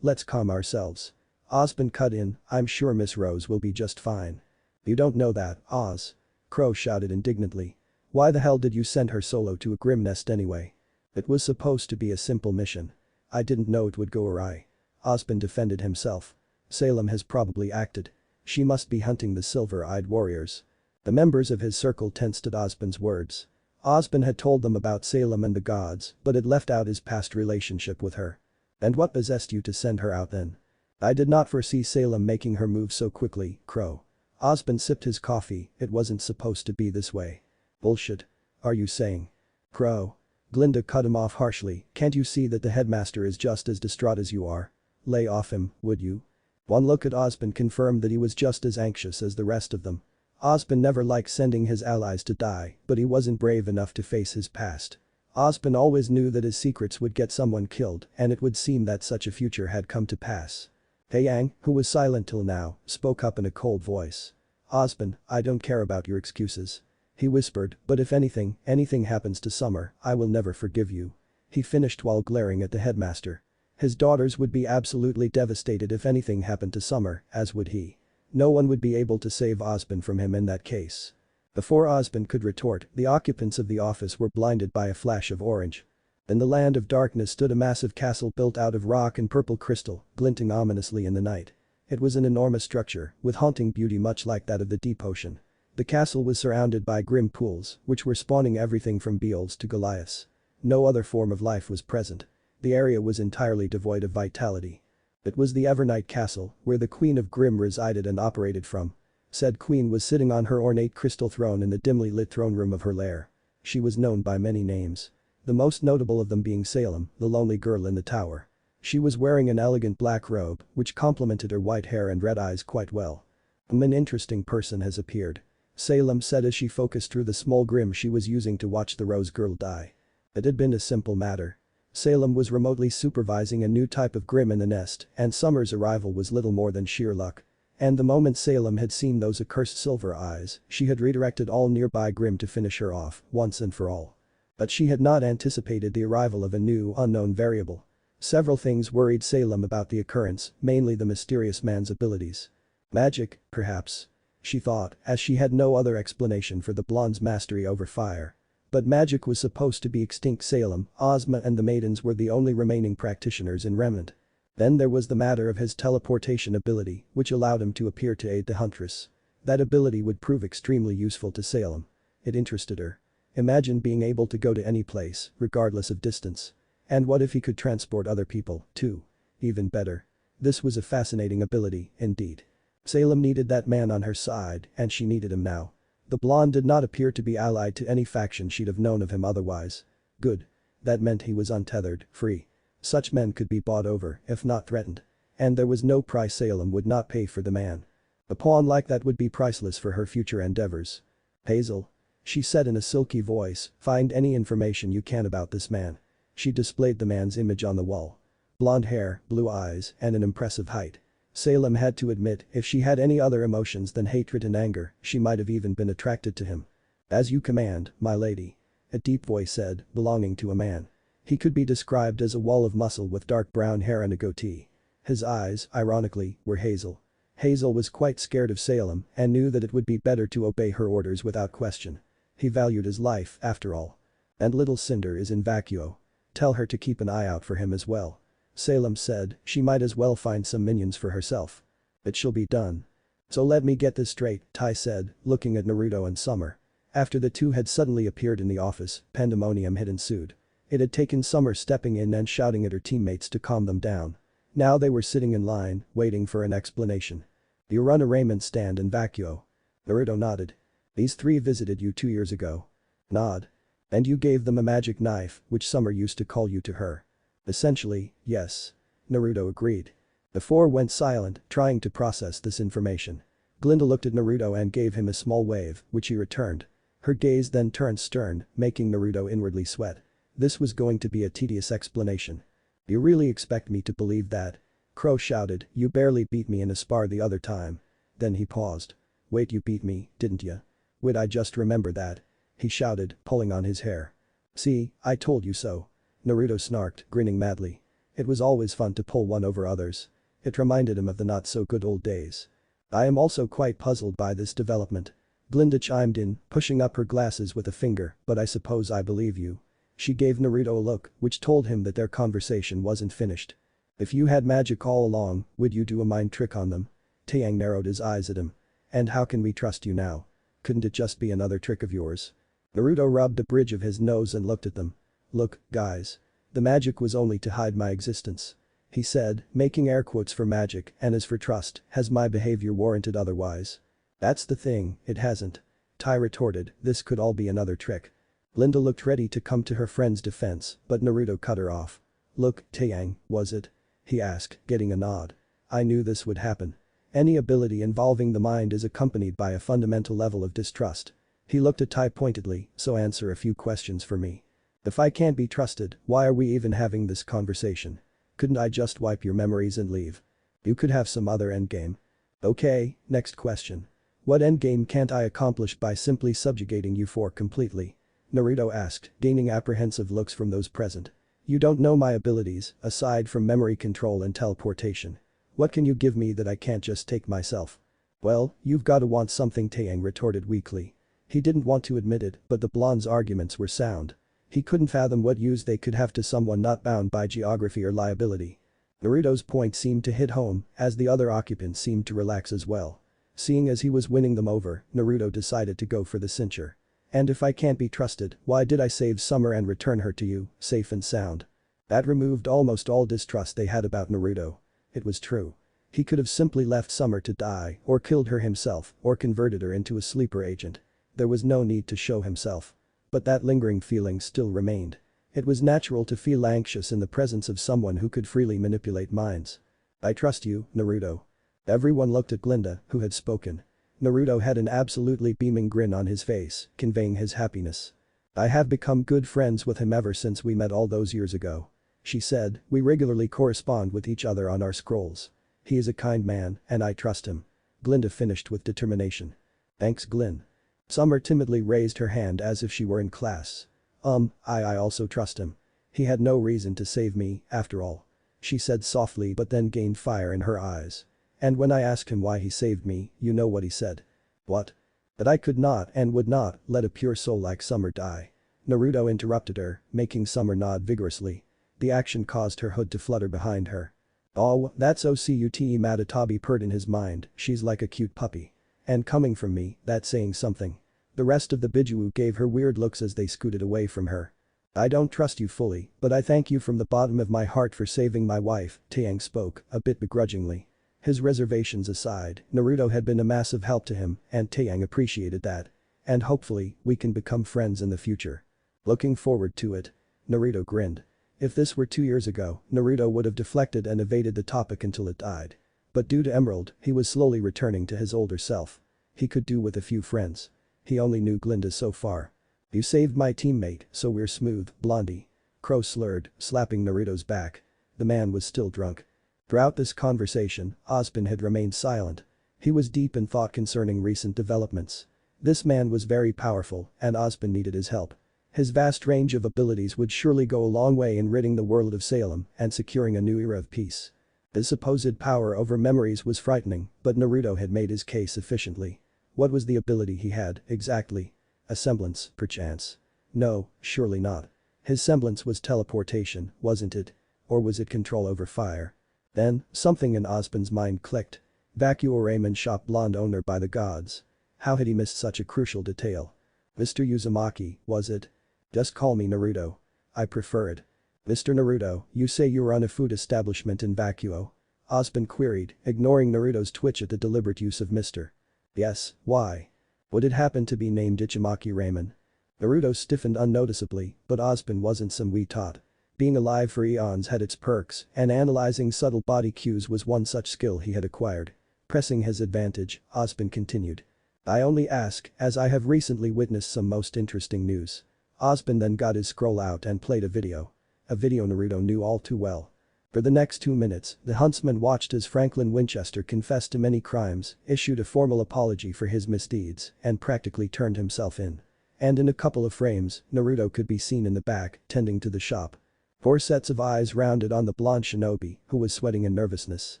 let's calm ourselves." Osban cut in, "I'm sure Miss Rose will be just fine." "You don't know that, Oz." Crow shouted indignantly. "Why the hell did you send her solo to a Grimm nest anyway? It was supposed to be a simple mission. I didn't know it would go awry." Osban defended himself. "Salem has probably acted. She must be hunting the silver-eyed warriors." The members of his circle tensed at Osban's words. Osban had told them about Salem and the gods, but had left out his past relationship with her. "And what possessed you to send her out then?" "I did not foresee Salem making her move so quickly, Crow." Osban sipped his coffee, "It wasn't supposed to be this way." "Bullshit. Are you saying?" "Crow." Glinda cut him off harshly, "Can't you see that the headmaster is just as distraught as you are? Lay off him, would you?" One look at Osban confirmed that he was just as anxious as the rest of them. Osban never liked sending his allies to die, but he wasn't brave enough to face his past. Osban always knew that his secrets would get someone killed, and it would seem that such a future had come to pass. Taeyang, who was silent till now, spoke up in a cold voice. "Osban, I don't care about your excuses." He whispered, "But if anything happens to Summer, I will never forgive you." He finished while glaring at the headmaster. His daughters would be absolutely devastated if anything happened to Summer, as would he. No one would be able to save Osban from him in that case. Before Osban could retort, the occupants of the office were blinded by a flash of orange. In the land of darkness stood a massive castle built out of rock and purple crystal, glinting ominously in the night. It was an enormous structure, with haunting beauty much like that of the deep ocean. The castle was surrounded by grim pools, which were spawning everything from beetles to Goliaths. No other form of life was present. The area was entirely devoid of vitality. It was the Evernight Castle, where the Queen of Grimm resided and operated from. Said queen was sitting on her ornate crystal throne in the dimly lit throne room of her lair. She was known by many names. The most notable of them being Salem, the lonely girl in the tower. She was wearing an elegant black robe, which complemented her white hair and red eyes quite well. "An interesting person has appeared," Salem said as she focused through the small Grimm she was using to watch the Rose Girl die. It had been a simple matter. Salem was remotely supervising a new type of Grimm in the nest, and Summer's arrival was little more than sheer luck. And the moment Salem had seen those accursed silver eyes, she had redirected all nearby Grimm to finish her off, once and for all. But she had not anticipated the arrival of a new, unknown variable. Several things worried Salem about the occurrence, mainly the mysterious man's abilities. Magic, perhaps. She thought, as she had no other explanation for the blonde's mastery over fire. But magic was supposed to be extinct. Salem, Ozma and the maidens were the only remaining practitioners in Remnant. Then there was the matter of his teleportation ability, which allowed him to appear to aid the huntress. That ability would prove extremely useful to Salem. It interested her. Imagine being able to go to any place, regardless of distance. And what if he could transport other people, too? Even better. This was a fascinating ability, indeed. Salem needed that man on her side, and she needed him now. The blonde did not appear to be allied to any faction she'd have known of him otherwise. Good. That meant he was untethered, free. Such men could be bought over, if not threatened. And there was no price Salem would not pay for the man. A pawn like that would be priceless for her future endeavors. Hazel. She said in a silky voice, find any information you can about this man. She displayed the man's image on the wall. Blonde hair, blue eyes, and an impressive height. Salem had to admit, if she had any other emotions than hatred and anger, she might have even been attracted to him. As you command, my lady. A deep voice said, belonging to a man. He could be described as a wall of muscle with dark brown hair and a goatee. His eyes, ironically, were hazel. Hazel was quite scared of Salem and knew that it would be better to obey her orders without question. He valued his life, after all. And little Cinder is in vacuo. Tell her to keep an eye out for him as well. Salem said she might as well find some minions for herself. It shall be done. So let me get this straight, Tai said, looking at Naruto and Summer. After the two had suddenly appeared in the office, pandemonium had ensued. It had taken Summer stepping in and shouting at her teammates to calm them down. Now they were sitting in line, waiting for an explanation. You run a ramen stand in vacuo. Naruto nodded. These three visited you 2 years ago. Nod. And you gave them a magic knife, which Summer used to call you to her. Essentially, yes. Naruto agreed. The four went silent, trying to process this information. Glinda looked at Naruto and gave him a small wave, which he returned. Her gaze then turned stern, making Naruto inwardly sweat. This was going to be a tedious explanation. You really expect me to believe that? Crow shouted, you barely beat me in a spar the other time. Then he paused. Wait, you beat me, didn't ya? Would I just remember that? He shouted, pulling on his hair. See, I told you so. Naruto snarked, grinning madly. It was always fun to pull one over others. It reminded him of the not-so-good old days. I am also quite puzzled by this development. Glinda chimed in, pushing up her glasses with a finger, but I suppose I believe you. She gave Naruto a look, which told him that their conversation wasn't finished. If you had magic all along, would you do a mind trick on them? Taeyang narrowed his eyes at him. And how can we trust you now? Couldn't it just be another trick of yours? Naruto rubbed the bridge of his nose and looked at them. Look, guys. The magic was only to hide my existence. He said, making air quotes for magic, and as for trust, has my behavior warranted otherwise? That's the thing, it hasn't. Tai retorted, this could all be another trick. Linda looked ready to come to her friend's defense, but Naruto cut her off. Look, Taeyang, was it? He asked, getting a nod. I knew this would happen. Any ability involving the mind is accompanied by a fundamental level of distrust. He looked at Tai pointedly, so answer a few questions for me. If I can't be trusted, why are we even having this conversation? Couldn't I just wipe your memories and leave? You could have some other endgame. Okay, next question. What endgame can't I accomplish by simply subjugating you four completely? Naruto asked, gaining apprehensive looks from those present. You don't know my abilities, aside from memory control and teleportation. What can you give me that I can't just take myself? Well, you've gotta want something, Taeyang retorted weakly. He didn't want to admit it, but the blonde's arguments were sound. He couldn't fathom what use they could have to someone not bound by geography or liability. Naruto's point seemed to hit home, as the other occupants seemed to relax as well. Seeing as he was winning them over, Naruto decided to go for the cincher. And if I can't be trusted, why did I save Summer and return her to you, safe and sound? That removed almost all distrust they had about Naruto. It was true. He could have simply left Summer to die, or killed her himself, or converted her into a sleeper agent. There was no need to show himself. But that lingering feeling still remained. It was natural to feel anxious in the presence of someone who could freely manipulate minds. I trust you, Naruto. Everyone looked at Glinda, who had spoken. Naruto had an absolutely beaming grin on his face, conveying his happiness. I have become good friends with him ever since we met all those years ago. She said, we regularly correspond with each other on our scrolls. He is a kind man, and I trust him. Glinda finished with determination. Thanks, Glyn. Summer timidly raised her hand as if she were in class. I also trust him. He had no reason to save me, after all. She said softly but then gained fire in her eyes. And when I asked him why he saved me, you know what he said. What? That I could not and would not let a pure soul like Summer die. Naruto interrupted her, making Summer nod vigorously. The action caused her hood to flutter behind her. Oh, that's OCUTE Matatabi purred in his mind, she's like a cute puppy. And coming from me, that's saying something. The rest of the Biju gave her weird looks as they scooted away from her. I don't trust you fully, but I thank you from the bottom of my heart for saving my wife, Taeyang spoke, a bit begrudgingly. His reservations aside, Naruto had been a massive help to him, and Taeyang appreciated that. And hopefully, we can become friends in the future. Looking forward to it. Naruto grinned. If this were 2 years ago, Naruto would have deflected and evaded the topic until it died. But due to Emerald, he was slowly returning to his older self. He could do with a few friends. He only knew Glinda so far. You saved my teammate, so we're smooth, Blondie. Crow slurred, slapping Naruto's back. The man was still drunk. Throughout this conversation, Ozpin had remained silent. He was deep in thought concerning recent developments. This man was very powerful, and Ozpin needed his help. His vast range of abilities would surely go a long way in ridding the world of Salem and securing a new era of peace. His supposed power over memories was frightening, but Naruto had made his case efficiently. What was the ability he had, exactly? A semblance, perchance. No, surely not. His semblance was teleportation, wasn't it? Or was it control over fire? Then, something in Ozpin's mind clicked. Vacuo ramen shop blonde owner by the gods. How had he missed such a crucial detail? Mr. Uzumaki, was it? Just call me Naruto. I prefer it. Mr. Naruto, you say you run a food establishment in Vacuo? Ozpin queried, ignoring Naruto's twitch at the deliberate use of Mr. Yes, why? Would it happen to be named Ichimaki Ramen? Naruto stiffened unnoticeably, but Ozpin wasn't some wee tot. Being alive for eons had its perks, and analyzing subtle body cues was one such skill he had acquired. Pressing his advantage, Ozpin continued. I only ask, as I have recently witnessed some most interesting news. Ozpin then got his scroll out and played a video. A video Naruto knew all too well. For the next 2 minutes, the huntsman watched as Franklin Winchester confessed to many crimes, issued a formal apology for his misdeeds, and practically turned himself in. And in a couple of frames, Naruto could be seen in the back, tending to the shop. 4 sets of eyes rounded on the blonde shinobi, who was sweating in nervousness.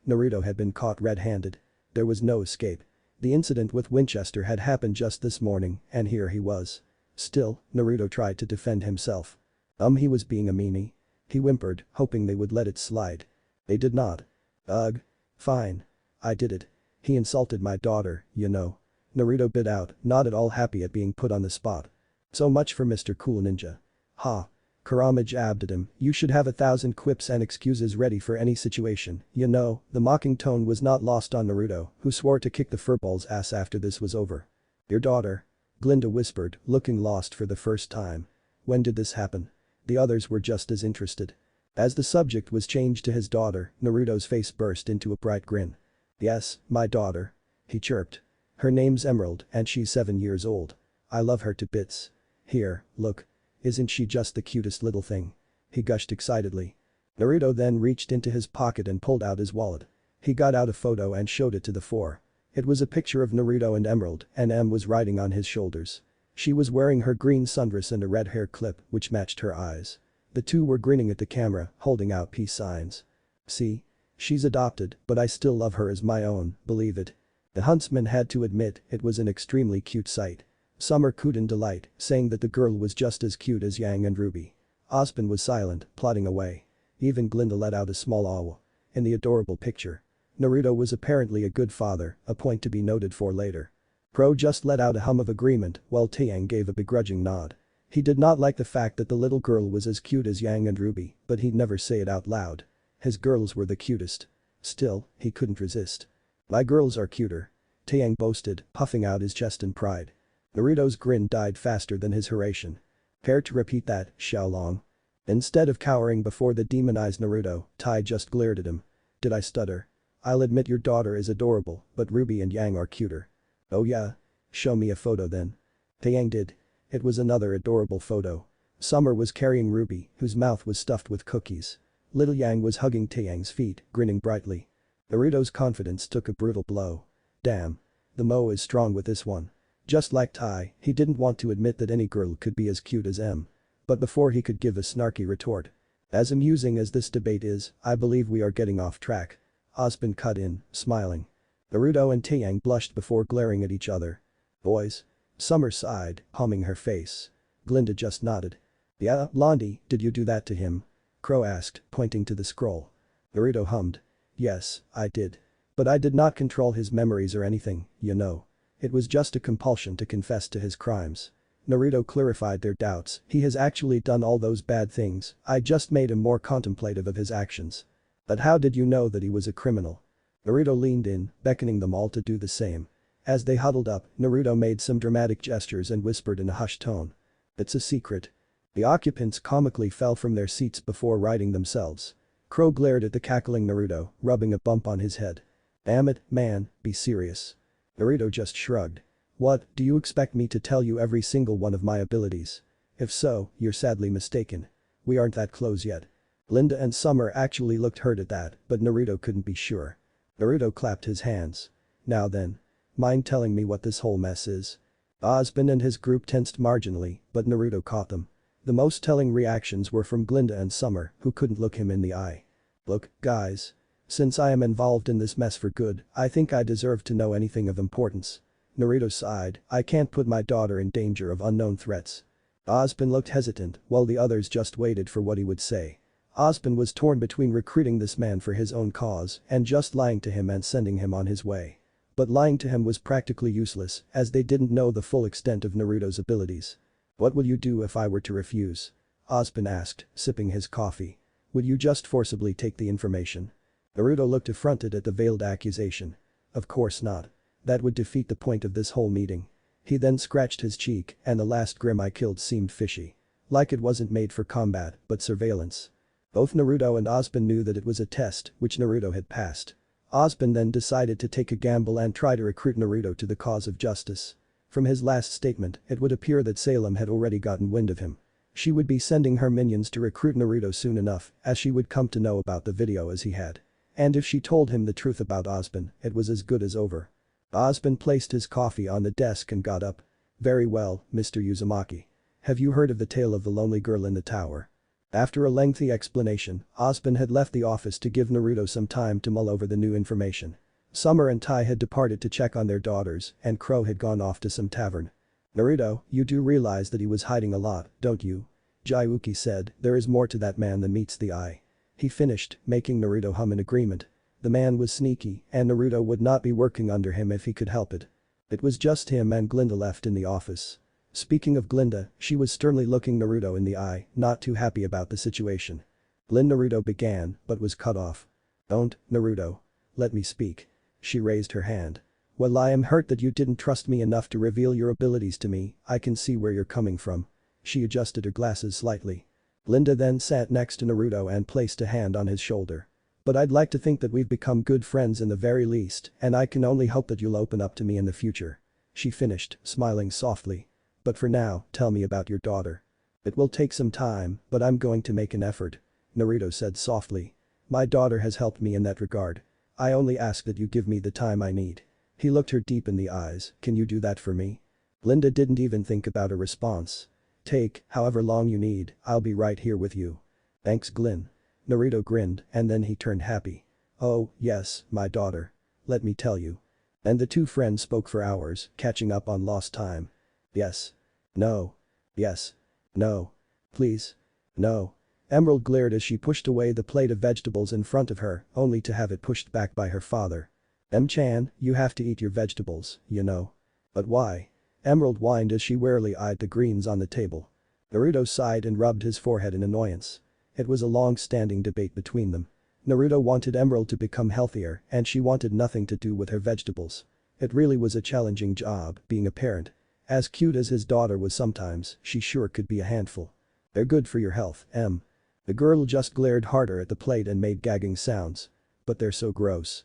Naruto had been caught red-handed. There was no escape. The incident with Winchester had happened just this morning, and here he was. Still, Naruto tried to defend himself. He was being a meanie. He whimpered, hoping they would let it slide. They did not. Ugh. Fine. I did it. He insulted my daughter, you know. Naruto bit out, not at all happy at being put on the spot. So much for Mr. Cool Ninja. Ha. Kurama jabbed at him, you should have 1,000 quips and excuses ready for any situation, you know. The mocking tone was not lost on Naruto, who swore to kick the furball's ass after this was over. Your daughter? Glinda whispered, looking lost for the first time. When did this happen? The others were just as interested. As the subject was changed to his daughter, Naruto's face burst into a bright grin. Yes, my daughter. He chirped. Her name's Emerald and she's 7 years old. I love her to bits. Here, look. Isn't she just the cutest little thing? He gushed excitedly. Naruto then reached into his pocket and pulled out his wallet. He got out a photo and showed it to the 4. It was a picture of Naruto and Emerald, and Em was riding on his shoulders. She was wearing her green sundress and a red hair clip which matched her eyes. The two were grinning at the camera, holding out peace signs. See? She's adopted, but I still love her as my own, believe it. The huntsman had to admit it was an extremely cute sight. Summer cooed in delight, saying that the girl was just as cute as Yang and Ruby. Ozpin was silent, plodding away. Even Glinda let out a small awe. In the adorable picture. Naruto was apparently a good father, a point to be noted for later. Pro just let out a hum of agreement while Taeyang gave a begrudging nod. He did not like the fact that the little girl was as cute as Yang and Ruby, but he'd never say it out loud. His girls were the cutest. Still, he couldn't resist. My girls are cuter. Taeyang boasted, puffing out his chest in pride. Naruto's grin died faster than his oration. Care to repeat that, Xiaolong? Instead of cowering before the demonized Naruto, Tai just glared at him. Did I stutter? I'll admit your daughter is adorable, but Ruby and Yang are cuter. Oh yeah? Show me a photo then. Taeyang did. It was another adorable photo. Summer was carrying Ruby, whose mouth was stuffed with cookies. Little Yang was hugging Taeyang's feet, grinning brightly. Naruto's confidence took a brutal blow. Damn. The Mo is strong with this one. Just like Tai, he didn't want to admit that any girl could be as cute as M. But before he could give a snarky retort. As amusing as this debate is, I believe we are getting off track. Ozpin cut in, smiling. Naruto and Taeyang blushed before glaring at each other. Boys. Summer sighed, palming her face. Glinda just nodded. Yeah, Blondie, did you do that to him? Crow asked, pointing to the scroll. Naruto hummed. Yes, I did. But I did not control his memories or anything, you know. It was just a compulsion to confess to his crimes. Naruto clarified their doubts, he has actually done all those bad things, I just made him more contemplative of his actions. But how did you know that he was a criminal? Naruto leaned in, beckoning them all to do the same. As they huddled up, Naruto made some dramatic gestures and whispered in a hushed tone. It's a secret. The occupants comically fell from their seats before righting themselves. Crow glared at the cackling Naruto, rubbing a bump on his head. Damn it, man, be serious. Naruto just shrugged. What, do you expect me to tell you every single one of my abilities? If so, you're sadly mistaken. We aren't that close yet. Linda and Summer actually looked hurt at that, but Naruto couldn't be sure. Naruto clapped his hands. Now then. Mind telling me what this whole mess is? Ozpin and his group tensed marginally, but Naruto caught them. The most telling reactions were from Glinda and Summer, who couldn't look him in the eye. Look, guys. Since I am involved in this mess for good, I think I deserve to know anything of importance. Naruto sighed, I can't put my daughter in danger of unknown threats. Ozpin looked hesitant, while the others just waited for what he would say. Ozpin was torn between recruiting this man for his own cause and just lying to him and sending him on his way. But lying to him was practically useless, as they didn't know the full extent of Naruto's abilities. What would you do if I were to refuse? Ozpin asked, sipping his coffee. Would you just forcibly take the information? Naruto looked affronted at the veiled accusation. Of course not. That would defeat the point of this whole meeting. He then scratched his cheek, and the last Grim I killed seemed fishy. Like it wasn't made for combat, but surveillance. Both Naruto and Ozpin knew that it was a test, which Naruto had passed. Ozpin then decided to take a gamble and try to recruit Naruto to the cause of justice. From his last statement, it would appear that Salem had already gotten wind of him. She would be sending her minions to recruit Naruto soon enough, as she would come to know about the video as he had. And if she told him the truth about Ozpin, it was as good as over. Ozpin placed his coffee on the desk and got up. Very well, Mr. Uzumaki. Have you heard of the tale of the lonely girl in the tower? After a lengthy explanation, Ozpin had left the office to give Naruto some time to mull over the new information. Summer and Tai had departed to check on their daughters, and Crow had gone off to some tavern. Naruto, you do realize that he was hiding a lot, don't you? Jayuki said, there is more to that man than meets the eye. He finished, making Naruto hum in agreement. The man was sneaky, and Naruto would not be working under him if he could help it. It was just him and Glinda left in the office. Speaking of Glinda, she was sternly looking Naruto in the eye, not too happy about the situation. Naruto began, but was cut off. Don't, Naruto. Let me speak. She raised her hand. Well, I am hurt that you didn't trust me enough to reveal your abilities to me, I can see where you're coming from. She adjusted her glasses slightly. Glinda then sat next to Naruto and placed a hand on his shoulder. But I'd like to think that we've become good friends in the very least, and I can only hope that you'll open up to me in the future. She finished, smiling softly. But for now, tell me about your daughter. It will take some time, but I'm going to make an effort. Naruto said softly. My daughter has helped me in that regard. I only ask that you give me the time I need. He looked her deep in the eyes, can you do that for me? Glinda didn't even think about a response. Take, however long you need, I'll be right here with you. Thanks Glin. Naruto grinned, and then he turned happy. Oh, yes, my daughter. Let me tell you. And the two friends spoke for hours, catching up on lost time. Yes. No. Yes. No. Please. No. Emerald glared as she pushed away the plate of vegetables in front of her, only to have it pushed back by her father. Chan, you have to eat your vegetables, you know. But why? Emerald whined as she warily eyed the greens on the table. Naruto sighed and rubbed his forehead in annoyance. It was a long-standing debate between them. Naruto wanted Emerald to become healthier, and she wanted nothing to do with her vegetables. It really was a challenging job, being a parent. As cute as his daughter was sometimes, she sure could be a handful. They're good for your health, Em. The girl just glared harder at the plate and made gagging sounds. But they're so gross.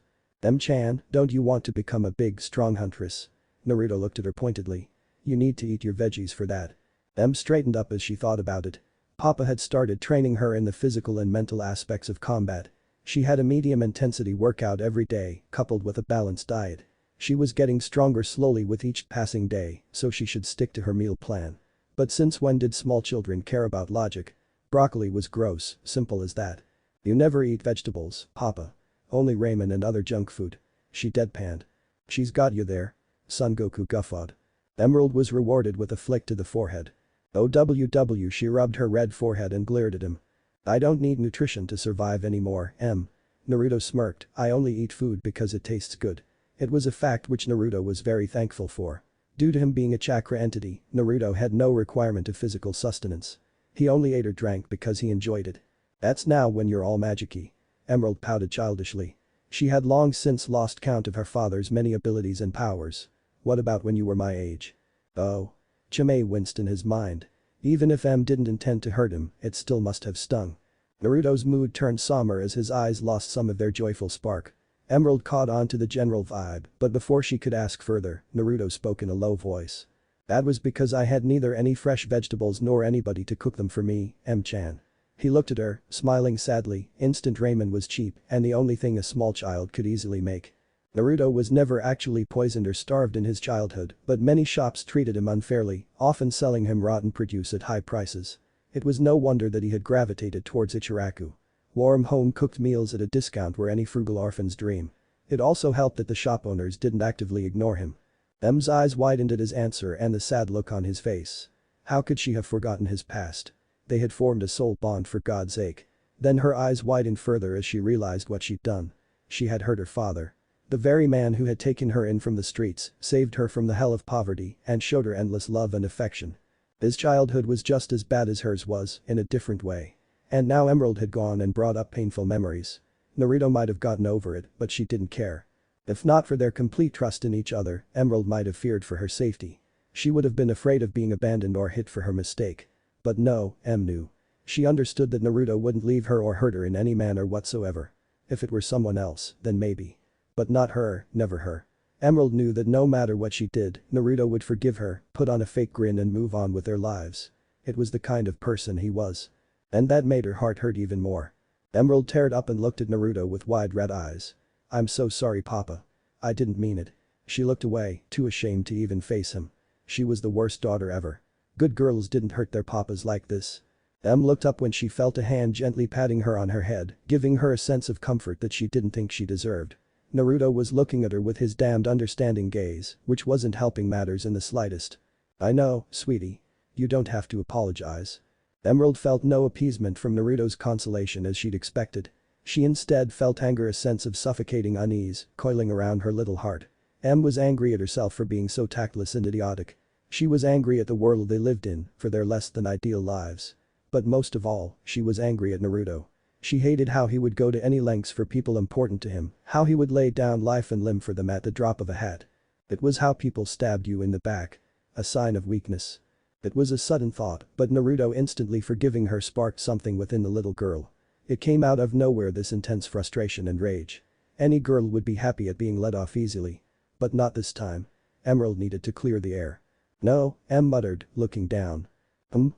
Chan, don't you want to become a big, strong huntress? Naruto looked at her pointedly. You need to eat your veggies for that. Em straightened up as she thought about it. Papa had started training her in the physical and mental aspects of combat. She had a medium-intensity workout every day, coupled with a balanced diet. She was getting stronger slowly with each passing day, so she should stick to her meal plan. But since when did small children care about logic? Broccoli was gross, simple as that. You never eat vegetables, Papa. Only ramen and other junk food. She deadpanned. She's got you there. Son Goku guffawed. Emerald was rewarded with a flick to the forehead. OWW, she rubbed her red forehead and glared at him. I don't need nutrition to survive anymore, Naruto smirked, I only eat food because it tastes good. It was a fact which Naruto was very thankful for. Due to him being a chakra entity, Naruto had no requirement of physical sustenance. He only ate or drank because he enjoyed it. That's now when you're all magic-y. Emerald pouted childishly. She had long since lost count of her father's many abilities and powers. What about when you were my age? Oh. Chimay winced in his mind. Even if didn't intend to hurt him, it still must have stung. Naruto's mood turned somber as his eyes lost some of their joyful spark. Emerald caught on to the general vibe, but before she could ask further, Naruto spoke in a low voice. That was because I had neither any fresh vegetables nor anybody to cook them for me, M-chan. He looked at her, smiling sadly. Instant ramen was cheap and the only thing a small child could easily make. Naruto was never actually poisoned or starved in his childhood, but many shops treated him unfairly, often selling him rotten produce at high prices. It was no wonder that he had gravitated towards Ichiraku. Warm home-cooked meals at a discount were any frugal orphan's dream. It also helped that the shop owners didn't actively ignore him. M's eyes widened at his answer and the sad look on his face. How could she have forgotten his past? They had formed a soul bond for God's sake. Then her eyes widened further as she realized what she'd done. She had hurt her father. The very man who had taken her in from the streets, saved her from the hell of poverty, and showed her endless love and affection. His childhood was just as bad as hers was, in a different way. And now Emerald had gone and brought up painful memories. Naruto might have gotten over it, but she didn't care. If not for their complete trust in each other, Emerald might have feared for her safety. She would have been afraid of being abandoned or hit for her mistake. But no, knew. She understood that Naruto wouldn't leave her or hurt her in any manner whatsoever. If it were someone else, then maybe. But not her, never her. Emerald knew that no matter what she did, Naruto would forgive her, put on a fake grin and move on with their lives. It was the kind of person he was. And that made her heart hurt even more. Emerald teared up and looked at Naruto with wide red eyes. I'm so sorry, Papa. I didn't mean it. She looked away, too ashamed to even face him. She was the worst daughter ever. Good girls didn't hurt their papas like this. Looked up when she felt a hand gently patting her on her head, giving her a sense of comfort that she didn't think she deserved. Naruto was looking at her with his damned understanding gaze, which wasn't helping matters in the slightest. I know, sweetie. You don't have to apologize. Emerald felt no appeasement from Naruto's consolation as she'd expected. She instead felt anger, a sense of suffocating unease, coiling around her little heart. Was angry at herself for being so tactless and idiotic. She was angry at the world they lived in, for their less than ideal lives. But most of all, she was angry at Naruto. She hated how he would go to any lengths for people important to him, how he would lay down life and limb for them at the drop of a hat. It was how people stabbed you in the back. A sign of weakness. It was a sudden thought, but Naruto instantly forgiving her sparked something within the little girl. It came out of nowhere, this intense frustration and rage. Any girl would be happy at being let off easily. But not this time. Emerald needed to clear the air. No, muttered, looking down.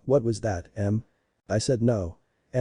What was that, I said no.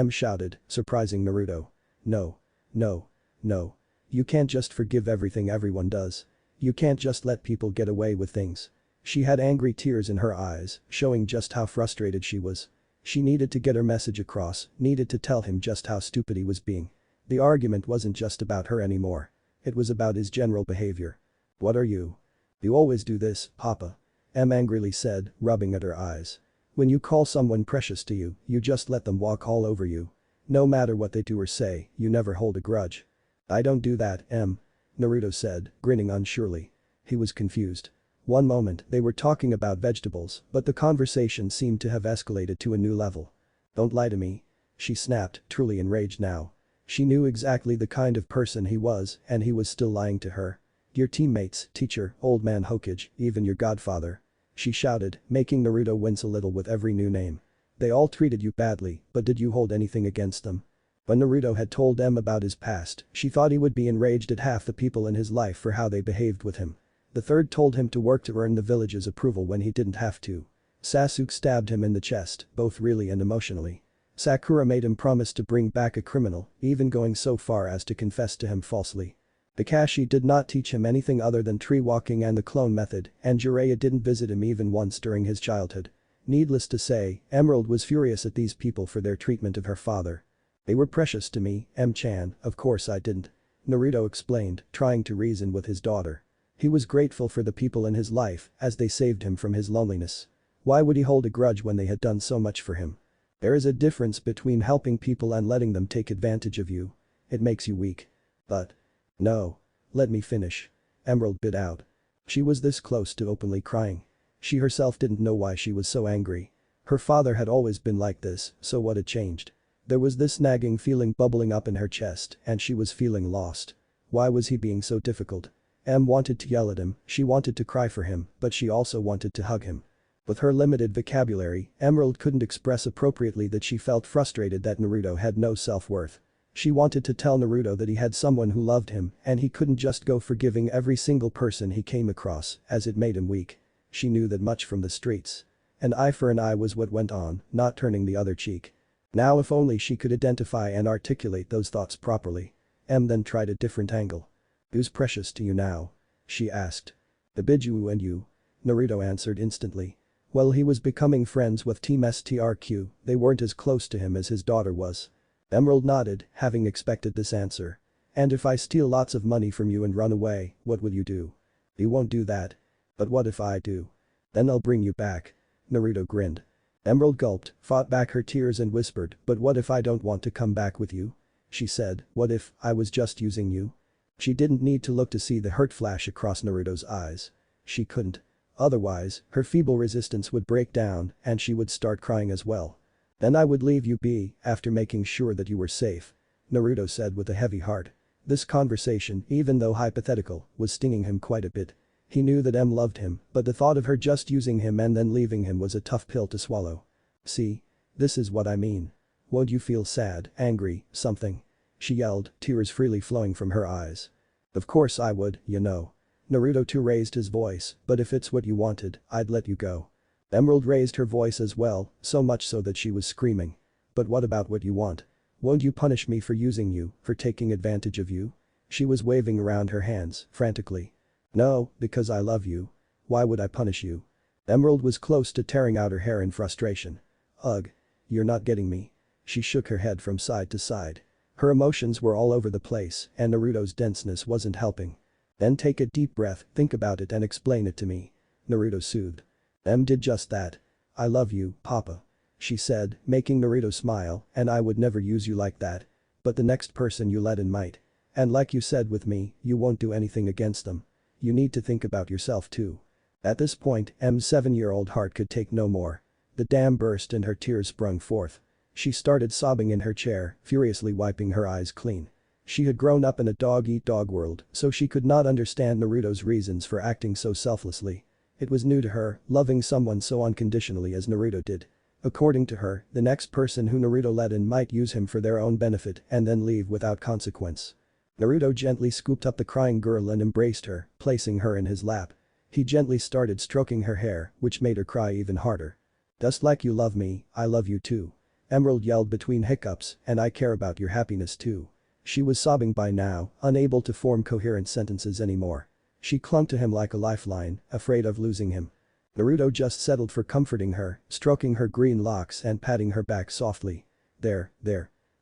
Shouted, surprising Naruto. No. No. No. You can't just forgive everything everyone does. You can't just let people get away with things. She had angry tears in her eyes, showing just how frustrated she was. She needed to get her message across, needed to tell him just how stupid he was being. The argument wasn't just about her anymore. It was about his general behavior. What are you? You always do this, Papa. Angrily said, rubbing at her eyes. When you call someone precious to you, you just let them walk all over you. No matter what they do or say, you never hold a grudge. I don't do that, Naruto said, grinning unsurely. He was confused. One moment, they were talking about vegetables, but the conversation seemed to have escalated to a new level. Don't lie to me. She snapped, truly enraged now. She knew exactly the kind of person he was, and he was still lying to her. Your teammates, teacher, old man Hokage, even your godfather. She shouted, making Naruto wince a little with every new name. They all treated you badly, but did you hold anything against them? When Naruto had told them about his past, she thought he would be enraged at half the people in his life for how they behaved with him. The third told him to work to earn the village's approval when he didn't have to. Sasuke stabbed him in the chest, both really and emotionally. Sakura made him promise to bring back a criminal, even going so far as to confess to him falsely. Kakashi did not teach him anything other than tree walking and the clone method, and Jiraiya didn't visit him even once during his childhood. Needless to say, Emerald was furious at these people for their treatment of her father. They were precious to me, M-chan, of course I didn't. Naruto explained, trying to reason with his daughter. He was grateful for the people in his life as they saved him from his loneliness. Why would he hold a grudge when they had done so much for him? There is a difference between helping people and letting them take advantage of you. It makes you weak. But. No. Let me finish. Emerald bit out. She was this close to openly crying. She herself didn't know why she was so angry. Her father had always been like this, so what had changed? There was this nagging feeling bubbling up in her chest and she was feeling lost. Why was he being so difficult? Em wanted to yell at him, she wanted to cry for him, but she also wanted to hug him. With her limited vocabulary, Emerald couldn't express appropriately that she felt frustrated that Naruto had no self-worth. She wanted to tell Naruto that he had someone who loved him and he couldn't just go forgiving every single person he came across as it made him weak. She knew that much from the streets. An eye for an eye was what went on, not turning the other cheek. Now if only she could identify and articulate those thoughts properly. Em then tried a different angle. "Who's precious to you now?" she asked. "The Biju and you." Naruto answered instantly. Well, he was becoming friends with Team STRQ, they weren't as close to him as his daughter was. Emerald nodded, having expected this answer. "And if I steal lots of money from you and run away, what will you do?" "You won't do that." "But what if I do?" "Then I'll bring you back." Naruto grinned. Emerald gulped, fought back her tears and whispered, "But what if I don't want to come back with you?" She said, "What if I was just using you?" She didn't need to look to see the hurt flash across Naruto's eyes. She couldn't. Otherwise, her feeble resistance would break down and she would start crying as well. "Then I would leave you be after making sure that you were safe," Naruto said with a heavy heart. This conversation, even though hypothetical, was stinging him quite a bit. He knew that Em loved him, but the thought of her just using him and then leaving him was a tough pill to swallow. "See? This is what I mean. Won't you feel sad, angry, something?" she yelled, tears freely flowing from her eyes. "Of course I would, you know." Naruto too raised his voice, "But if it's what you wanted, I'd let you go." Emerald raised her voice as well, so much so that she was screaming. "But what about what you want? Won't you punish me for using you, for taking advantage of you?" She was waving around her hands, frantically. "No, because I love you. Why would I punish you?" Emerald was close to tearing out her hair in frustration. "Ugh. You're not getting me." She shook her head from side to side. Her emotions were all over the place and Naruto's denseness wasn't helping. "Then take a deep breath, think about it and explain it to me," Naruto soothed. Em did just that. "I love you, Papa," she said, making Naruto smile, "and I would never use you like that. But the next person you let in might. And like you said with me, you won't do anything against them. You need to think about yourself too." At this point, M's 7-year-old heart could take no more. The dam burst and her tears sprung forth. She started sobbing in her chair, furiously wiping her eyes clean. She had grown up in a dog-eat-dog world, so she could not understand Naruto's reasons for acting so selflessly. It was new to her, loving someone so unconditionally as Naruto did. According to her, the next person who Naruto let in might use him for their own benefit and then leave without consequence. Naruto gently scooped up the crying girl and embraced her, placing her in his lap. He gently started stroking her hair, which made her cry even harder. "Just like you love me, I love you too." Emerald yelled between hiccups, "And I care about your happiness too." She was sobbing by now, unable to form coherent sentences anymore. She clung to him like a lifeline, afraid of losing him. Naruto just settled for comforting her, stroking her green locks and patting her back softly. There.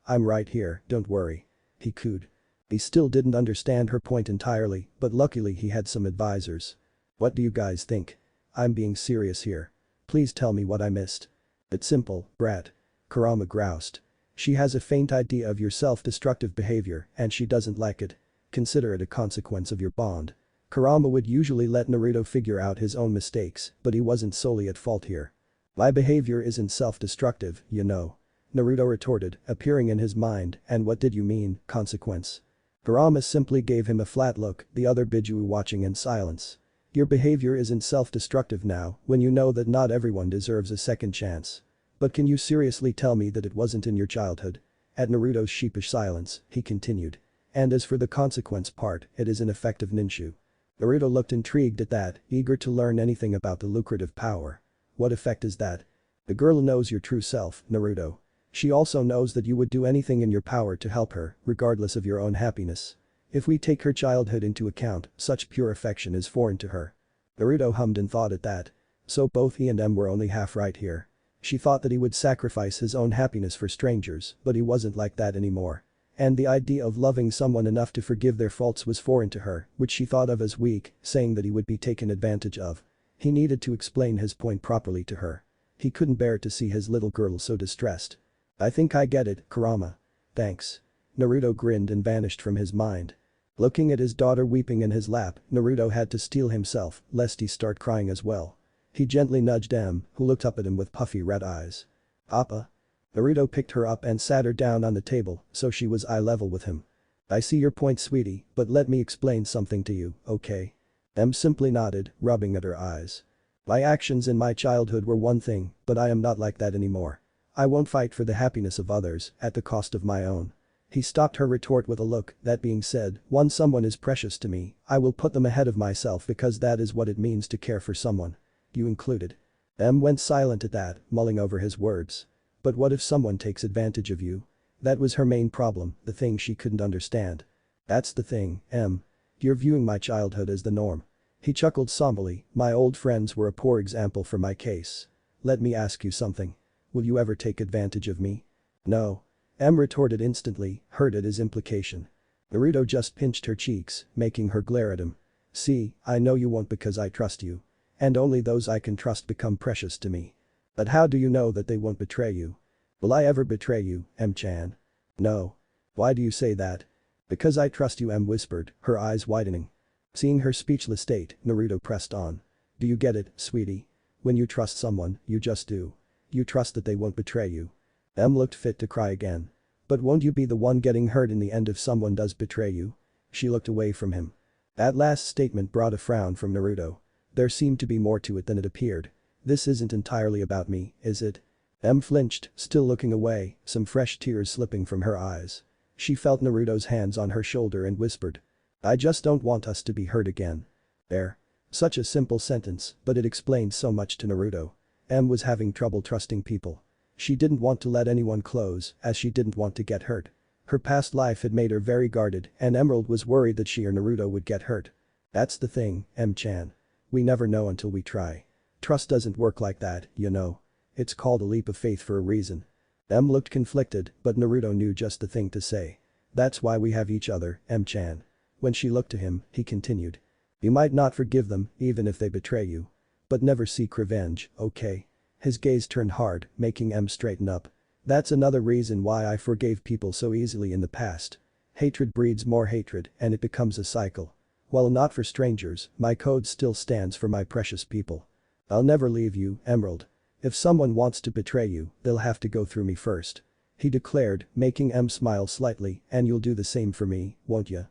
I'm right here, don't worry." He cooed. He still didn't understand her point entirely, but luckily he had some advisors. "What do you guys think? I'm being serious here. Please tell me what I missed." "It's simple, brat." Kurama groused. "She has a faint idea of your self-destructive behavior and she doesn't like it. Consider it a consequence of your bond." Kurama would usually let Naruto figure out his own mistakes, but he wasn't solely at fault here. "My behavior isn't self-destructive, you know," Naruto retorted, appearing in his mind, "and what did you mean, consequence?" Kurama simply gave him a flat look, the other Biju watching in silence. "Your behavior isn't self-destructive now when you know that not everyone deserves a second chance. But can you seriously tell me that it wasn't in your childhood?" At Naruto's sheepish silence, he continued. "And as for the consequence part, it is an effect of ninju." Naruto looked intrigued at that, eager to learn anything about the lucrative power. "What effect is that?" "The girl knows your true self, Naruto." She also knows that you would do anything in your power to help her, regardless of your own happiness. If we take her childhood into account, such pure affection is foreign to her. Naruto hummed in thought at that. So both he and M were only half right here. She thought that he would sacrifice his own happiness for strangers, but he wasn't like that anymore. And the idea of loving someone enough to forgive their faults was foreign to her, which she thought of as weak, saying that he would be taken advantage of. He needed to explain his point properly to her. He couldn't bear to see his little girl so distressed. I think I get it, Kurama. Thanks. Naruto grinned and vanished from his mind. Looking at his daughter weeping in his lap, Naruto had to steel himself, lest he start crying as well. He gently nudged M, who looked up at him with puffy red eyes. Appa. Naruto picked her up and sat her down on the table, so she was eye level with him. I see your point, sweetie, but let me explain something to you, okay? M simply nodded, rubbing at her eyes. My actions in my childhood were one thing, but I am not like that anymore. I won't fight for the happiness of others at the cost of my own. He stopped her retort with a look. That being said, once someone is precious to me, I will put them ahead of myself because that is what it means to care for someone. You included. M went silent at that, mulling over his words. But what if someone takes advantage of you? That was her main problem, the thing she couldn't understand. That's the thing, M. You're viewing my childhood as the norm. He chuckled somberly. My old friends were a poor example for my case. Let me ask you something. Will you ever take advantage of me? No. M retorted instantly, hurt at his implication. Naruto just pinched her cheeks, making her glare at him. See, I know you won't because I trust you. And only those I can trust become precious to me. But how do you know that they won't betray you? Will I ever betray you, M-chan? No. Why do you say that? Because I trust you, M whispered, her eyes widening. Seeing her speechless state, Naruto pressed on. Do you get it, sweetie? When you trust someone, you just do. You trust that they won't betray you. M looked fit to cry again. But won't you be the one getting hurt in the end if someone does betray you? She looked away from him. That last statement brought a frown from Naruto. There seemed to be more to it than it appeared. This isn't entirely about me, is it? M flinched, still looking away, some fresh tears slipping from her eyes. She felt Naruto's hands on her shoulder and whispered. I just don't want us to be hurt again. There. Such a simple sentence, but it explained so much to Naruto. M was having trouble trusting people. She didn't want to let anyone close, as she didn't want to get hurt. Her past life had made her very guarded, and Emerald was worried that she or Naruto would get hurt. That's the thing, M-chan. We never know until we try. Trust doesn't work like that, you know. It's called a leap of faith for a reason. M looked conflicted, but Naruto knew just the thing to say. That's why we have each other, M-chan. When she looked to him, he continued. You might not forgive them, even if they betray you. But never seek revenge, okay? His gaze turned hard, making M straighten up. That's another reason why I forgave people so easily in the past. Hatred breeds more hatred, and it becomes a cycle. While not for strangers, my code still stands for my precious people. I'll never leave you, Emerald. If someone wants to betray you, they'll have to go through me first. He declared, making M smile slightly, and you'll do the same for me, won't ya?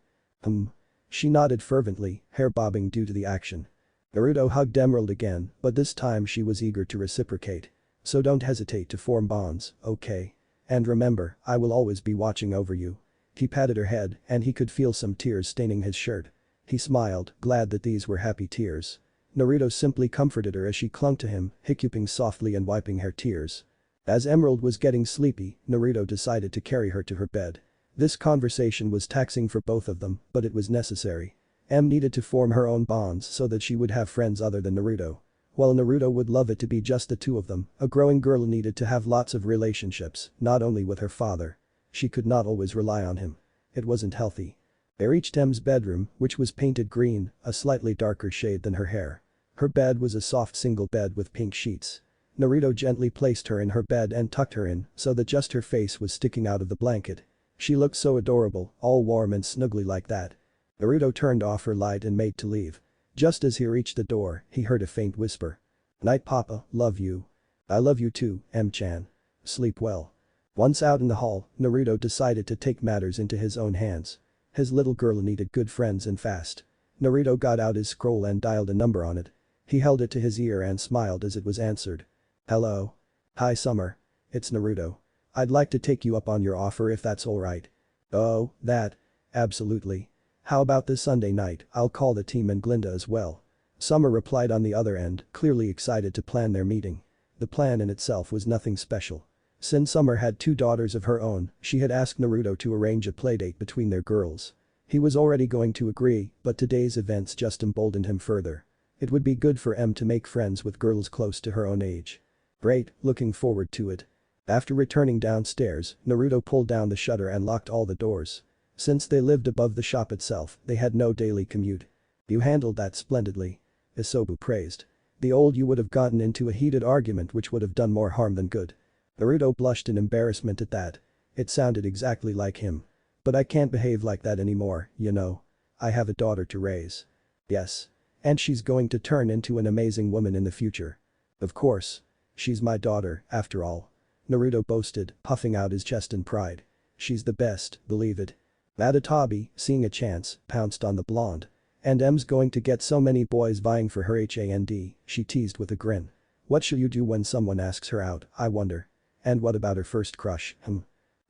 She nodded fervently, hair bobbing due to the action. Naruto hugged Emerald again, but this time she was eager to reciprocate. So don't hesitate to form bonds, okay? And remember, I will always be watching over you. He patted her head, and he could feel some tears staining his shirt. He smiled, glad that these were happy tears. Naruto simply comforted her as she clung to him, hiccuping softly and wiping her tears. As Emerald was getting sleepy, Naruto decided to carry her to her bed. This conversation was taxing for both of them, but it was necessary. M needed to form her own bonds so that she would have friends other than Naruto. While Naruto would love it to be just the two of them, a growing girl needed to have lots of relationships, not only with her father. She could not always rely on him. It wasn't healthy. They reached M's bedroom, which was painted green, a slightly darker shade than her hair. Her bed was a soft single bed with pink sheets. Naruto gently placed her in her bed and tucked her in so that just her face was sticking out of the blanket. She looked so adorable, all warm and snuggly like that. Naruto turned off her light and made to leave. Just as he reached the door, he heard a faint whisper. Night papa, love you. I love you too, M-chan. Sleep well. Once out in the hall, Naruto decided to take matters into his own hands. His little girl needed good friends and fast. Naruto got out his scroll and dialed a number on it. He held it to his ear and smiled as it was answered. Hello. Hi Summer. It's Naruto. I'd like to take you up on your offer if that's alright. Oh, that. Absolutely. How about this Sunday night? I'll call the team and Glinda as well. Summer replied on the other end, clearly excited to plan their meeting. The plan in itself was nothing special. Since Summer had 2 daughters of her own, she had asked Naruto to arrange a playdate between their girls. He was already going to agree, but today's events just emboldened him further. It would be good for M to make friends with girls close to her own age. Great, looking forward to it. After returning downstairs, Naruto pulled down the shutter and locked all the doors. Since they lived above the shop itself, they had no daily commute. You handled that splendidly. Isobu praised. The old you would have gotten into a heated argument which would have done more harm than good. Naruto blushed in embarrassment at that. It sounded exactly like him. But I can't behave like that anymore, you know. I have a daughter to raise. Yes. And she's going to turn into an amazing woman in the future. Of course. She's my daughter, after all. Naruto boasted, puffing out his chest in pride. She's the best, believe it. Madatabi, seeing a chance, pounced on the blonde. And M's going to get so many boys vying for her hand, she teased with a grin. What shall you do when someone asks her out, I wonder? And what about her first crush,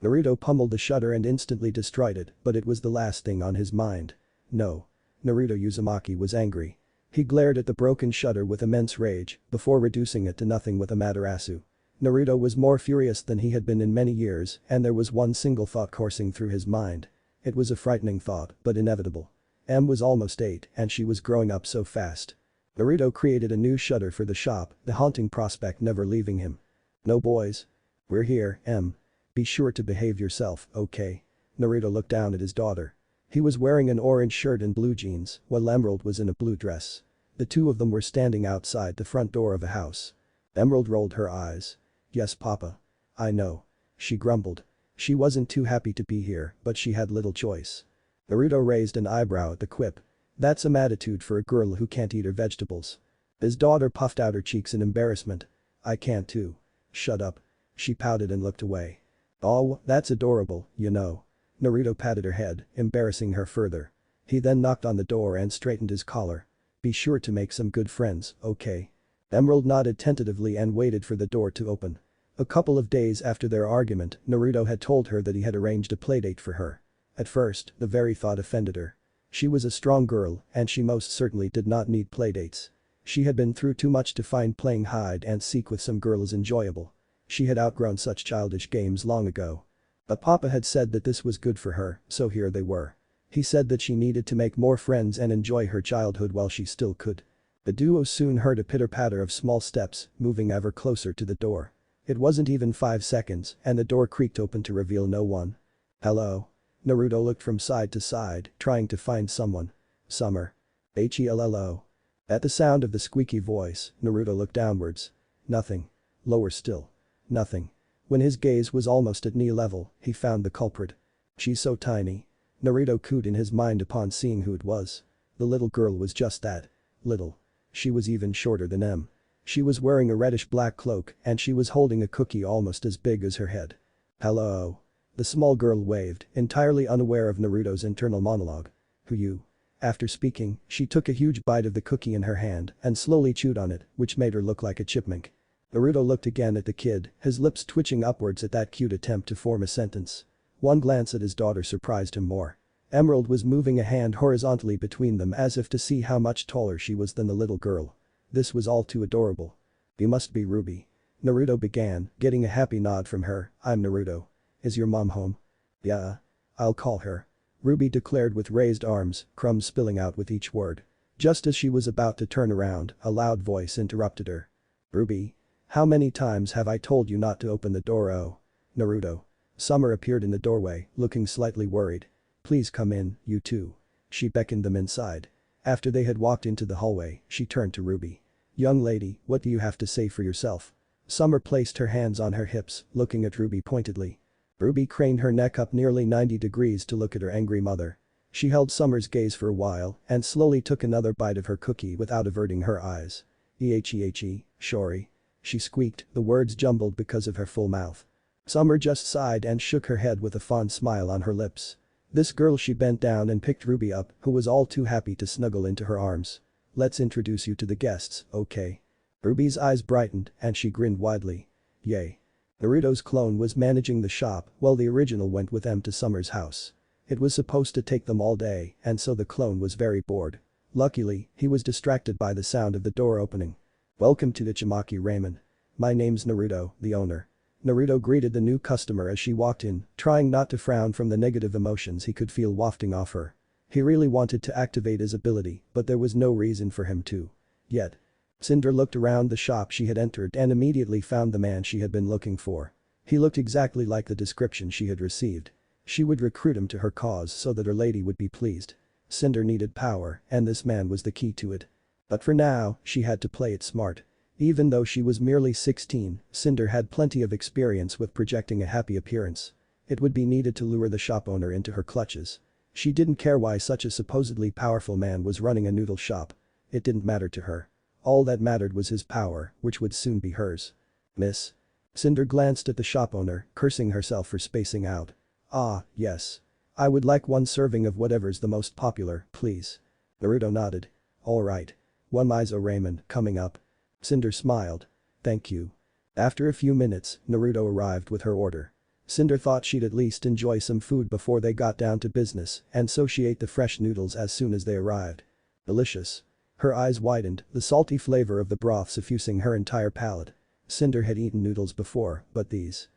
Naruto pummeled the shutter and instantly destroyed it, but it was the last thing on his mind. No. Naruto Uzumaki was angry. He glared at the broken shutter with immense rage, before reducing it to nothing with Amaterasu. Naruto was more furious than he had been in many years, and there was one single thought coursing through his mind. It was a frightening thought, but inevitable. M was almost 8 and she was growing up so fast. Naruto created a new shutter for the shop, the haunting prospect never leaving him. No boys. We're here, M. Be sure to behave yourself, okay? Naruto looked down at his daughter. He was wearing an orange shirt and blue jeans, while Emerald was in a blue dress. The two of them were standing outside the front door of a house. Emerald rolled her eyes. Yes, Papa. I know. She grumbled. She wasn't too happy to be here, but she had little choice. Naruto raised an eyebrow at the quip. That's some attitude for a girl who can't eat her vegetables. His daughter puffed out her cheeks in embarrassment. I can't too. Shut up. She pouted and looked away. Oh, that's adorable, you know. Naruto patted her head, embarrassing her further. He then knocked on the door and straightened his collar. Be sure to make some good friends, okay? Emerald nodded tentatively and waited for the door to open. A couple of days after their argument, Naruto had told her that he had arranged a playdate for her. At first, the very thought offended her. She was a strong girl and she most certainly did not need playdates. She had been through too much to find playing hide and seek with some girls enjoyable. She had outgrown such childish games long ago. But Papa had said that this was good for her, so here they were. He said that she needed to make more friends and enjoy her childhood while she still could. The duo soon heard a pitter-patter of small steps, moving ever closer to the door. It wasn't even 5 seconds, and the door creaked open to reveal no one. Hello? Naruto looked from side to side, trying to find someone. Summer. Hello. At the sound of the squeaky voice, Naruto looked downwards. Nothing. Lower still. Nothing. When his gaze was almost at knee level, he found the culprit. She's so tiny. Naruto cooed in his mind upon seeing who it was. The little girl was just that. Little. She was even shorter than M. She was wearing a reddish-black cloak and she was holding a cookie almost as big as her head. Hello. The small girl waved, entirely unaware of Naruto's internal monologue. Who you? After speaking, she took a huge bite of the cookie in her hand and slowly chewed on it, which made her look like a chipmunk. Naruto looked again at the kid, his lips twitching upwards at that cute attempt to form a sentence. One glance at his daughter surprised him more. Emerald was moving a hand horizontally between them as if to see how much taller she was than the little girl. This was all too adorable. You must be RWBY. Naruto began, getting a happy nod from her. I'm Naruto. Is your mom home? Yeah. I'll call her. RWBY declared with raised arms, crumbs spilling out with each word. Just as she was about to turn around, a loud voice interrupted her. RWBY. How many times have I told you not to open the door? Oh. Naruto. Summer appeared in the doorway, looking slightly worried. Please come in, you two. She beckoned them inside. After they had walked into the hallway, she turned to RWBY. Young lady, what do you have to say for yourself? Summer placed her hands on her hips, looking at RWBY pointedly. RWBY craned her neck up nearly 90 degrees to look at her angry mother. She held Summer's gaze for a while and slowly took another bite of her cookie without averting her eyes. Shori. She squeaked, the words jumbled because of her full mouth. Summer just sighed and shook her head with a fond smile on her lips. This girl. She bent down and picked RWBY up, who was all too happy to snuggle into her arms. Let's introduce you to the guests, okay? RWBY's eyes brightened and she grinned widely. Yay. Naruto's clone was managing the shop while the original went with M to Summer's house. It was supposed to take them all day and so the clone was very bored. Luckily, he was distracted by the sound of the door opening. Welcome to Ichimaki Ramen. My name's Naruto, the owner. Naruto greeted the new customer as she walked in, trying not to frown from the negative emotions he could feel wafting off her. He really wanted to activate his ability, but there was no reason for him to. Yet. Cinder looked around the shop she had entered and immediately found the man she had been looking for. He looked exactly like the description she had received. She would recruit him to her cause so that her lady would be pleased. Cinder needed power, and this man was the key to it. But for now, she had to play it smart. Even though she was merely 16, Cinder had plenty of experience with projecting a happy appearance. It would be needed to lure the shop owner into her clutches. She didn't care why such a supposedly powerful man was running a noodle shop. It didn't matter to her. All that mattered was his power, which would soon be hers. Miss. Cinder glanced at the shop owner, cursing herself for spacing out. Ah, yes. I would like one serving of whatever's the most popular, please. Naruto nodded. Alright. One miso ramen, coming up. Cinder smiled. Thank you. After a few minutes, Naruto arrived with her order. Cinder thought she'd at least enjoy some food before they got down to business, and so she ate the fresh noodles as soon as they arrived. Delicious. Her eyes widened, the salty flavor of the broth suffusing her entire palate. Cinder had eaten noodles before, but these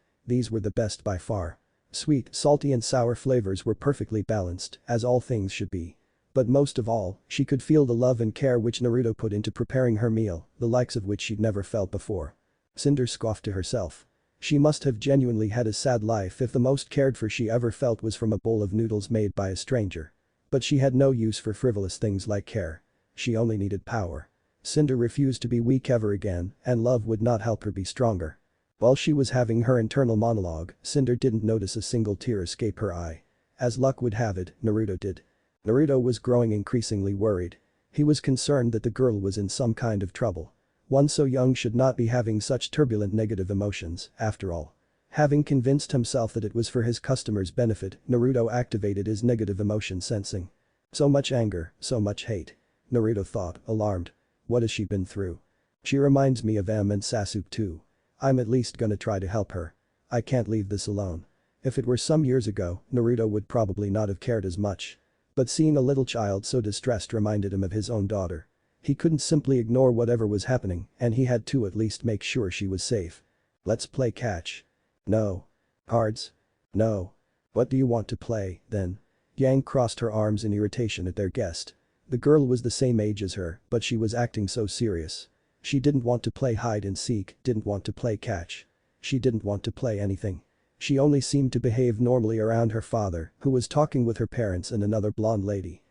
were the best by far. Sweet, salty and sour flavors were perfectly balanced, as all things should be. But most of all, she could feel the love and care which Naruto put into preparing her meal, the likes of which she'd never felt before. Cinder scoffed to herself. She must have genuinely had a sad life if the most cared for she ever felt was from a bowl of noodles made by a stranger. But she had no use for frivolous things like care. She only needed power. Cinder refused to be weak ever again, and love would not help her be stronger. While she was having her internal monologue, Cinder didn't notice a single tear escape her eye. As luck would have it, Naruto did. Naruto was growing increasingly worried. He was concerned that the girl was in some kind of trouble. One so young should not be having such turbulent negative emotions, after all. Having convinced himself that it was for his customer's benefit, Naruto activated his negative emotion sensing. So much anger, so much hate. Naruto thought, alarmed. What has she been through? She reminds me of M and Sasuke too. I'm at least gonna try to help her. I can't leave this alone. If it were some years ago, Naruto would probably not have cared as much. But seeing a little child so distressed reminded him of his own daughter. He couldn't simply ignore whatever was happening, and he had to at least make sure she was safe. Let's play catch. No. Cards? No. What do you want to play, then? Yang crossed her arms in irritation at their guest. The girl was the same age as her, but she was acting so serious. She didn't want to play hide and seek, didn't want to play catch. She didn't want to play anything. She only seemed to behave normally around her father, who was talking with her parents and another blonde lady.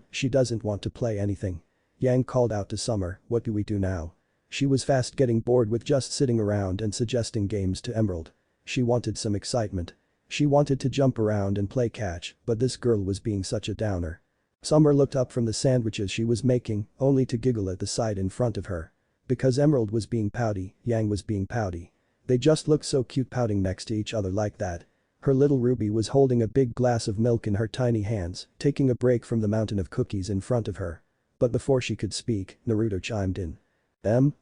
She doesn't want to play anything. Yang called out to Summer, what do we do now? She was fast getting bored with just sitting around and suggesting games to Emerald. She wanted some excitement. She wanted to jump around and play catch, but this girl was being such a downer. Summer looked up from the sandwiches she was making, only to giggle at the sight in front of her. Because Emerald was being pouty, Yang was being pouty. They just looked so cute pouting next to each other like that. Her little Ruby was holding a big glass of milk in her tiny hands, taking a break from the mountain of cookies in front of her. But before she could speak, Naruto chimed in.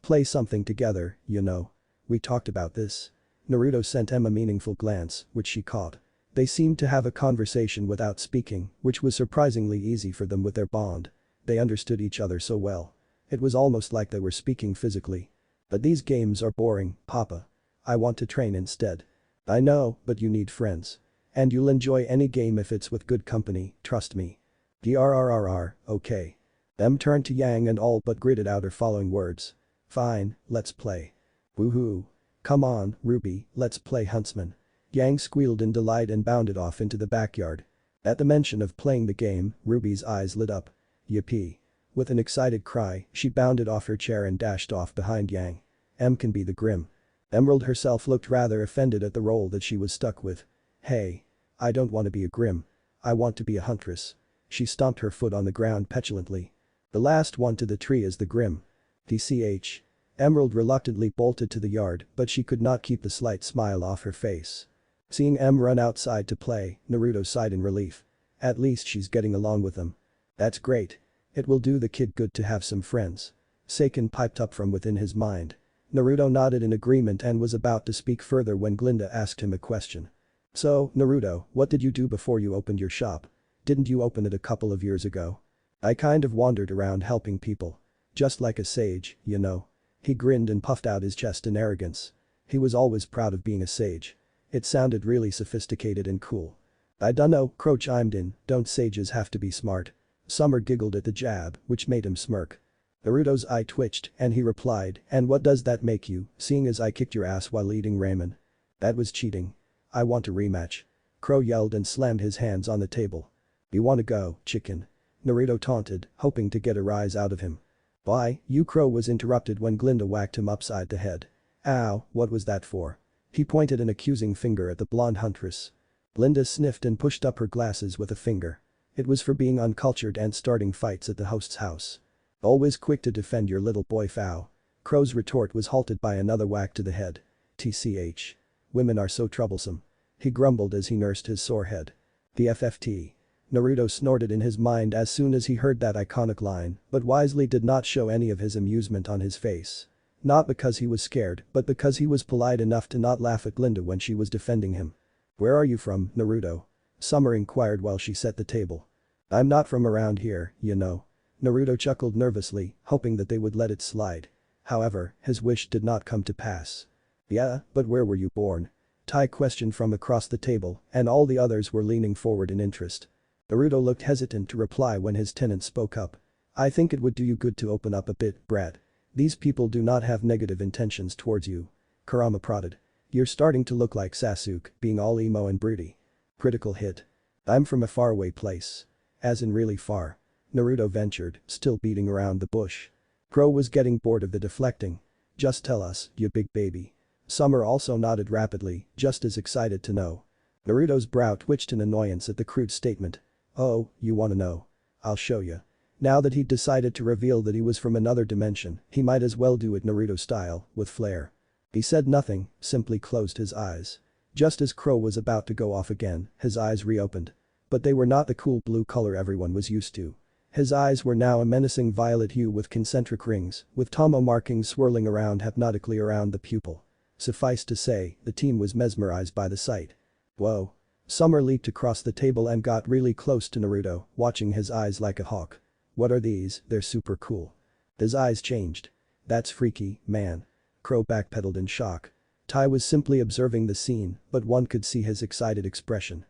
Play something together, you know. We talked about this. Naruto sent Em a meaningful glance, which she caught. They seemed to have a conversation without speaking, which was surprisingly easy for them with their bond. They understood each other so well. It was almost like they were speaking physically. But these games are boring, Papa. I want to train instead. I know, but you need friends. And you'll enjoy any game if it's with good company, trust me. Okay. Em turned to Yang and all but gritted out her following words. Fine, let's play. Woohoo. Come on, Ruby, let's play Huntsman. Yang squealed in delight and bounded off into the backyard. At the mention of playing the game, Ruby's eyes lit up. Yippee. With an excited cry, she bounded off her chair and dashed off behind Yang. Em can be the grim. Emerald herself looked rather offended at the role that she was stuck with. Hey. I don't want to be a grim. I want to be a huntress. She stomped her foot on the ground petulantly. The last one to the tree is the grim. TCH. Emerald reluctantly bolted to the yard, but she could not keep the slight smile off her face. Seeing Em run outside to play, Naruto sighed in relief. At least she's getting along with them. That's great. It will do the kid good to have some friends. Seiken piped up from within his mind. Naruto nodded in agreement and was about to speak further when Glinda asked him a question. So, Naruto, what did you do before you opened your shop? Didn't you open it a couple of years ago? I kind of wandered around helping people. Just like a sage, you know. He grinned and puffed out his chest in arrogance. He was always proud of being a sage. It sounded really sophisticated and cool. I dunno, Crow chimed in, don't sages have to be smart? Summer giggled at the jab, which made him smirk. Naruto's eye twitched and he replied, and what does that make you, seeing as I kicked your ass while eating ramen? That was cheating. I want a rematch. Crow yelled and slammed his hands on the table. You wanna go, chicken? Naruto taunted, hoping to get a rise out of him. Why, you Crow was interrupted when Glinda whacked him upside the head. Ow, what was that for? He pointed an accusing finger at the blonde huntress. Glinda sniffed and pushed up her glasses with a finger. It was for being uncultured and starting fights at the host's house. Always quick to defend your little boy foul. Crow's retort was halted by another whack to the head. TCH. Women are so troublesome. He grumbled as he nursed his sore head. The FFT. Naruto snorted in his mind as soon as he heard that iconic line, but wisely did not show any of his amusement on his face. Not because he was scared, but because he was polite enough to not laugh at Glinda when she was defending him. Where are you from, Naruto? Summer inquired while she set the table. I'm not from around here, you know. Naruto chuckled nervously, hoping that they would let it slide. However, his wish did not come to pass. Yeah, but where were you born? Tai questioned from across the table, and all the others were leaning forward in interest. Naruto looked hesitant to reply when his tenant spoke up. I think it would do you good to open up a bit, brat. These people do not have negative intentions towards you. Kurama prodded. You're starting to look like Sasuke, being all emo and broody. Critical hit. I'm from a faraway place. As in really far. Naruto ventured, still beating around the bush. Crow was getting bored of the deflecting. Just tell us, you big baby. Summer also nodded rapidly, just as excited to know. Naruto's brow twitched in annoyance at the crude statement. Oh, you wanna know? I'll show you. Now that he'd decided to reveal that he was from another dimension, he might as well do it Naruto style, with flair. He said nothing, simply closed his eyes. Just as Crow was about to go off again, his eyes reopened. But they were not the cool blue color everyone was used to. His eyes were now a menacing violet hue with concentric rings, with Tomo markings swirling around hypnotically around the pupil. Suffice to say, the team was mesmerized by the sight. Whoa. Summer leaped across the table and got really close to Naruto, watching his eyes like a hawk. What are these? They're super cool. His eyes changed. That's freaky, man. Crow backpedaled in shock. Tai was simply observing the scene, but one could see his excited expression.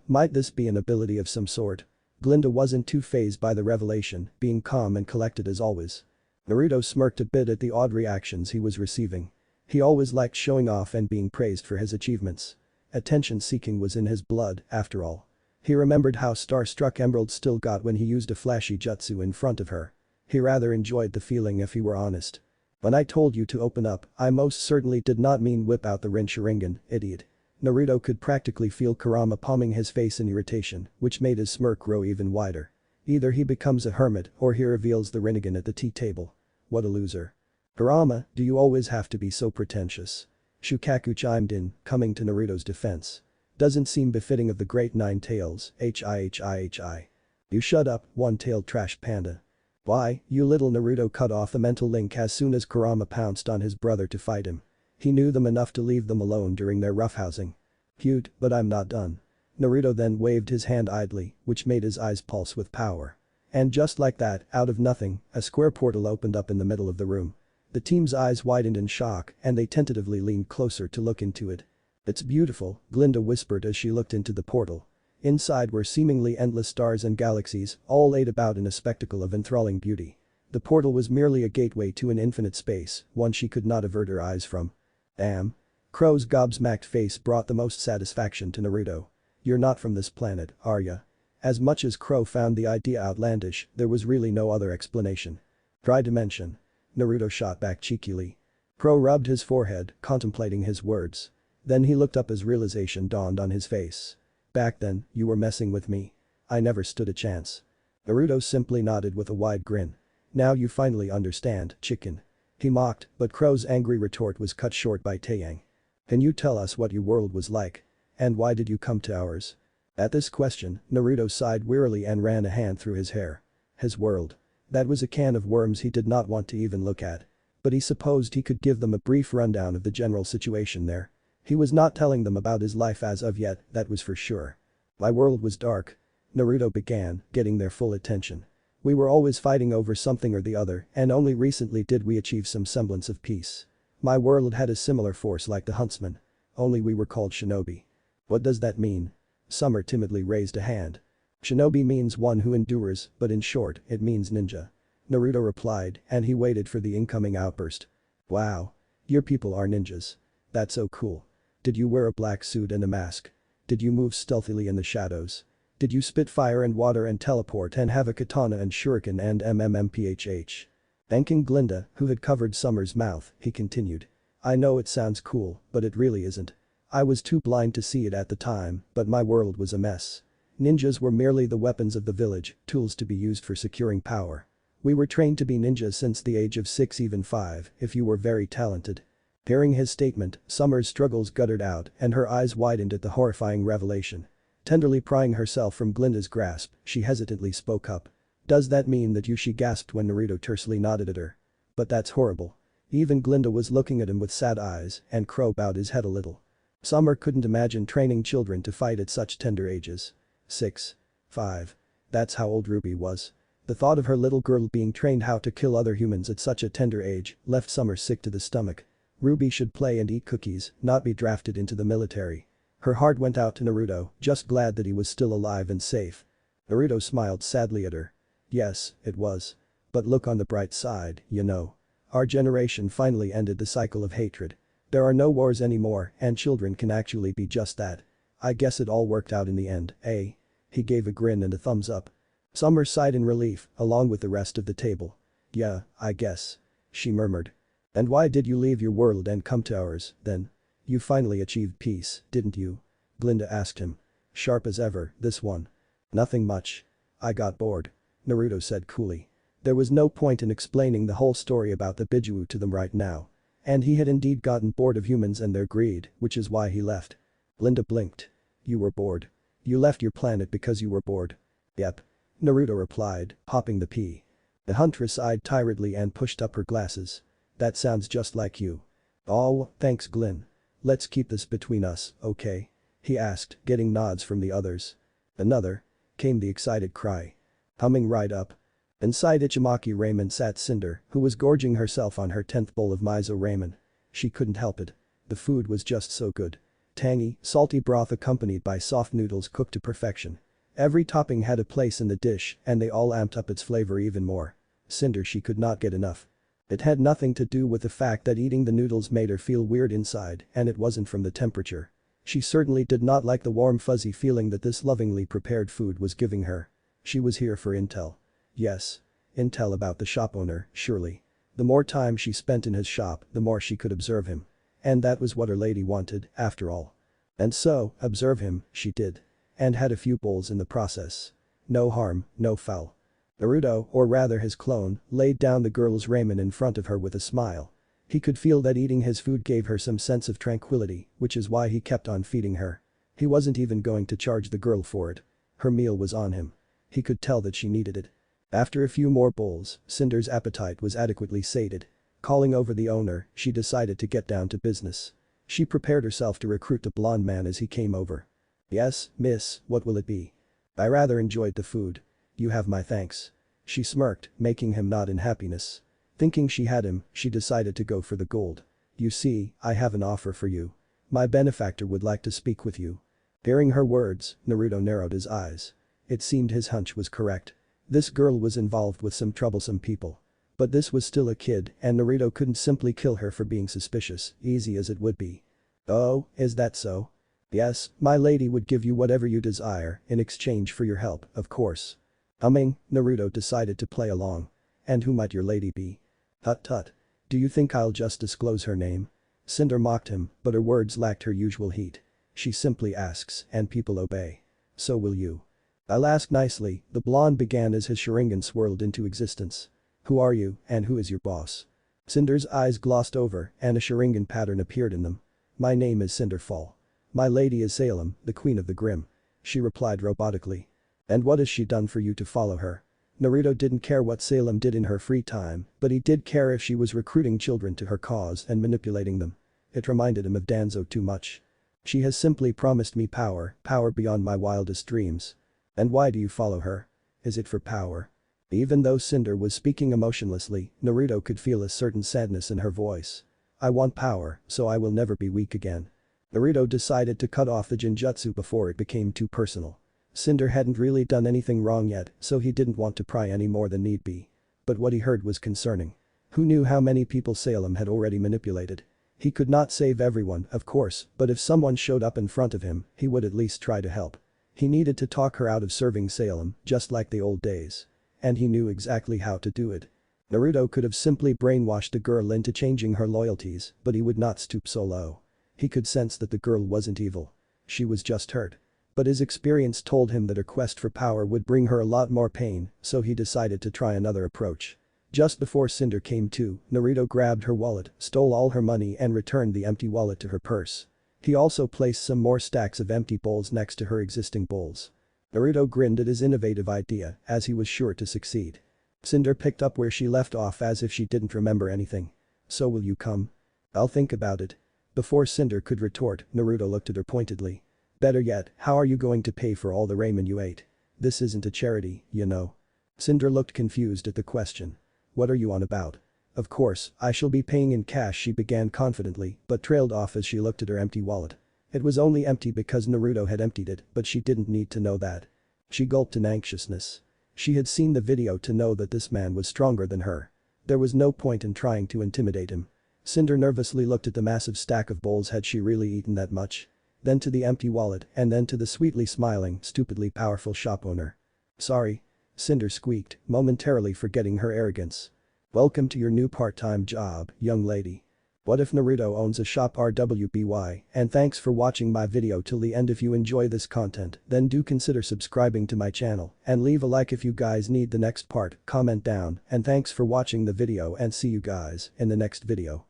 Might this be an ability of some sort? Glinda wasn't too fazed by the revelation, being calm and collected as always. Naruto smirked a bit at the odd reactions he was receiving. He always liked showing off and being praised for his achievements. Attention-seeking was in his blood, after all. He remembered how starstruck Emerald still got when he used a flashy jutsu in front of her. He rather enjoyed the feeling if he were honest. When I told you to open up, I most certainly did not mean whip out the Rin Sharingan, idiot. Naruto could practically feel Kurama palming his face in irritation, which made his smirk grow even wider. Either he becomes a hermit or he reveals the Rinnegan at the tea table. What a loser. Kurama, do you always have to be so pretentious? Shukaku chimed in, coming to Naruto's defense. Doesn't seem befitting of the great nine tails, hi. You shut up, one-tailed trash panda. Why, you little Naruto cut off the mental link as soon as Kurama pounced on his brother to fight him. He knew them enough to leave them alone during their roughhousing. Cute, but I'm not done. Naruto then waved his hand idly, which made his eyes pulse with power. And just like that, out of nothing, a square portal opened up in the middle of the room. The team's eyes widened in shock and they tentatively leaned closer to look into it. It's beautiful, Glinda whispered as she looked into the portal. Inside were seemingly endless stars and galaxies, all laid about in a spectacle of enthralling beauty. The portal was merely a gateway to an infinite space, one she could not avert her eyes from. Damn. Crow's gobsmacked face brought the most satisfaction to Naruto. You're not from this planet, are ya? As much as Crow found the idea outlandish, there was really no other explanation. Dry dimension. Naruto shot back cheekily. Crow rubbed his forehead, contemplating his words. Then he looked up as realization dawned on his face. Back then, you were messing with me. I never stood a chance. Naruto simply nodded with a wide grin. Now you finally understand, chicken. He mocked, but Crow's angry retort was cut short by Taeyang. Can you tell us what your world was like? And why did you come to ours? At this question, Naruto sighed wearily and ran a hand through his hair. His world. That was a can of worms he did not want to even look at. But he supposed he could give them a brief rundown of the general situation there. He was not telling them about his life as of yet, that was for sure. My world was dark. Naruto began, getting their full attention. We were always fighting over something or the other and only recently did we achieve some semblance of peace. My world had a similar force like the huntsman. Only we were called shinobi. What does that mean? Summer timidly raised a hand. Shinobi means one who endures, but in short, it means ninja. Naruto replied, and he waited for the incoming outburst. Wow. Your people are ninjas. That's so cool. Did you wear a black suit and a mask? Did you move stealthily in the shadows? Did you spit fire and water and teleport and have a katana and shuriken and mmphh? Thanking Glinda, who had covered Summer's mouth, he continued. I know it sounds cool, but it really isn't. I was too blind to see it at the time, but my world was a mess. Ninjas were merely the weapons of the village, tools to be used for securing power. We were trained to be ninjas since the age of 6, even 5, if you were very talented. Hearing his statement, Summer's struggles guttered out and her eyes widened at the horrifying revelation. Tenderly prying herself from Glinda's grasp, she hesitantly spoke up. Does that mean that you? She gasped when Naruto tersely nodded at her. But that's horrible. Even Glinda was looking at him with sad eyes, and Crow bowed his head a little. Summer couldn't imagine training children to fight at such tender ages. 6. 5. That's how old RWBY was. The thought of her little girl being trained how to kill other humans at such a tender age left Summer sick to the stomach. RWBY should play and eat cookies, not be drafted into the military. Her heart went out to Naruto, just glad that he was still alive and safe. Naruto smiled sadly at her. Yes, it was. But look on the bright side, you know. Our generation finally ended the cycle of hatred. There are no wars anymore and children can actually be just that. I guess it all worked out in the end, eh? He gave a grin and a thumbs up. Summer sighed in relief, along with the rest of the table. Yeah, I guess. She murmured. And why did you leave your world and come to ours, then? You finally achieved peace, didn't you? Glinda asked him. Sharp as ever, this one. Nothing much. I got bored. Naruto said coolly. There was no point in explaining the whole story about the Biju to them right now. And he had indeed gotten bored of humans and their greed, which is why he left. Glinda blinked. You were bored. You left your planet because you were bored. Yep. Naruto replied, popping the pea. The huntress eyed tiredly and pushed up her glasses. That sounds just like you. Oh, thanks Glyn. Let's keep this between us, okay? He asked, getting nods from the others. Another? Came the excited cry. Humming right up. Inside Ichimaki ramen sat Cinder, who was gorging herself on her 10th bowl of miso ramen. She couldn't help it. The food was just so good. Tangy, salty broth accompanied by soft noodles cooked to perfection. Every topping had a place in the dish and they all amped up its flavor even more. Cinder she could not get enough. It had nothing to do with the fact that eating the noodles made her feel weird inside and it wasn't from the temperature. She certainly did not like the warm fuzzy feeling that this lovingly prepared food was giving her. She was here for intel. Yes. Intel about the shop owner, surely. The more time she spent in his shop, the more she could observe him. And that was what her lady wanted, after all. And so, observe him, she did. And had a few bowls in the process. No harm, no foul. Naruto, or rather his clone, laid down the girl's ramen in front of her with a smile. He could feel that eating his food gave her some sense of tranquility, which is why he kept on feeding her. He wasn't even going to charge the girl for it. Her meal was on him. He could tell that she needed it. After a few more bowls, Cinder's appetite was adequately sated. Calling over the owner, she decided to get down to business. She prepared herself to recruit the blonde man as he came over. Yes, miss, what will it be? I rather enjoyed the food. You have my thanks. She smirked, making him nod in happiness. Thinking she had him, she decided to go for the gold. You see, I have an offer for you. My benefactor would like to speak with you. Hearing her words, Naruto narrowed his eyes. It seemed his hunch was correct. This girl was involved with some troublesome people. But this was still a kid and Naruto couldn't simply kill her for being suspicious, easy as it would be. Oh, is that so? Yes, my lady would give you whatever you desire in exchange for your help, of course. Humming, Naruto decided to play along. And who might your lady be? Tut tut. Do you think I'll just disclose her name? Cinder mocked him, but her words lacked her usual heat. She simply asks and people obey. So will you. I'll ask nicely, the blonde began as his Sharingan swirled into existence. Who are you and who is your boss? Cinder's eyes glossed over and a Sharingan pattern appeared in them. My name is Cinderfall. My lady is Salem, the queen of the Grim. She replied robotically. And what has she done for you to follow her? Naruto didn't care what Salem did in her free time, but he did care if she was recruiting children to her cause and manipulating them. It reminded him of Danzo too much. She has simply promised me power, power beyond my wildest dreams. And why do you follow her? Is it for power? Even though Cinder was speaking emotionlessly, Naruto could feel a certain sadness in her voice. I want power, so I will never be weak again. Naruto decided to cut off the genjutsu before it became too personal. Cinder hadn't really done anything wrong yet, so he didn't want to pry any more than need be. But what he heard was concerning. Who knew how many people Salem had already manipulated? He could not save everyone, of course, but if someone showed up in front of him, he would at least try to help. He needed to talk her out of serving Salem, just like the old days. And he knew exactly how to do it. Naruto could have simply brainwashed the girl into changing her loyalties, but he would not stoop so low. He could sense that the girl wasn't evil. She was just hurt. But his experience told him that her quest for power would bring her a lot more pain, so he decided to try another approach. Just before Cinder came to, Naruto grabbed her wallet, stole all her money and returned the empty wallet to her purse. He also placed some more stacks of empty bowls next to her existing bowls. Naruto grinned at his innovative idea, as he was sure to succeed. Cinder picked up where she left off as if she didn't remember anything. So will you come? I'll think about it. Before Cinder could retort, Naruto looked at her pointedly. Better yet, how are you going to pay for all the ramen you ate? This isn't a charity, you know. Cinder looked confused at the question. What are you on about? Of course, I shall be paying in cash, she began confidently, but trailed off as she looked at her empty wallet. It was only empty because Naruto had emptied it, but she didn't need to know that. She gulped in anxiousness. She had seen the video to know that this man was stronger than her. There was no point in trying to intimidate him. Cinder nervously looked at the massive stack of bowls. Had she really eaten that much? Then to the empty wallet and then to the sweetly smiling, stupidly powerful shop owner. Sorry. Cinder squeaked, momentarily forgetting her arrogance. Welcome to your new part-time job, young lady. What if Naruto owns a shop? RWBY, and thanks for watching my video till the end. If you enjoy this content, then do consider subscribing to my channel and leave a like if you guys need the next part, comment down, and thanks for watching the video and see you guys in the next video.